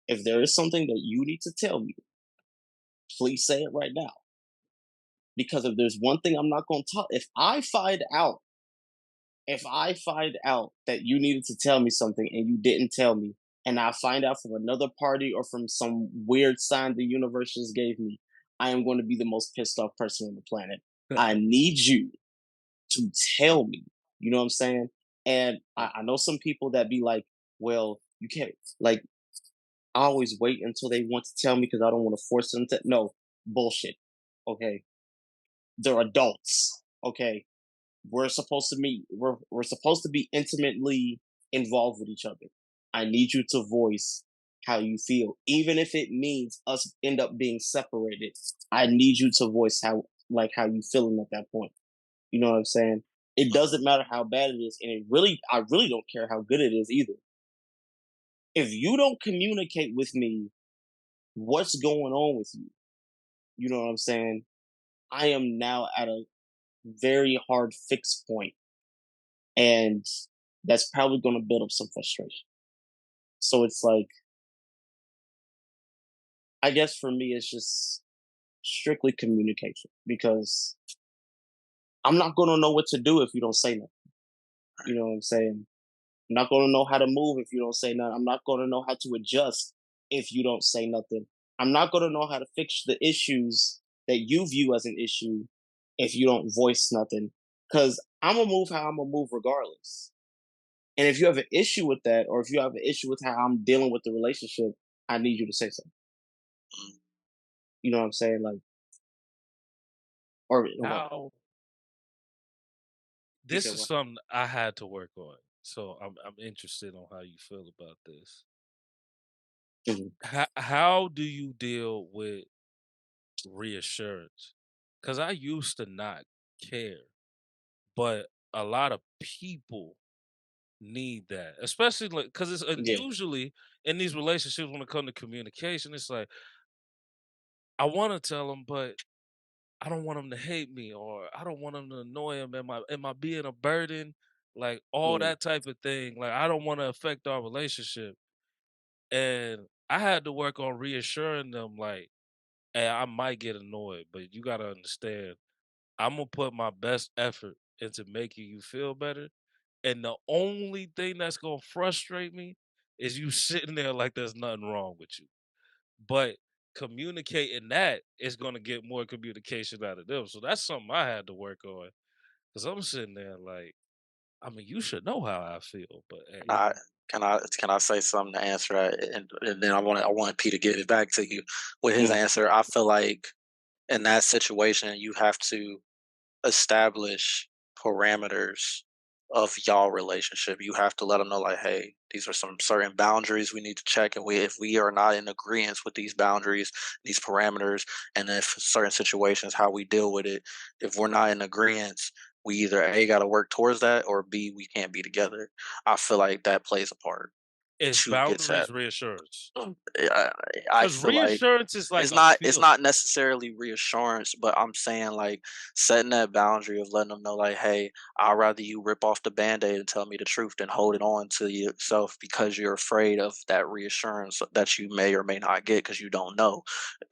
If there is something that you need to tell me, please say it right now. Because if there's one thing I'm not going to tell, if I find out that you needed to tell me something and you didn't tell me, and I find out from another party or from some weird sign the universe just gave me, I am going to be the most pissed off person on the planet. I need you to tell me. You know what I'm saying? And I know some people that be like, well, you can't, like, I always wait until they want to tell me because I don't want to force them to. No, bullshit. Okay. They're adults. Okay. We're supposed to be intimately involved with each other. I need you to voice how you feel. Even if it means us end up being separated. I need you to voice how you feeling at that point. You know what I'm saying? It doesn't matter how bad it is, and I really don't care how good it is either. If you don't communicate with me what's going on with you, you know what I'm saying? I am now at a very hard fix point, and that's probably going to build up some frustration. So it's like, I guess for me, it's just strictly communication because I'm not going to know what to do if you don't say nothing. You know what I'm saying? I'm not going to know how to move if you don't say nothing. I'm not going to know how to adjust if you don't say nothing. I'm not going to know how to fix the issues that you view as an issue if you don't voice nothing. Because I'm going to move how I'm going to move regardless. And if you have an issue with that, or if you have an issue with how I'm dealing with the relationship, I need you to say something. You know what I'm saying? Like, or what? How You this said is what? something I had to work on. So I'm interested on how you feel about this. Mhm. How do you deal with reassurance? Because I used to not care, but a lot of people need that, especially like because it's Yeah. usually in these relationships when it comes to communication, it's like I want to tell them, but I don't want them to hate me or I don't want them to annoy them. Am I being a burden? Like all Mm. that type of thing. Like I don't want to affect our relationship. And I had to work on reassuring them like, hey, I might get annoyed, but you gotta understand, I'm gonna put my best effort into making you feel better. And the only thing that's gonna frustrate me is you sitting there like there's nothing wrong with you. But communicating that is gonna get more communication out of them. So that's something I had to work on. Cause I'm sitting there like, I mean, you should know how I feel, but I can I say something to answer that? And then I want P to give it back to you with his Mm. answer. I feel like in that situation, you have to establish parameters of y'all relationship. You have to let them know, like, hey, these are some certain boundaries we need to check, and if we are not in agreement with these boundaries, these parameters, and if certain situations, how we deal with it, if we're not in agreement, we either A, got to work towards that, or B, we can't be together. I feel like that plays a part Is to get that. boundaries reassurance? I, I Because feel like reassurance is like it's a not it's feeling. not necessarily reassurance, but I'm saying like setting that boundary of letting them know like, hey, I'd rather you rip off the band-aid and tell me the truth than hold it on to yourself because you're afraid of that reassurance that you may or may not get because you don't know.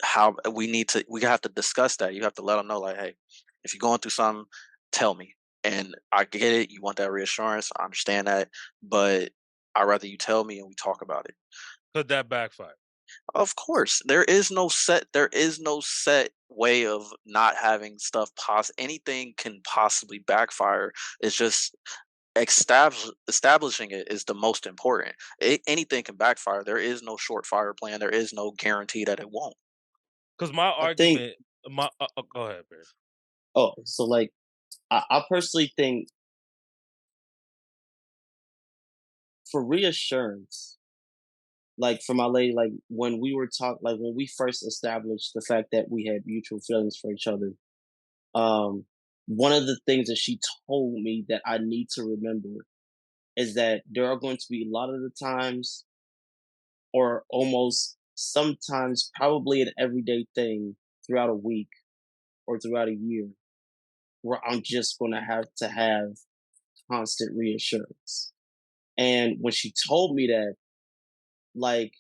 How we have to discuss that. You have to let them know like, hey, if you're going through something, tell me. And I get it, you want that reassurance, I understand that, but I'd rather you tell me and we talk about it. Could that backfire? Of course, there is no set way of not having stuff anything can possibly backfire. It's just establishing it is the most important. Anything can backfire. There is no short fire plan. There is no guarantee that it won't. Because my I think. argument, go ahead, Barry. Oh, so like I personally think for reassurance, like for my lady, like when we were like when we first established the fact that we had mutual feelings for each other, um, one of the things that she told me that I need to remember is that there are going to be a lot of the times, or almost sometimes, probably an everyday thing throughout a week or throughout a year, where I'm just going to have constant reassurance. And when she told me that, like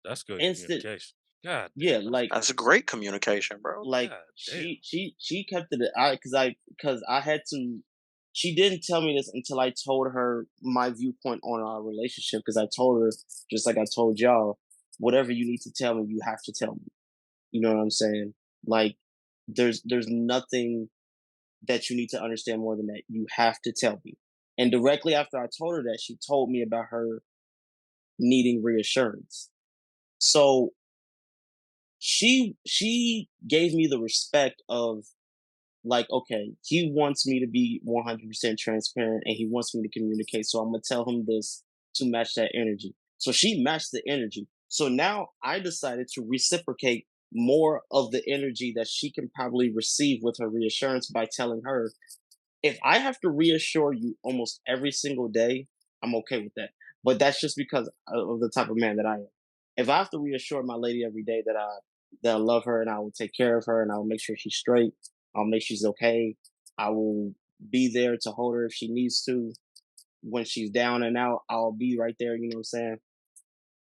That's good instant, communication. God yeah, damn, that's like good. That's great communication, bro. like God damn. she kept it. Because I had to. She didn't tell me this until I told her my viewpoint on our relationship. Because I told her, just like I told y'all, whatever you need to tell me, you have to tell me. You know what I'm saying? Like there's nothing that you need to understand more than that. You have to tell me. And directly after I told her that, she told me about her needing reassurance. So she gave me the respect of, like, okay, he wants me to be 100% transparent and he wants me to communicate, so I'm gonna tell him this to match that energy. So she matched the energy. So now I decided to reciprocate more of the energy that she can probably receive with her reassurance by telling her, if I have to reassure you almost every single day, I'm okay with that. But that's just because of the type of man that I am. If I have to reassure my lady every day that I love her and I will take care of her and I will make sure she's straight, I'll make sure she's okay. I will be there to hold her if she needs to. When she's down and out, I'll be right there. You know what I'm saying?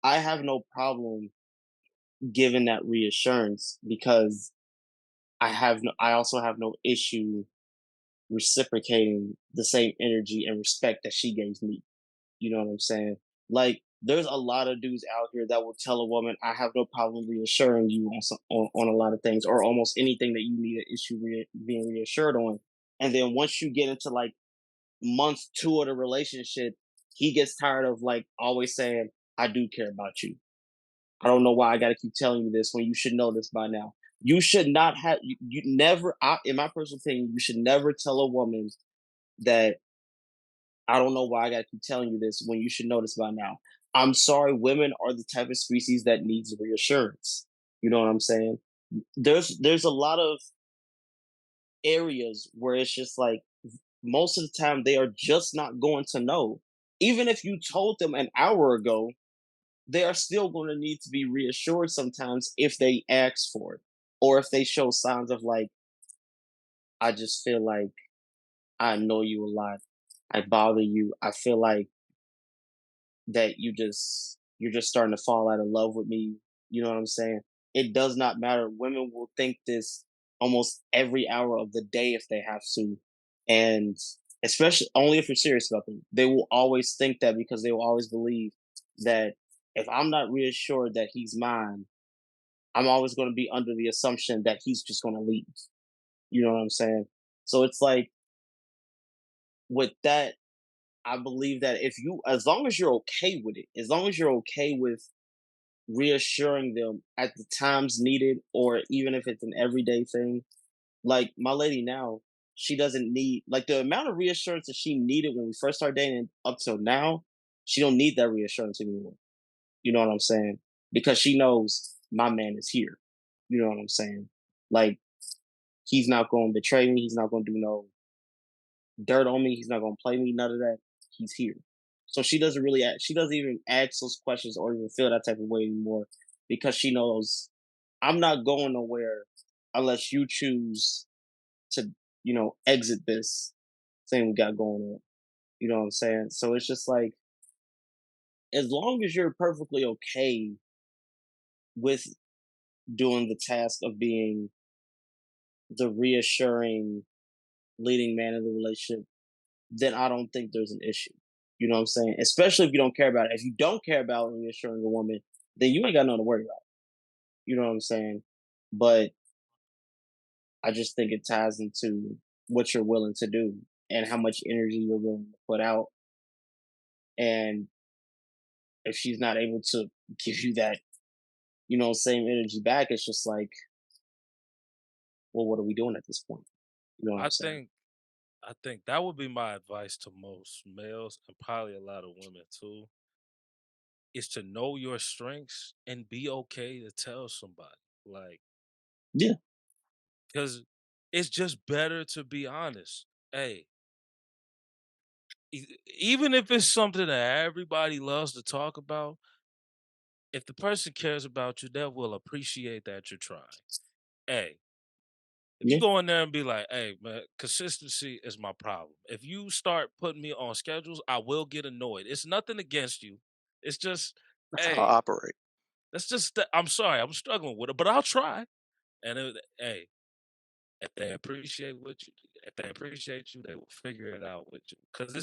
I have no problem giving that reassurance because I also have no issue reciprocating the same energy and respect that she gave me. You know what I'm saying? Like, there's a lot of dudes out here that will tell a woman, "I have no problem reassuring you on a lot of things, or almost anything that you need an issue being reassured on." And then once you get into like month two of the relationship, he gets tired of like always saying, "I do care about you. I don't know why I got to keep telling you this when you should know this by now." You should not have you never. In my personal opinion, you should never tell a woman that, "I don't know why I gotta keep telling you this when you should know this by now." I'm sorry, women are the type of species that needs reassurance. You know what I'm saying? There's a lot of areas where it's just like most of the time they are just not going to know. Even if you told them an hour ago, they are still going to need to be reassured sometimes if they ask for it. Or if they show signs of like, "I just feel like I annoy you a lot. I bother you. I feel like that you're just starting to fall out of love with me." You know what I'm saying? It does not matter. Women will think this almost every hour of the day if they have to. And especially only if you're serious about them. They will always think that because they will always believe that if I'm not reassured that he's mine, I'm always going to be under the assumption that he's just going to leave. You know what I'm saying? So it's like with that, I believe that if you, as long as you're okay with it, as long as you're okay with reassuring them at the times needed, or even if it's an everyday thing, like my lady now, she doesn't need like the amount of reassurance that she needed when we first started dating up till now. She don't need that reassurance anymore. You know what I'm saying? Because she knows my man is here. You know what I'm saying? Like he's not going to betray me. He's not going to do no dirt on me. He's not going to play me. None of that. He's here. So she doesn't really. She doesn't even ask those questions or even feel that type of way anymore because she knows I'm not going nowhere unless you choose to, exit this thing we got going on. You know what I'm saying? So it's just like as long as you're perfectly okay with doing the task of being the reassuring leading man in the relationship, then I don't think there's an issue. You know what I'm saying? Especially if you don't care about it. If you don't care about reassuring a woman, then you ain't got nothing to worry about. You know what I'm saying? But I just think it ties into what you're willing to do and how much energy you're willing to put out. And if she's not able to give you that, same energy back, it's just like, well, what are we doing at this point? You know what I I'm saying? think I think that would be my advice to most males and probably a lot of women too, is to know your strengths and be okay to tell somebody. Like, Yeah, because it's just better to be honest. Hey, even if it's something that everybody loves to talk about, if the person cares about you, they will appreciate that you're trying. Hey, if you yeah, go in there and be like, hey, man, consistency is my problem. If you start putting me on schedules, I will get annoyed. It's nothing against you. It's just, That's how I hey, operate. that's just, I'm sorry, I'm struggling with it, but I'll try. And hey, if they appreciate if they appreciate you, they will figure it out with you. Because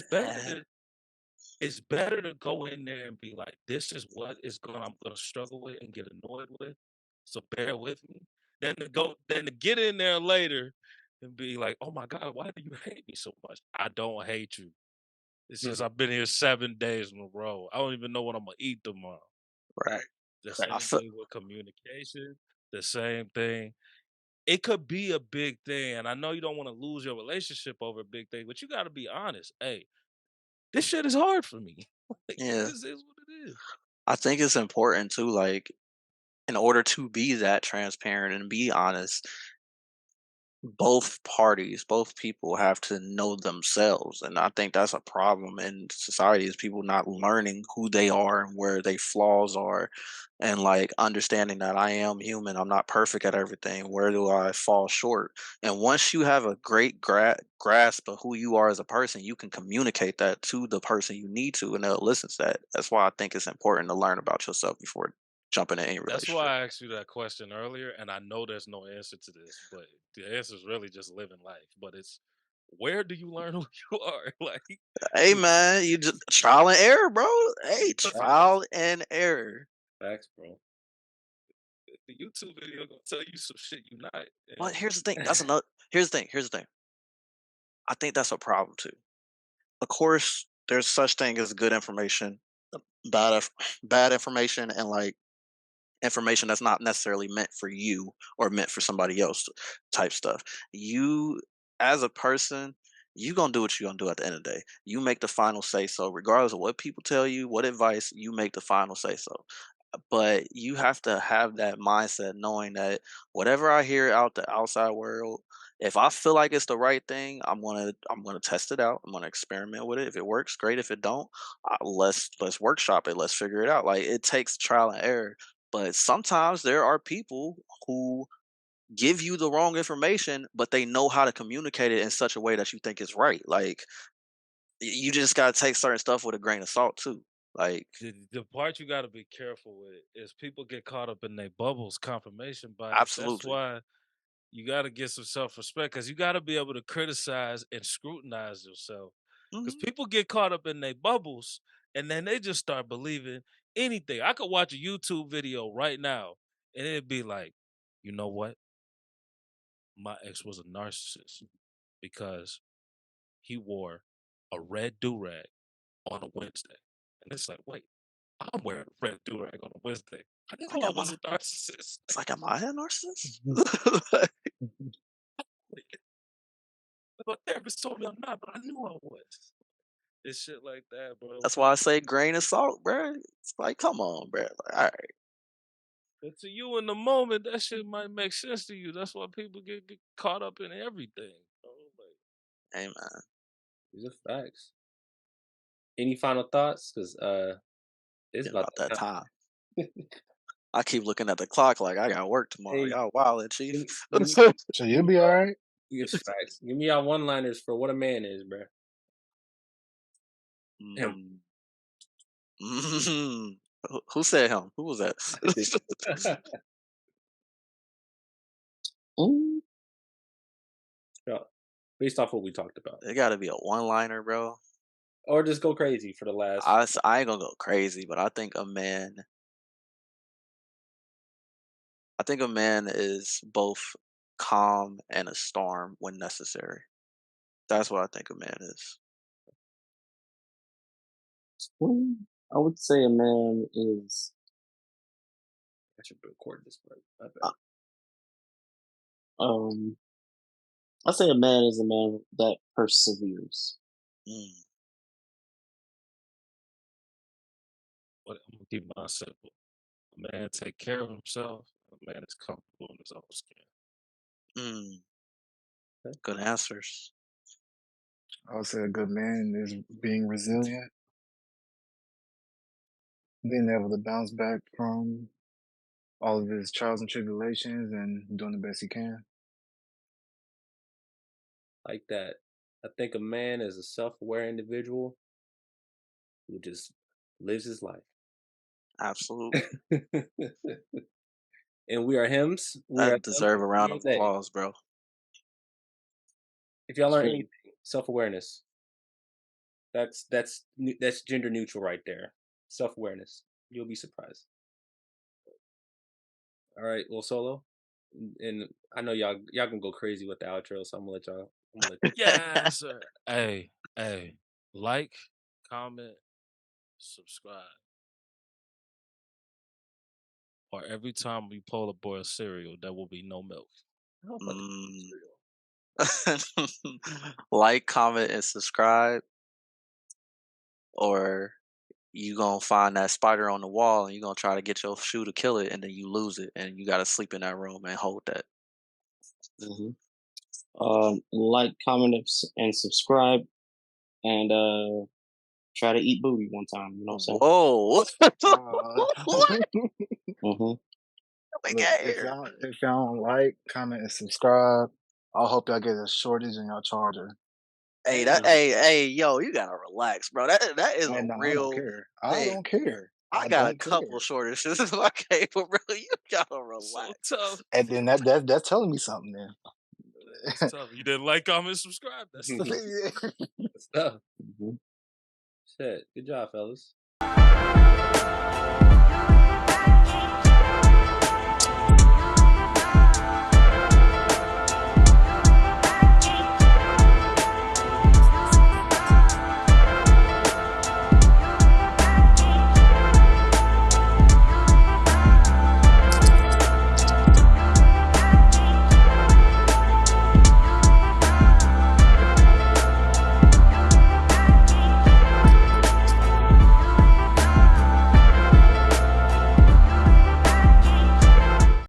it's better to go in there and be like, this is what I'm gonna struggle with and get annoyed with. So bear with me. Than to get in there later and be like, oh my God, why do you hate me so much? I don't hate you. It's just Mhm. I've been here 7 days in a row. I don't even know what I'm gonna eat tomorrow. Right. The I same feel thing with communication, the same thing. It could be a big thing. And I know you don't want to lose your relationship over a big thing, but you gotta be honest. Hey, this shit is hard for me. Like, it yeah. just is what it is. I think it's important too, like in order to be that transparent and be honest, both parties, both people have to know themselves. And I think that's a problem in society is people not learning who they are and where their flaws are and like understanding that I am human. I'm not perfect at everything. Where do I fall short? And once you have a great grasp of who you are as a person, you can communicate that to the person you need to and they'll listen to that. That's why I think it's important to learn about yourself before jumping in any That's relationship. why I asked you that question earlier, and I know there's no answer to this, but the answer is really just living life. But it's where do you learn who you are? Like Hey man, you just trial and error, bro. Hey, Facts. trial and error. Facts, bro. the YouTube video gonna tell you some shit you not. But And here's the thing. That's another. Here's the thing. Here's the thing. I think that's a problem too. Of course, there's such thing as good information, bad bad information, and like information that's not necessarily meant for you or meant for somebody else type stuff. You as a person, you gonna do what you gonna do at the end of the day. You make the final say so, regardless of what people tell you, what advice, you make the final say so. But you have to have that mindset knowing that whatever I hear out the outside world, if I feel like it's the right thing, I'm gonna test it out. I'm gonna experiment with it. If it works, great. If it don't, let's workshop it. Let's figure it out. Like it takes trial and error. But sometimes there are people who give you the wrong information, but they know how to communicate it in such a way that you think is right. Like you just gotta take certain stuff with a grain of salt too. Like the part you got to be careful with is people get caught up in their bubbles, confirmation bias. That's absolutely. why you got to get some self respect because you got to be able to criticize and scrutinize yourself. Because Mhm. people get caught up in their bubbles and then they just start believing anything. I could watch a YouTube video right now and it'd be like, you know what? My ex was a narcissist because he wore a red do rag on a Wednesday. And it's like, wait, I'm wearing a red do-rag on a Wednesday. I It's knew like, I am I? was a narcissist. It's like, am I a narcissist? My therapist told me I'm not, but I knew I was. It's shit like that, bro. That's why I say grain of salt, bro. It's like, come on, bro. Like, all right. But to you in the moment, that shit might make sense to you. That's why people get caught up in everything. Bro. Like, Hey, man. These are facts. Any final thoughts? Because it's Getting about about that that time. I keep looking at the clock like I got work tomorrow. Hey, Y'all wildin', chief. give me, So you'll be all right. it's facts. Give me y'all one-liners for what a man is, bro. Him. Who said him? Who was that? Mm, Yeah, based off what we talked about, It got to be a one-liner, bro. or just go crazy for the last. I ain't gonna go crazy, but I think a man. I think a man is both calm and a storm when necessary. That's what I think a man is. I would say a man is I should record this part. My Uh, bad. um I say a man is a man that perseveres. mm, but I'm gonna keep mine simple. A man take care of himself. A man is comfortable in his own skin. mm, Okay. good answers. I would say a good man is being resilient, being able to bounce back from all of his trials and tribulations, and doing the best he can. Like that. I think a man is a self-aware individual who just lives his life. Absolutely. And we are hymns. We are That them. deserve a We round are of they. applause, bro. If y'all learn Sweet. anything, self-awareness. That's gender neutral right there. Self-awareness. You'll be surprised. All right, well, solo, and I know y'all can go crazy with the outro, so I'm gonna let y'all. I'm gonna let you. Yes, sir. Hey, like, comment, subscribe. Or every time we pull a boil cereal, there will be no milk. How about the Mm. cereal? Like, comment, and subscribe, or you gonna find that spider on the wall and you gonna try to get your shoe to kill it, and then you lose it, and you gotta sleep in that room and hold that. Hmm. Like, comment, and subscribe, and try to eat booty one time. You know what I'm Whoa! Uh, What? saying? Hmm. We look, got if here. y'all don't like, comment, and subscribe, I hope y'all get a shortage in your charger. Hey, This hey, yo, you gotta relax, bro. That is a And I don't real. care. I Hey, don't care. I I got a don't couple care. shortages. Okay, but bro, you gotta so relax. tough. And then that's telling me something That's tough. You didn't like, comment, subscribe. That's tough. then. Stuff. Hmm. Shit. Good job, fellas.